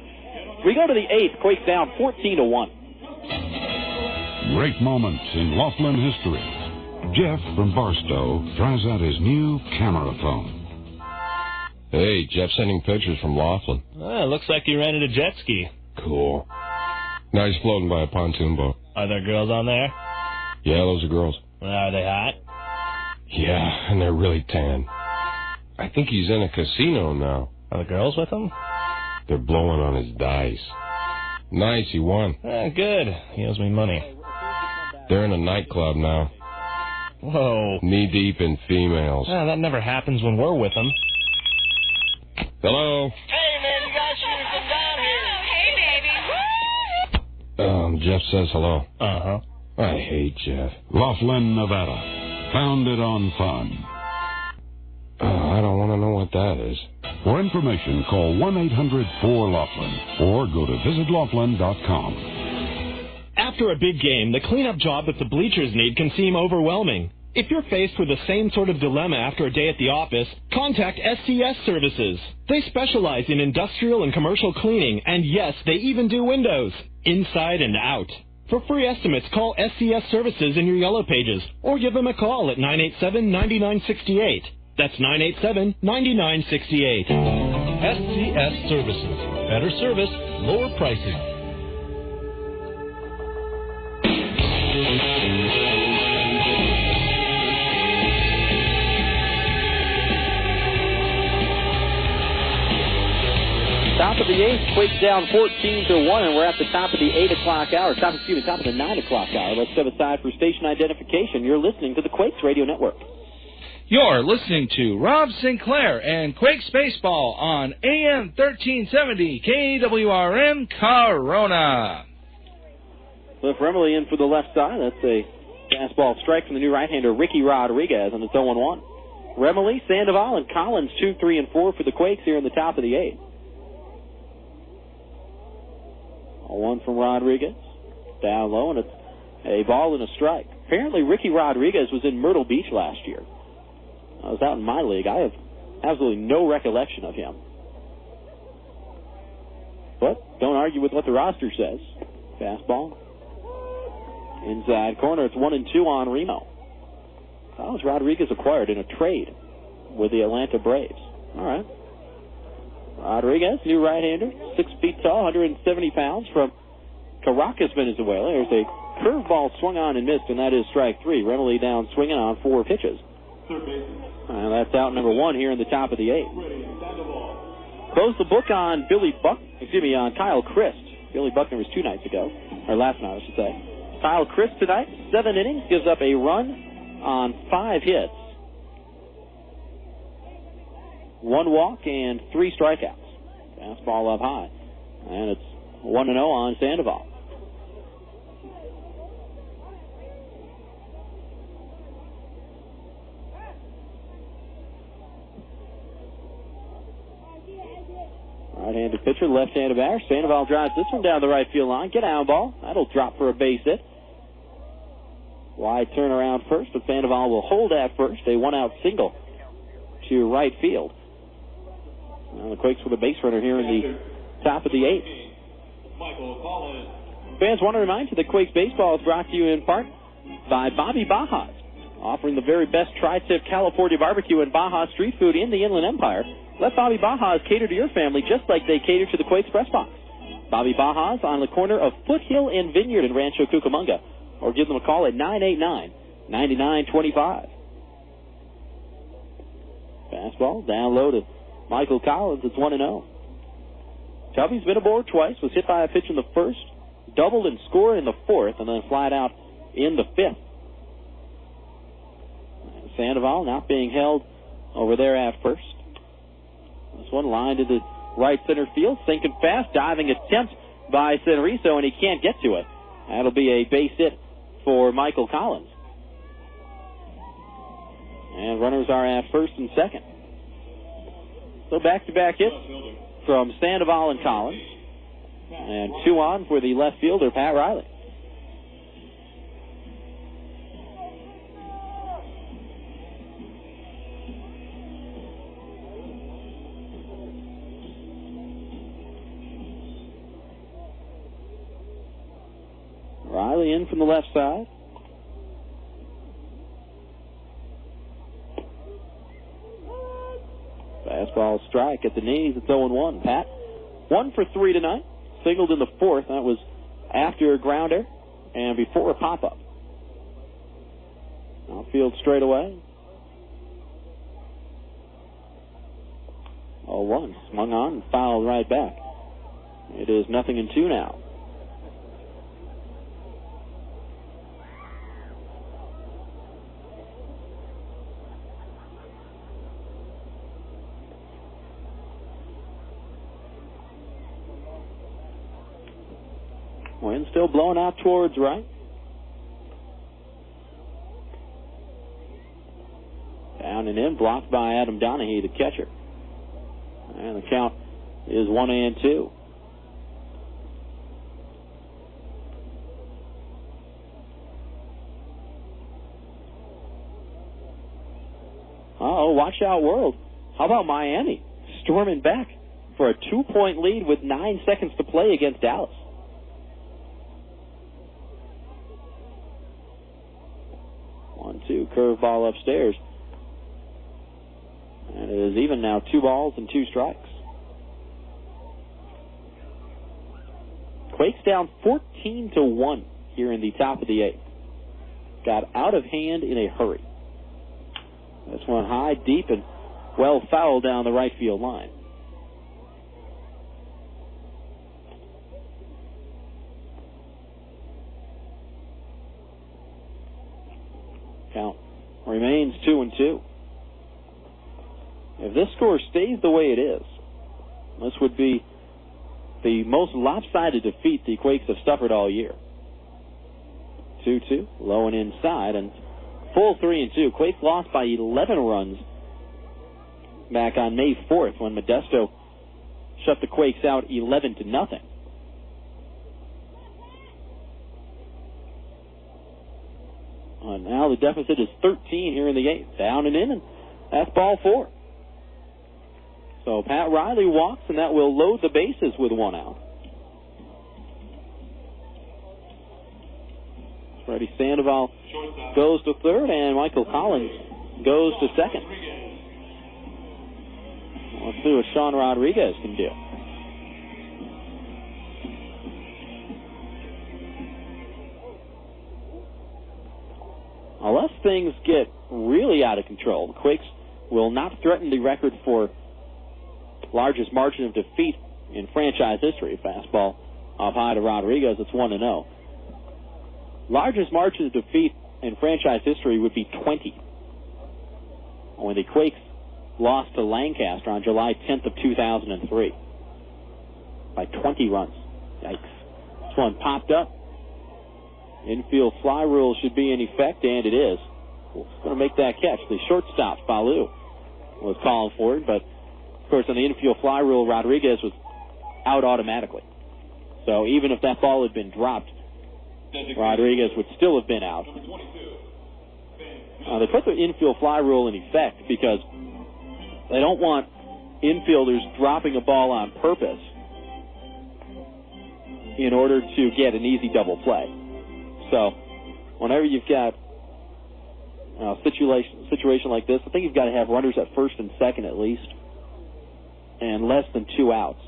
We go to the 8th. Quakes down 14-1. Great moments in Laughlin history. Jeff from Barstow tries out his new camera phone. Hey, Jeff sending pictures from Laughlin. Looks like you rented a jet ski. Cool. Now he's floating by a pontoon boat. Are there girls on there? Yeah, those are girls. Are they hot? Yeah, and they're really tan. I think he's in a casino now. Are the girls with him? They're blowing on his dice. Nice, he won. Good. He owes me money. They're in a nightclub now. Whoa. Knee-deep in females. That never happens when we're with them. Hello? Hey, man, you guys should have come down here. Hey, baby. Jeff says hello. Uh-huh. I hate Jeff. Laughlin, Nevada. Founded on fun. I don't want to know what that is. For information, call 1-800-4-LAUGHLIN or go to visitlaughlin.com. After a big game, the cleanup job that the bleachers need can seem overwhelming. If you're faced with the same sort of dilemma after a day at the office, contact SCS Services. They specialize in industrial and commercial cleaning, and yes, they even do windows, inside and out. For free estimates, call SCS Services in your Yellow Pages, or give them a call at 987-9968. That's 987-9968. SCS Services. Better service, lower pricing. Top of the 8th, Quakes down 14-1, and we're at the top of the 8 o'clock hour. Top of the 9 o'clock hour. Let's step aside for station identification. You're listening to the Quakes Radio Network. You're listening to Rob Sinclair and Quakes Baseball on AM 1370 KWRM Corona. Cliff Remily in for the left side. That's a fastball strike from the new right-hander Ricky Rodriguez, and it's 0-1. Remily, Sandoval, and Collins 2, 3, and 4 for the Quakes here in the top of the 8th. 1 from Rodriguez. Down low, and it's a ball and a strike. Apparently, Ricky Rodriguez was in Myrtle Beach last year. I was out in my league. I have absolutely no recollection of him. But don't argue with what the roster says. Fastball. Inside corner, it's 1-2 on Reno. Carlos Rodriguez acquired in a trade with the Atlanta Braves. All right. Rodriguez, new right-hander, 6 feet tall, 170 pounds from Caracas, Venezuela. There's a curveball swung on and missed, and that is strike 3. Remily down swinging on 4 pitches. And that's out number 1 here in the top of the 8th. Close the book on on Kyle Christ. Billy Buckner was 2 nights ago, or last night, I should say. Kyle Christ tonight, 7 innings, gives up a run on 5 hits, 1 walk, and 3 strikeouts. Fastball up high. And it's 1-0 on Sandoval. Right-handed pitcher, left-handed batter. Sandoval drives this one down the right field line. Get out ball. That'll drop for a base hit. Wide turnaround first, but Sandoval will hold at first. A 1-out single to right field. Now the Quakes with a base runner here in the top of the 8th. Fans, want to remind you that Quakes Baseball is brought to you in part by Bobby Bajas, offering the very best tri-tip California barbecue and Baja street food in the Inland Empire. Let Bobby Bajas cater to your family just like they cater to the Quakes Press Box. Bobby Bajas on the corner of Foothill and Vineyard in Rancho Cucamonga, or give them a call at 989-9925. Fastball down low to Michael Collins. It's 1-0. Tubby's been aboard twice, was hit by a pitch in the first, doubled and scored in the 4th, and then flied out in the 5th. Sandoval not being held over there at first. This one lined into right center field, sinking fast, diving attempt by Senriso, and he can't get to it. That'll be a base hit for Michael Collins. And runners are at first and second. So back-to-back hits from Sandoval and Collins. And 2 on for the left fielder, Pat Riley. Riley in from the left side. Fastball strike at the knees. It's 0-1. Pat, 1 for 3 tonight. Singled in the 4th. That was after a grounder and before a pop-up. Outfield straight away. 0-1. Swung on and fouled right back. It is 0-2 now. Wind still blowing out towards right. Down and in, blocked by Adam Donahue, the catcher. And the count is 1-2. Uh-oh, watch out, world. How about Miami storming back for a 2-point lead with 9 seconds to play against Dallas? Curveball upstairs. And it is even now, 2 balls and 2 strikes. Quakes down 14-1 here in the top of the 8th. Got out of hand in a hurry. This one high, deep, and well fouled down the right field line. Count remains 2-2. If this score stays the way it is, this would be the most lopsided defeat the Quakes have suffered all year. 2-2, low and inside, and full 3-2. Quakes lost by 11 runs back on May 4th when Modesto shut the Quakes out 11-0. Now the deficit is 13 here in the 8th. Down and in, and that's ball 4. So Pat Riley walks, and that will load the bases with one out. Freddy Sandoval goes to third, and Michael Collins goes to second. Let's see what Sean Rodriguez can do. Unless things get really out of control, the Quakes will not threaten the record for largest margin of defeat in franchise history. Fastball up high to Rodriguez. It's 1-0. Largest margin of defeat in franchise history would be 20. When the Quakes lost to Lancaster on July 10th of 2003 by 20 runs. Yikes. This one popped up. Infield fly rule should be in effect, and it is. It's going to make that catch. The shortstop, Falu, was calling for it, but, of course, on the infield fly rule, Rodriguez was out automatically. So even if that ball had been dropped, Rodriguez would still have been out. They put the infield fly rule in effect because they don't want infielders dropping a ball on purpose in order to get an easy double play. So whenever you've got a situation like this, I think you've got to have runners at first and second at least, and less than 2 outs.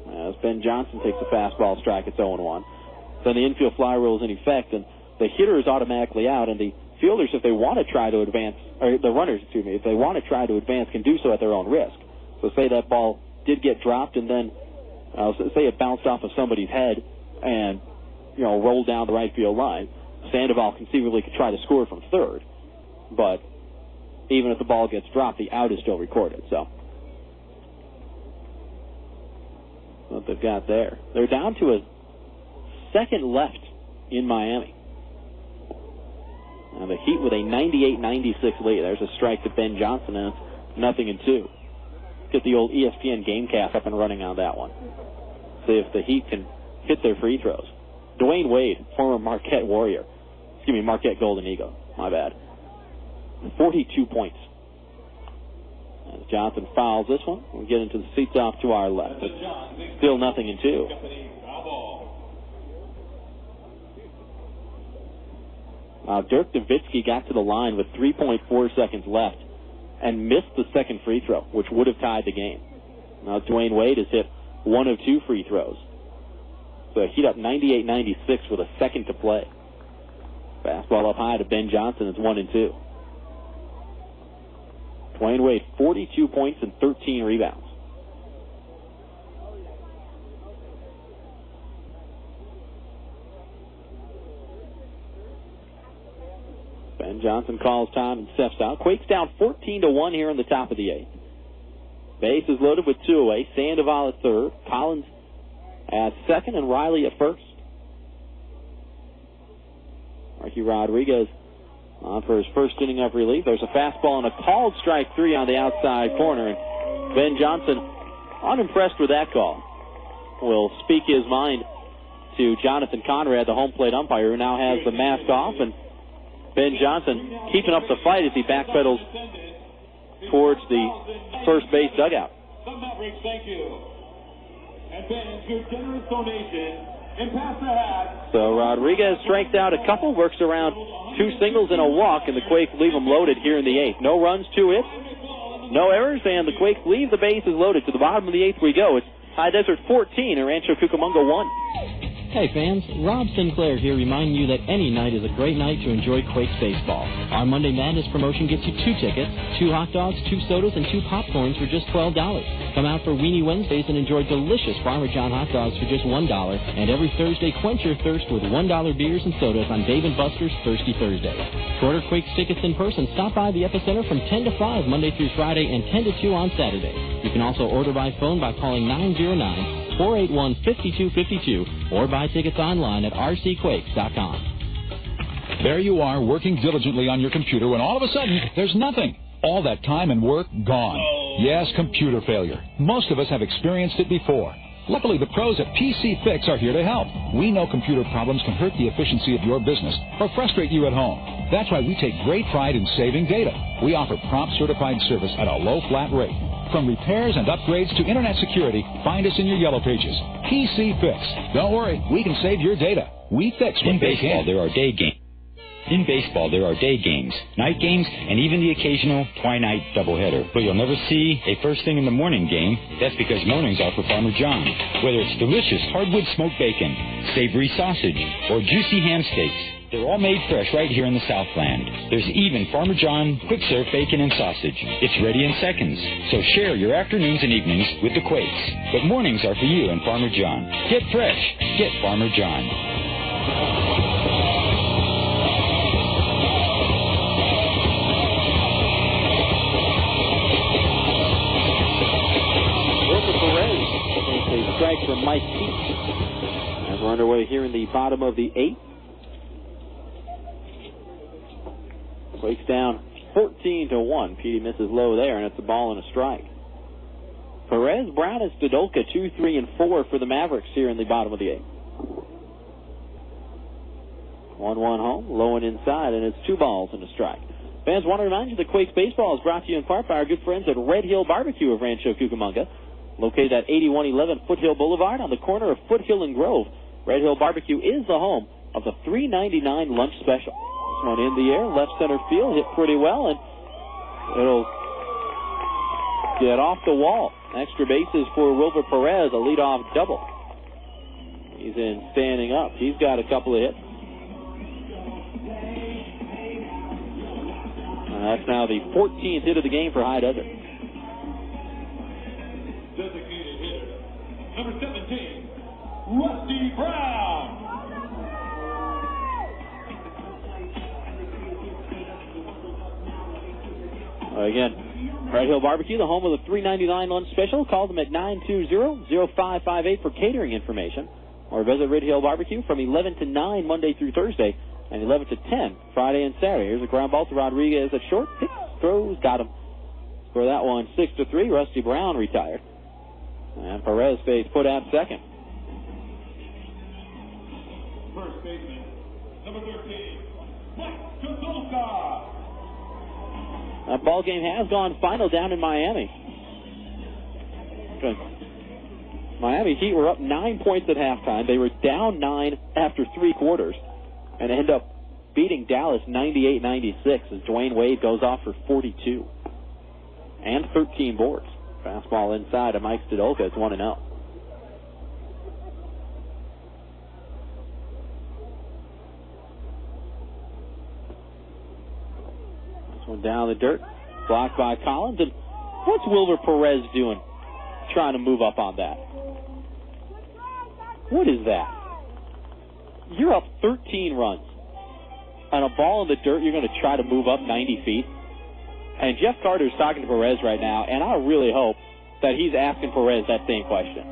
As Ben Johnson takes a fastball strike, it's 0-1. Then the infield fly rule is in effect, and the hitter is automatically out, and the fielders, if they want to try to advance, or the runners, if they want to try to advance, can do so at their own risk. So say that ball did get dropped, and then say it bounced off of somebody's head and rolled down the right field line. Sandoval conceivably could try to score from third, but even if the ball gets dropped, the out is still recorded. So what they've got there. They're down to a second left in Miami. And the Heat with a 98-96 lead. There's a strike to Ben Johnson, and it's 0-2. Get the old ESPN GameCast up and running on that one. See if the Heat can hit their free throws. Dwayne Wade, former Marquette Golden Eagle. My bad. 42 points. As Johnson fouls this one, we'll get into the seats off to our left. It's still 0-2. Dirk Nowitzki got to the line with 3.4 seconds left and missed the second free throw, which would have tied the game. Now Dwayne Wade has hit 1 of 2 free throws. So Heat up 98-96 with a second to play. Fastball up high to Ben Johnson. It's 1-2. Dwayne Wade, 42 points and 13 rebounds. Ben Johnson calls time and steps out. Quakes down 14-1 here in the top of the 8th. Base is loaded with 2 away. Sandoval at third. Collins at second, and Riley at first. Marky Rodriguez on for his first inning of relief. There's a fastball and a called strike 3 on the outside corner. And Ben Johnson, unimpressed with that call, will speak his mind to Jonathan Conrad, the home plate umpire, who now has the mask off. And Ben Johnson keeping up the fight as he backpedals towards the first base dugout. The Mavericks, thank you. And Ben, your generous donation and pass the hat. So Rodriguez strikes out a couple, works around 2 singles and a walk, and the Quakes leave them loaded here in the 8th. No runs, 2 hits, no errors, and the Quakes leave the bases loaded. To the bottom of the 8th we go. It's High Desert 14 and Rancho Cucamonga 1. Hey fans, Rob Sinclair here reminding you that any night is a great night to enjoy Quakes baseball. Our Monday Madness promotion gets you 2 tickets, 2 hot dogs, 2 sodas, and 2 popcorns for just $12. Come out for Weenie Wednesdays and enjoy delicious Farmer John hot dogs for just $1. And every Thursday, quench your thirst with $1 beers and sodas on Dave & Buster's Thirsty Thursday. To order Quakes tickets in person, stop by the Epicenter from 10 to 5 Monday through Friday and 10 to 2 on Saturday. You can also order by phone by calling 909-481-5252 or buy tickets online at rcquakes.com. There you are working diligently on your computer when all of a sudden there's nothing. All that time and work gone. Yes, computer failure. Most of us have experienced it before. Luckily, the pros at PC Fix are here to help. We know computer problems can hurt the efficiency of your business or frustrate you at home. That's why we take great pride in saving data. We offer prompt certified service at a low flat rate. From repairs and upgrades to internet security, find us in your yellow pages. PC Fix. Don't worry, we can save your data. We fix what they can. There are day games. In baseball, there are day games, night games, and even the occasional twilight doubleheader. But you'll never see a first thing in the morning game. That's because mornings are for Farmer John. Whether it's delicious hardwood smoked bacon, savory sausage, or juicy ham steaks, they're all made fresh right here in the Southland. There's even Farmer John quick serve bacon and sausage. It's ready in seconds. So share your afternoons and evenings with the Quakes. But mornings are for you and Farmer John. Get fresh. Get Farmer John. Strike from Mike Keith. As we're underway here in the bottom of the 8th. Quakes down 14-1. Petey misses low there, and it's a ball and a strike. Perez, Brown, and Stodolka 2, 3, and 4 for the Mavericks here in the bottom of the 8th. 1-1 home, low and inside, and it's 2 balls and a strike. Fans, want to remind you that Quakes Baseball is brought to you in part by our good friends at Red Hill Barbecue of Rancho Cucamonga. Located at 8111 Foothill Boulevard on the corner of Foothill and Grove. Red Hill Barbecue is the home of the $3.99 lunch special. This one in the air, left center field, hit pretty well, and it'll get off the wall. Extra bases for Wilbur Perez, a leadoff double. He's in standing up. He's got a couple of hits. And that's now the 14th hit of the game for High Desert. Designated hitter, number 17, Rusty Brown. Again, Red Hill Barbecue, the home of the $3.99 lunch special. Call them at 920-0558 for catering information. Or visit Red Hill Barbecue from 11 to 9 Monday through Thursday and 11 to 10 Friday and Saturday. Here's a ground ball to Rodriguez at short. Picks, throws, got him. For that one, 6-3. Rusty Brown retired. And Perez stays put at second. First baseman, number 13, Mike Cucamonga. That ball game has gone final down in Miami. Miami Heat were up 9 points at halftime. They were down 9 after 3 quarters and end up beating Dallas 98-96 as Dwayne Wade goes off for 42 and 13 boards. Fastball inside of Mike Stodolka. It's 1-0. This one down the dirt. Blocked by Collins. And what's Wilbur Perez doing? Trying to move up on that. What is that? You're up 13 runs. On a ball in the dirt, you're going to try to move up 90 feet. And Jeff Carter's talking to Perez right now, and I really hope that he's asking Perez that same question.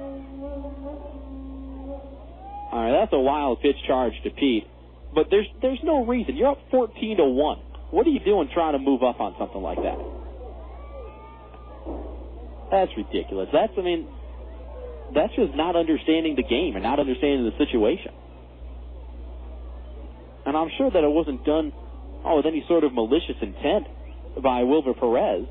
All right, that's a wild pitch charge to Pete, but there's no reason. You're up 14-1. What are you doing trying to move up on something like that? That's ridiculous. That's just not understanding the game and not understanding the situation. And I'm sure that it wasn't done with any sort of malicious intent by Wilbur Perez.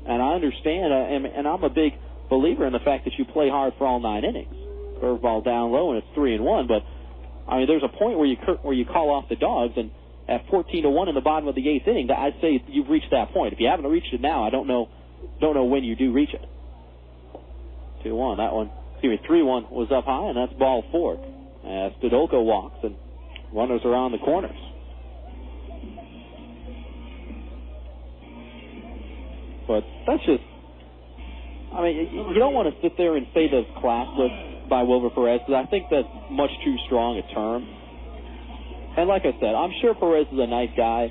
And I understand, and I'm a big believer in the fact that you play hard for all 9 innings. Curveball down low, and it's 3-1. But I mean, there's a point where you call off the dogs, and at 14-1 in the bottom of the 8th inning, I'd say you've reached that point. If you haven't reached it now, I don't know when you do reach it. 2-1. That one, 3-1 was up high, and that's ball 4. As Stodolka walks, and runners around the corners. But that's just, I mean, you don't want to sit there and say that's classless by Wilbur Perez, because I think that's much too strong a term. And like I said, I'm sure Perez is a nice guy,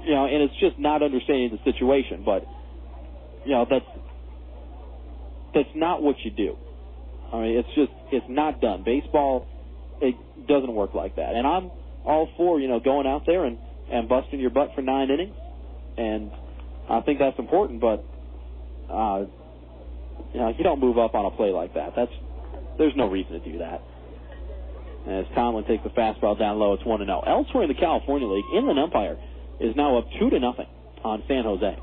and it's just not understanding the situation. But, that's not what you do. I mean, it's not done. Baseball, it doesn't work like that. And I'm all for, going out there and busting your butt for 9 innings. And I think that's important, but You don't move up on a play like that. There's no reason to do that. As Tomlin takes the fastball down low, it's 1-0. Elsewhere in the California League, Inland Empire is now up 2-0 on San Jose.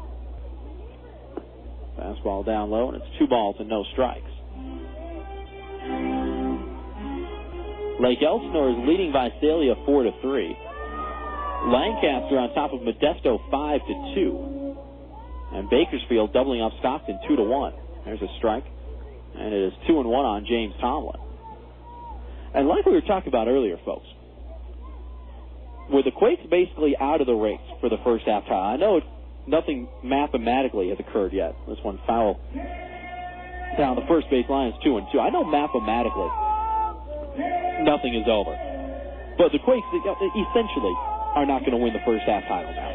Fastball down low, and it's 2 balls and no strikes. Lake Elsinore is leading Visalia 4-3. Lancaster on top of Modesto 5-2. And Bakersfield doubling up Stockton 2-1. There's a strike. And it is 2-1 on James Tomlin. And like we were talking about earlier, folks, with the Quakes basically out of the race for the first half tie, I know nothing mathematically has occurred yet. This one foul down the first base line is 2-2. I know mathematically nothing is over. But the Quakes essentially are not going to win the first half title now.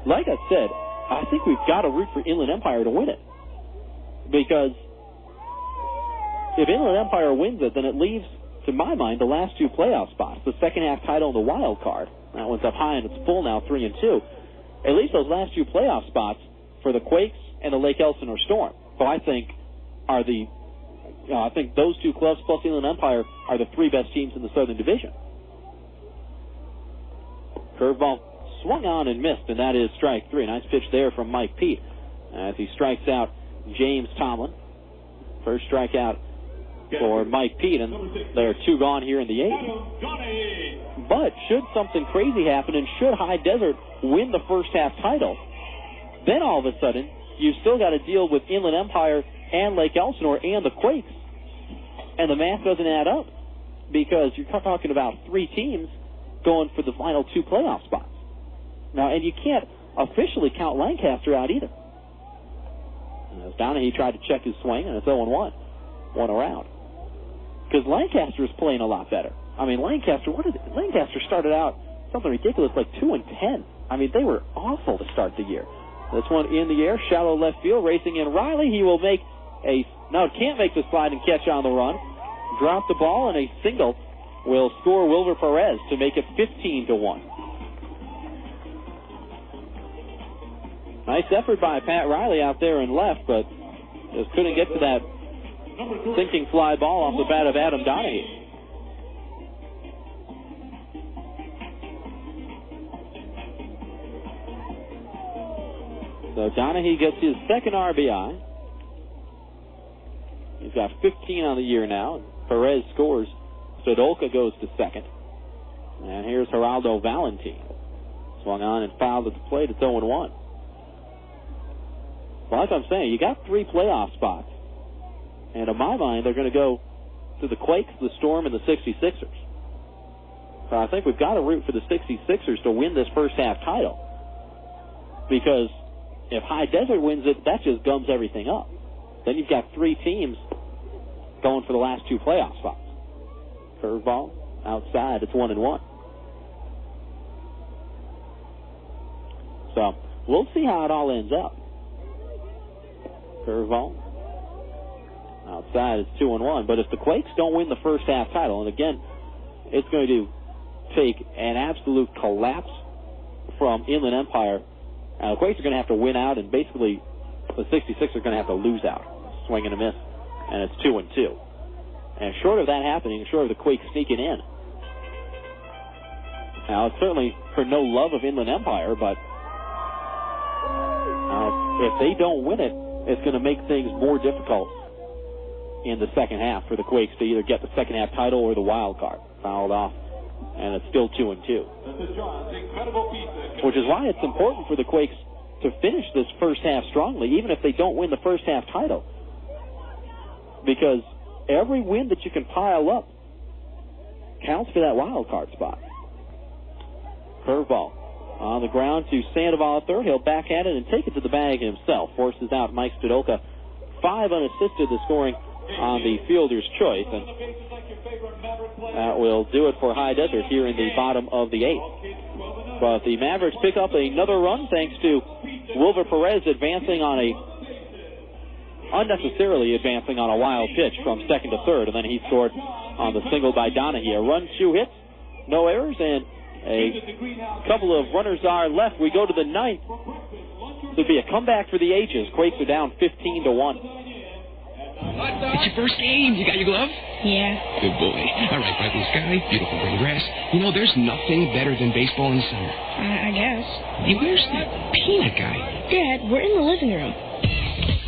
Like I said, I think we've got to root for Inland Empire to win it. Because if Inland Empire wins it, then it leaves, to my mind, the last 2 playoff spots. The second half title and the wild card. That one's up high and it's full now, 3-2. At least those last 2 playoff spots for the Quakes and the Lake Elsinore Storm. So I think I think those 2 clubs plus Inland Empire are the 3 best teams in the Southern Division. Curveball swung on and missed, and that is strike 3. Nice pitch there from Mike Pete as he strikes out James Tomlin. First strikeout for Mike Pete, and there are 2 gone here in the 8th. But should something crazy happen, and should High Desert win the first half title, then all of a sudden you've still got to deal with Inland Empire and Lake Elsinore and the Quakes, and the math doesn't add up because you're talking about 3 teams going for the final 2 playoff spots. Now, and you can't officially count Lancaster out either. As Donahue tried to check his swing, and it's 0-1. 1 around. Because Lancaster is playing a lot better. I mean, Lancaster started out something ridiculous like 2-10. I mean, they were awful to start the year. This one in the air, shallow left field, racing in Riley. He will make can't make the slide and catch on the run. Drop the ball, and a single will score Wilbur Perez to make it 15-1. Nice effort by Pat Riley out there in left, but just couldn't get to that sinking fly ball off the bat of Adam Donahue. So Donahue gets his second RBI. He's got 15 on the year now. Perez scores. Stodolka goes to second. And here's Geraldo Valentin. Swung on and fouled at the plate. It's 0-1. Well, like I'm saying, you got 3 playoff spots. And in my mind, they're going to go to the Quakes, the Storm, and the 66ers. So I think we've got to root for the 66ers to win this first half title. Because if High Desert wins it, that just gums everything up. Then you've got 3 teams going for the last 2 playoff spots. Curveball, outside, it's 1-1. So we'll see how it all ends up. Curveball, outside, it's 2-1. But if the Quakes don't win the first half title, and again, it's going to take an absolute collapse from Inland Empire. The Quakes are going to have to win out, and basically the 66 are going to have to lose out. Swing and a miss, and it's 2-2. And short of that happening, short of the Quakes sneaking in. Now, it's certainly for no love of Inland Empire, but if they don't win it, it's going to make things more difficult in the second half for the Quakes to either get the second half title or the wild card. Fouled off, and it's still 2-2. Which is why it's important for the Quakes to finish this first half strongly, even if they don't win the first half title. Because every win that you can pile up counts for that wild card spot. Curveball on the ground to Sandoval at third. He'll back at it and take it to the bag himself. Forces out Mike Stodolka. 5 unassisted, the scoring on the fielder's choice. And that will do it for High Desert here in the bottom of the 8th. But the Mavericks pick up another run thanks to Wilbur Perez unnecessarily advancing on a wild pitch from second to third. And then he scored on the single by Donahue. A run, 2 hits, no errors, and a couple of runners are left. We go to the 9th. It'll be a comeback for the H's. Quakes are down 15-1. It's your first game. You got your glove? Yeah. Good boy. All right, bright blue sky, beautiful green grass. You know, there's nothing better than baseball in summer. I guess. Hey, where's that peanut guy? Dad, we're in the living room.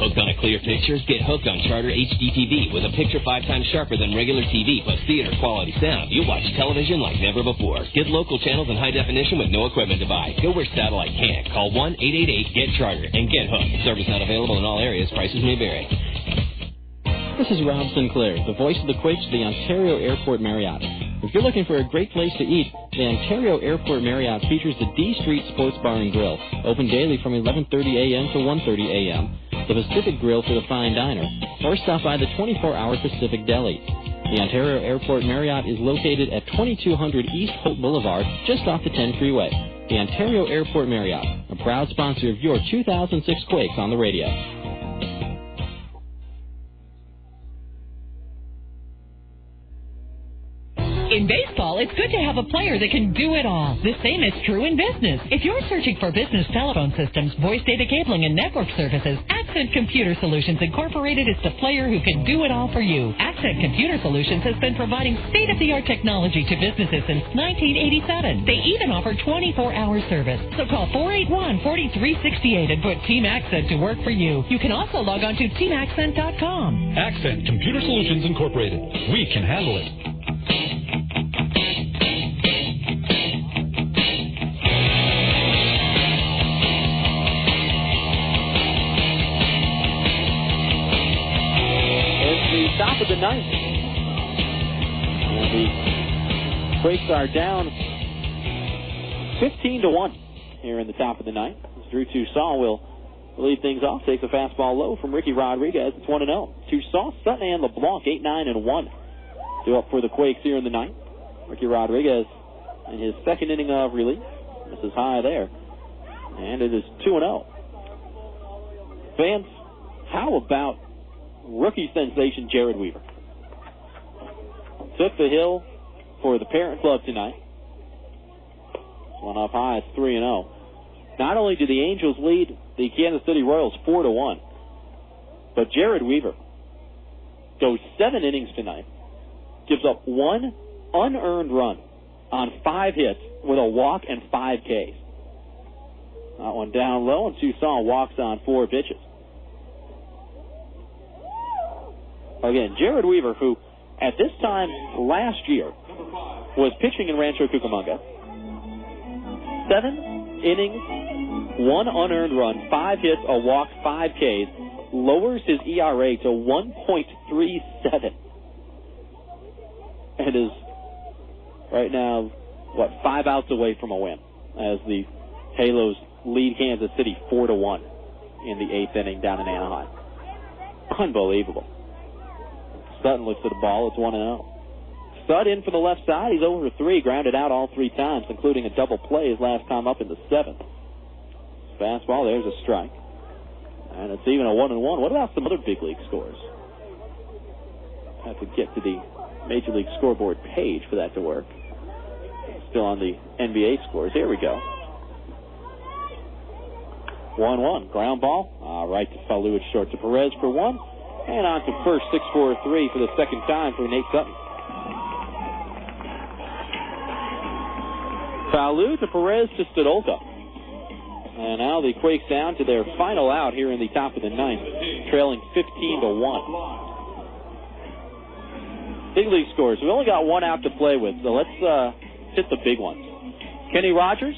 Hooked on a clear picture? Get hooked on Charter HD TV with a picture 5 times sharper than regular TV plus theater quality sound. You'll watch television like never before. Get local channels in high definition with no equipment to buy. Go where satellite can't. Call 1-888-GET-CHARTER and get hooked. Service not available in all areas. Prices may vary. This is Rob Sinclair, the voice of the Quakes of the Ontario Airport Marriott. If you're looking for a great place to eat, the Ontario Airport Marriott features the D Street Sports Bar and Grill, open daily from 11:30 a.m. to 1:30 a.m., the Pacific Grill for the fine diner, or stop by the 24-hour Pacific Deli. The Ontario Airport Marriott is located at 2200 East Hope Boulevard, just off the 10 freeway. The Ontario Airport Marriott, a proud sponsor of your 2006 Quakes on the radio. In baseball, it's good to have a player that can do it all. The same is true in business. If you're searching for business telephone systems, voice data cabling, and network services, Accent Computer Solutions Incorporated is the player who can do it all for you. Accent Computer Solutions has been providing state-of-the-art technology to businesses since 1987. They even offer 24-hour service. So call 481-4368 and put Team Accent to work for you. You can also log on to teamaccent.com. Accent Computer Solutions Incorporated. We can handle it. Top of the ninth. And the Quakes are down 15-1 here in the top of the ninth. Drew Toussaint will lead things off. Takes a fastball low from Ricky Rodriguez. It's 1-0. Toussaint, Sutton, and LeBlanc 8-9-1. Due up for the Quakes here in the ninth. Ricky Rodriguez in his second inning of relief. This is high there. And it is 2-0. Fans, how about rookie sensation Jared Weaver? Took the hill for the parent club tonight. One up high, it's 3-0. Not only do the Angels lead the Kansas City Royals 4-1, but Jared Weaver goes 7 innings tonight, gives up 1 unearned run on 5 hits with a walk and 5 Ks. That one down low, and Toussaint walks on 4 pitches. Again, Jared Weaver, who at this time last year was pitching in Rancho Cucamonga. 7 innings, 1 unearned run, 5 hits, a walk, 5 Ks, lowers his ERA to 1.37. And is right now, 5 outs away from a win as the Halos lead Kansas City 4-1 in the 8th inning down in Anaheim. Unbelievable. Sutton looks at the ball. It's 1-0. Sutton in for the left side. He's over 3, grounded out all 3 times, including a double play his last time up in the 7th. Fastball, there's a strike. And it's even a 1-1. What about some other big league scores? Have to get to the Major League Scoreboard page for that to work. Still on the NBA scores. Here we go. 1-1. Ground ball. Right to Falu at short to Perez for 1. And on to first, 6-4-3 for the second time for Nate Sutton. Falu to Perez to Stadolka. And now the Quakes down to their final out here in the top of the ninth, trailing 15-1. Big league scores. We've only got 1 out to play with, so let's hit the big ones. Kenny Rogers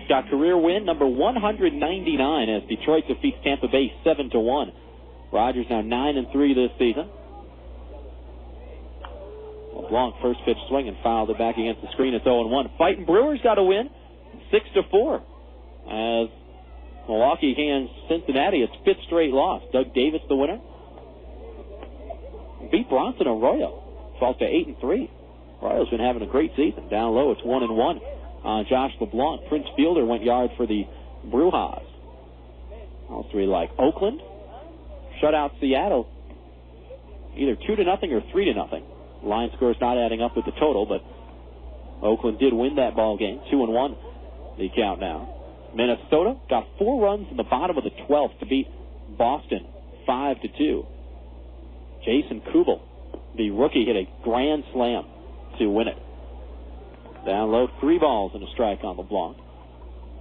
got career win number 199 as Detroit defeats Tampa Bay 7-1. Rogers now 9-3 this season. LeBlanc first pitch swing and fouled it back against the screen. It's 0-1. Fighting Brewers got a win 6-4 as Milwaukee hands Cincinnati its 5th straight loss. Doug Davis the winner. Beat Bronson Arroyo. Falls to 8-3. Arroyo's been having a great season. Down low, it's 1-1 on Josh LeBlanc. Prince Fielder went yard for the Brewers. All 3 like Oakland. Shut out Seattle either 2-0 or 3-0. Line score's not adding up with the total, but Oakland did win that ball game. 2-1 the count now. Minnesota got 4 runs in the bottom of the 12th to beat Boston 5-2. Jason Kubel, the rookie, hit a grand slam to win it. Down low, 3 balls and a strike on the block.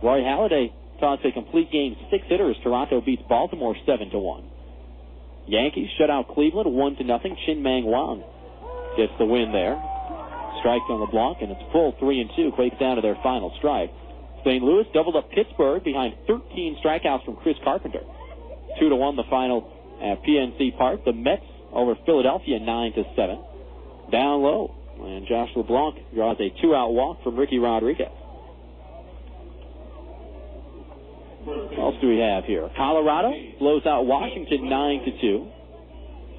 Roy Halladay tossed a complete game 6-hitter as Toronto beats Baltimore 7-1. Yankees shut out Cleveland 1-0. Chin Mang Wang gets the win there. Strikes on the block, and it's full 3-2. Quakes down to their final strike. St. Louis doubled up Pittsburgh behind 13 strikeouts from Chris Carpenter. 2-1 the final at PNC Park. The Mets over Philadelphia 9-7. Down low, and Josh LeBlanc draws a 2-out walk from Ricky Rodriguez. What else do we have here? Colorado blows out Washington 9-2.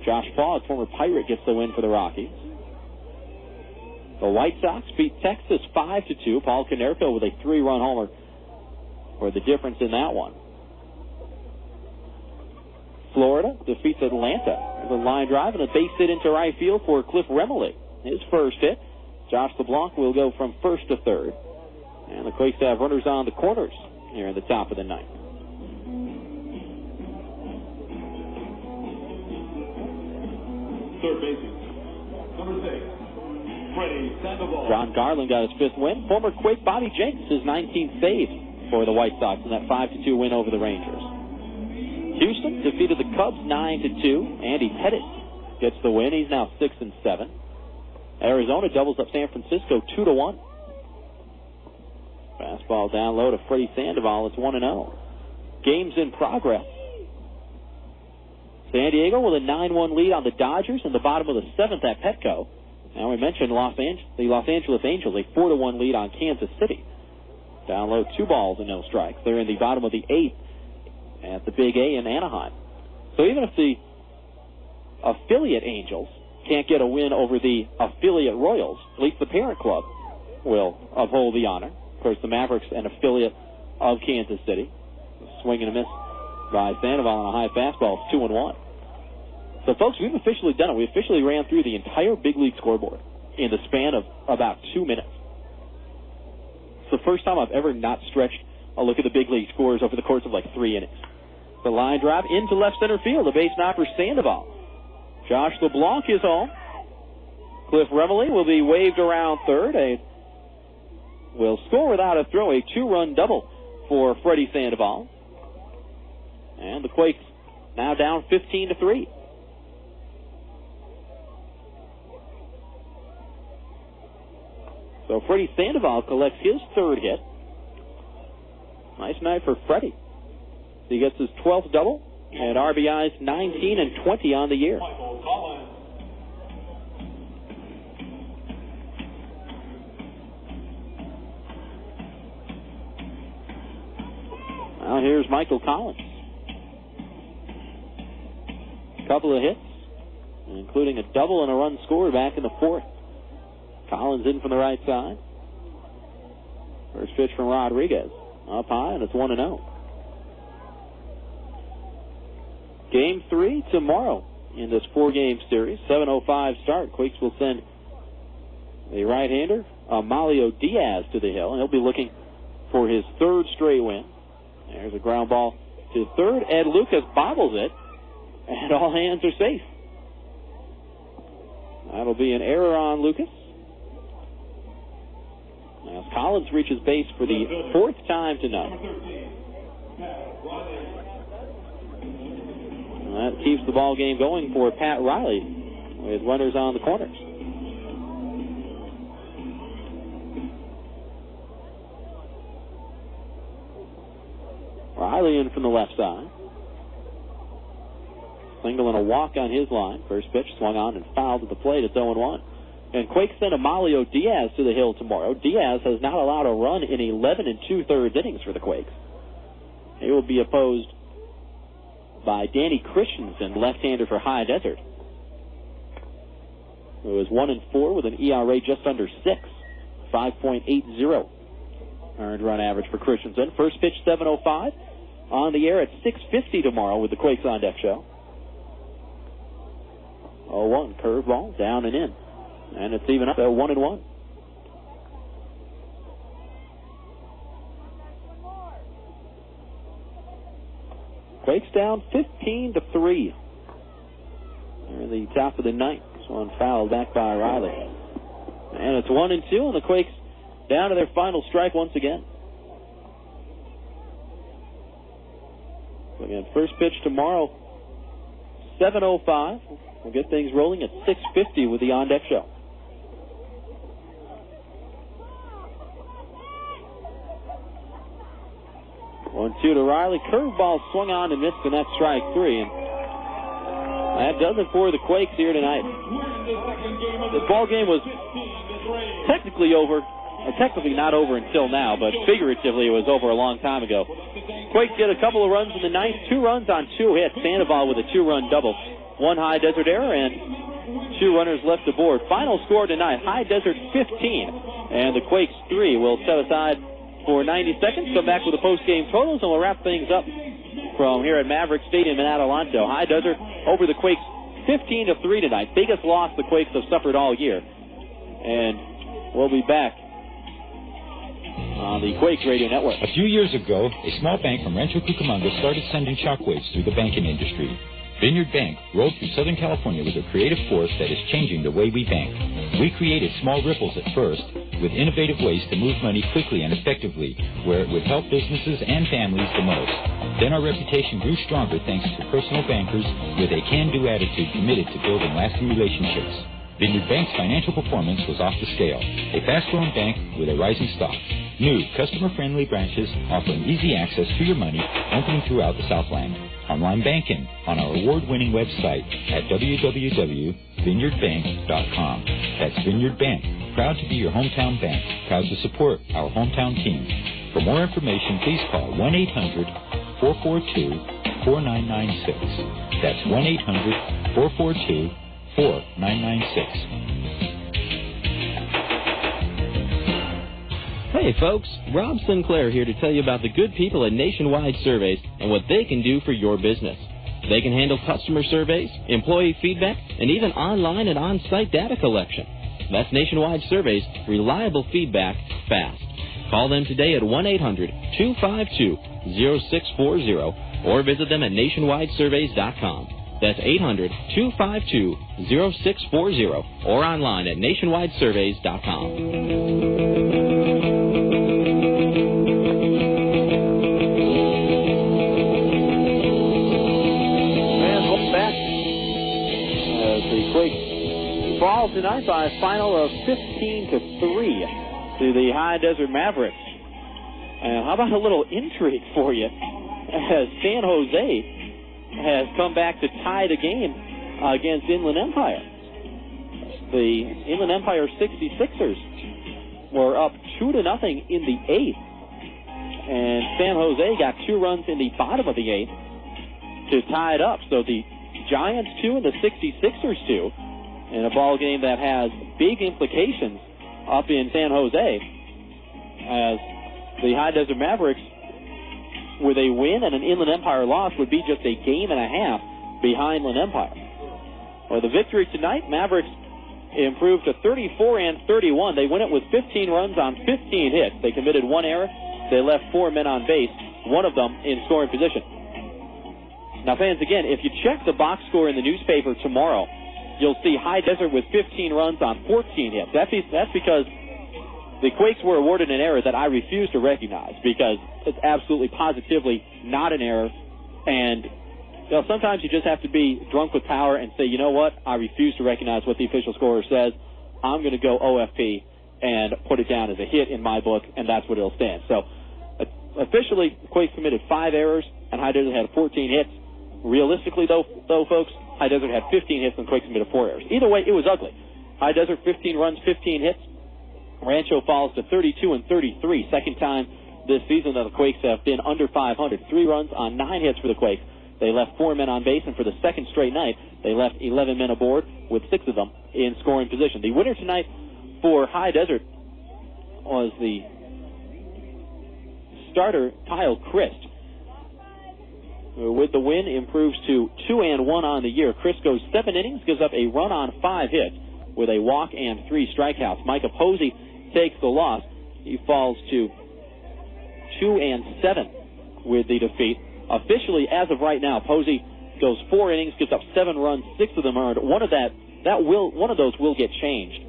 Josh Paul, former Pirate, gets the win for the Rockies. The White Sox beat Texas 5-2. Paul Konerko with a 3-run homer for the difference in that one. Florida defeats Atlanta with a line drive and a base hit into right field for Cliff Remily. His first hit. Josh LeBlanc will go from first to third. And the Quakes have runners on the corners here in the top of the ninth. Third baseman, number 6, Freddy Sandoval. Ron Garland got his 5th win. Former Quake Bobby Jenks, his 19th save for the White Sox in that 5-2 win over the Rangers. Houston defeated the Cubs 9-2. Andy Pettit gets the win. He's now 6-7. Arizona doubles up San Francisco 2-1. Fastball down low to Freddy Sandoval. It's 1-0. Games in progress. San Diego with a 9-1 lead on the Dodgers in the bottom of the 7th at Petco. Now we mentioned the Los Angeles Angels, a 4-1 lead on Kansas City. Down low, 2 balls and no strikes. They're in the bottom of the 8th at the Big A in Anaheim. So even if the affiliate Angels can't get a win over the affiliate Royals, at least the parent club will uphold the honor. Of course, the Mavericks, an affiliate of Kansas City. Swing and a miss by Sandoval on a high fastball. It's 2-1. So, folks, we've officially done it. We officially ran through the entire big league scoreboard in the span of about 2 minutes. It's the first time I've ever not stretched a look at the big league scores over the course of like 3 innings. The line drive into left center field. The base knock for Sandoval. Josh LeBlanc is home. Cliff Remily will be waved around third. Will score without a throw. A 2-run double for Freddy Sandoval. And the Quakes now down 15-3. So Freddy Sandoval collects his 3rd hit. Nice night for Freddy. He gets his 12th double, and RBIs 19 and 20 on the year. Now here's Michael Collins. A couple of hits, including a double and a run scored back in the 4th. Collins in from the right side. First pitch from Rodriguez. Up high, and it's 1-0. Game 3 tomorrow in this 4-game series. 7:05 start. Quakes will send the right-hander, Amalio Diaz, to the hill, and he'll be looking for his 3rd straight win. There's a ground ball to third. Ed Lucas bobbles it, and all hands are safe. That'll be an error on Lucas. As Collins reaches base for the 4th time tonight. And that keeps the ball game going for Pat Riley with runners on the corners. Riley in from the left side. Single and a walk on his line. First pitch swung on and fouled at the plate. It's 0-1. And Quakes send Amalio Diaz to the hill tomorrow. Diaz has not allowed a run in 11 2/3 innings for the Quakes. He will be opposed by Danny Christensen, left-hander for High Desert, who is 1-4 with an ERA just under 6, 5.80 earned run average for Christensen. First pitch 7:05 on the air at 6:50 tomorrow with the Quakes on Deck show. 0-1 curveball down and in. And it's even up there, 1-1. Quakes down 15-3. They're in the top of the ninth. On foul back by Riley. And it's 1-2, and the Quakes down to their final strike once again. So again, first pitch tomorrow, 7:05. We'll get things rolling at 6:50 with the on-deck show. One, two to Riley. Curveball swung on and missed, and that's strike three. And that does it for the Quakes here tonight. The ball game was technically over, or technically not over until now, but figuratively it was over a long time ago. Quakes get a couple of runs in the ninth, 2 runs on 2 hits. Sandoval with a 2-run double, 1 High Desert error, and 2 runners left aboard. Final score tonight, High Desert 15, and the Quakes 3. We'll set aside for 90 seconds, come back with the post-game totals, and we'll wrap things up from here at Mavericks Stadium in Adelanto. High Desert over the Quakes 15-3 tonight. Biggest loss the Quakes have suffered all year. And we'll be back on the Quakes Radio Network. A few years ago, a small bank from Rancho Cucamonga started sending shockwaves through the banking industry. Vineyard Bank rolled through Southern California with a creative force that is changing the way we bank. We created small ripples at first, with innovative ways to move money quickly and effectively, where it would help businesses and families the most. Then our reputation grew stronger thanks to personal bankers with a can-do attitude committed to building lasting relationships. Vineyard Bank's financial performance was off the scale. A fast-growing bank with a rising stock. New, customer-friendly branches offering easy access to your money, opening throughout the Southland. Online banking on our award-winning website at www.vineyardbank.com. That's Vineyard Bank. Proud to be your hometown bank. Proud to support our hometown team. For more information, please call 1-800-442-4996. That's 1-800-442-4996. Hey folks, Rob Sinclair here to tell you about the good people at Nationwide Surveys and what they can do for your business. They can handle customer surveys, employee feedback, and even online and on-site data collection. That's Nationwide Surveys, reliable feedback, fast. Call them today at 1-800-252-0640 or visit them at nationwidesurveys.com. That's 800-252-0640 or online at nationwidesurveys.com. Fall tonight by a final of 15-3 to the High Desert Mavericks. And how about a little intrigue for you, as San Jose has come back to tie the game against Inland Empire. The Inland Empire 66ers were up 2-0 in the 8th, and San Jose got 2 runs in the bottom of the 8th to tie it up. So the Giants 2 and the 66ers 2. In a ball game that has big implications up in San Jose, as the High Desert Mavericks, with a win and an Inland Empire loss, would be just a game and a half behind Inland Empire. Well, the victory tonight, Mavericks improved to 34-31. They win it with 15 runs on 15 hits. They committed 1 error. They left 4 men on base, one of them in scoring position. Now, fans, again, if you check the box score in the newspaper tomorrow, you'll see High Desert with 15 runs on 14 hits. That's because the Quakes were awarded an error that I refuse to recognize, because it's absolutely positively not an error. And sometimes you just have to be drunk with power and say, you know what, I refuse to recognize what the official scorer says. I'm going to go OFP and put it down as a hit in my book, and that's what it'll stand. So officially, the Quakes committed 5 errors, and High Desert had 14 hits. Realistically, though, folks, High Desert had 15 hits and Quakes committed 4 errors. Either way, it was ugly. High Desert, 15 runs, 15 hits. Rancho falls to 32-33. Second time this season that the Quakes have been under 500. 3 runs on 9 hits for the Quakes. They left 4 men on base, and for the second straight night, they left 11 men aboard, with 6 of them in scoring position. The winner tonight for High Desert was the starter, Kyle Christ. With the win, improves to 2-1 on the year. Chris goes 7 innings, gives up a run on 5 hits with a walk and 3 strikeouts. Micah Posey takes the loss. He falls to 2-7 with the defeat. Officially, as of right now, Posey goes 4 innings, gives up 7 runs, 6 of them earned. One of those will get changed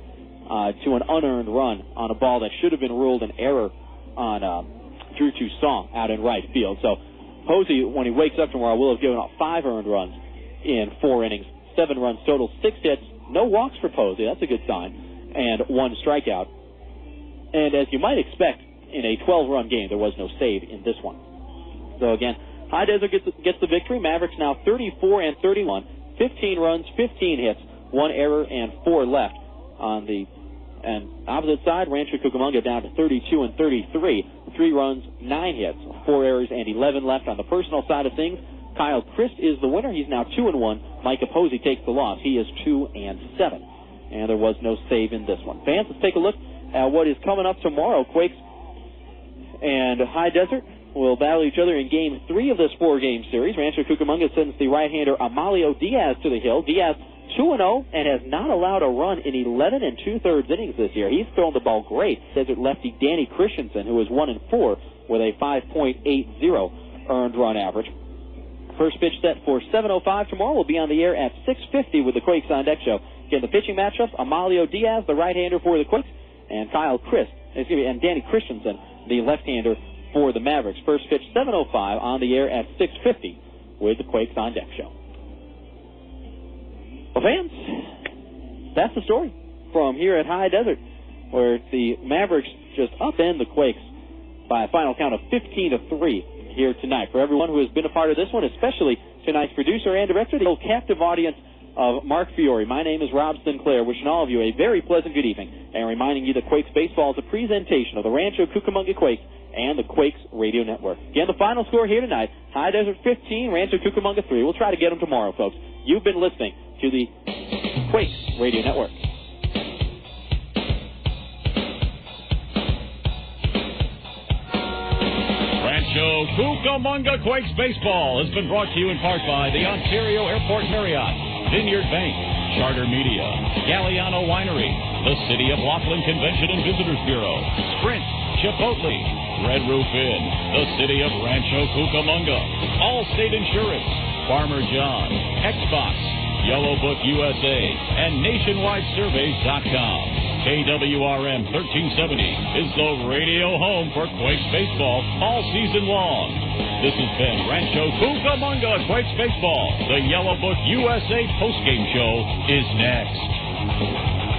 to an unearned run on a ball that should have been ruled an error on Drew Toussaint out in right field. So Posey, when he wakes up tomorrow, will have given up 5 earned runs in 4 innings, 7 runs total, 6 hits, no walks for Posey. That's a good sign, and 1 strikeout. And as you might expect in a 12-run game, there was no save in this one. So again, High Desert gets the victory. Mavericks now 34-31, 15 runs, 15 hits, 1 error, and 4 left. On the opposite side, Rancho Cucamonga down to 32-33, 3 runs, 9 hits, 4 errors, and 11 left. On the personal side of things, Kyle Christ is the winner. He's now 2-1. Micah Posey takes the loss. He is 2-7, and there was no save in this one. Fans, let's take a look at what is coming up tomorrow. Quakes and High Desert will battle each other in Game 3 of this 4-game series. Rancho Cucamonga sends the right-hander Amalio Diaz to the hill. Diaz 2-0 and has not allowed a run in 11 2/3 innings this year. He's thrown the ball great. Desert lefty Danny Christensen, who is 1-4 with a 5.80 earned run average. First pitch set for 7:05 tomorrow. Will be on the air at 6:50 with the Quakes on Deck show. Again, the pitching matchups: Amalio Diaz, the right-hander for the Quakes, and and Danny Christensen, the left-hander for the Mavericks. First pitch 7:05 on the air at 6:50 with the Quakes on Deck show. Well, fans, that's the story from here at High Desert, where the Mavericks just upend the Quakes by a final count of 15-3 here tonight. For everyone who has been a part of this one, especially tonight's producer and director, the old captive audience of Mark Fiore. My name is Rob Sinclair, wishing all of you a very pleasant good evening, and reminding you that Quakes Baseball is a presentation of the Rancho Cucamonga Quakes and the Quakes Radio Network. Again, the final score here tonight, High Desert 15, Rancho Cucamonga 3. We'll try to get them tomorrow, folks. You've been listening to the Quakes Radio Network. Rancho Cucamonga Quakes Baseball has been brought to you in part by the Ontario Airport Marriott, Vineyard Bank, Charter Media, Galliano Winery, the City of Laughlin Convention and Visitors Bureau, Sprint, Chipotle, Red Roof Inn, the City of Rancho Cucamonga, Allstate Insurance, Farmer John, Xbox, Yellow Book USA, and NationwideSurveys.com. KWRM 1370 is the radio home for Quakes Baseball all season long. This has been Rancho Cucamonga Quakes Baseball. The Yellow Book USA postgame show is next.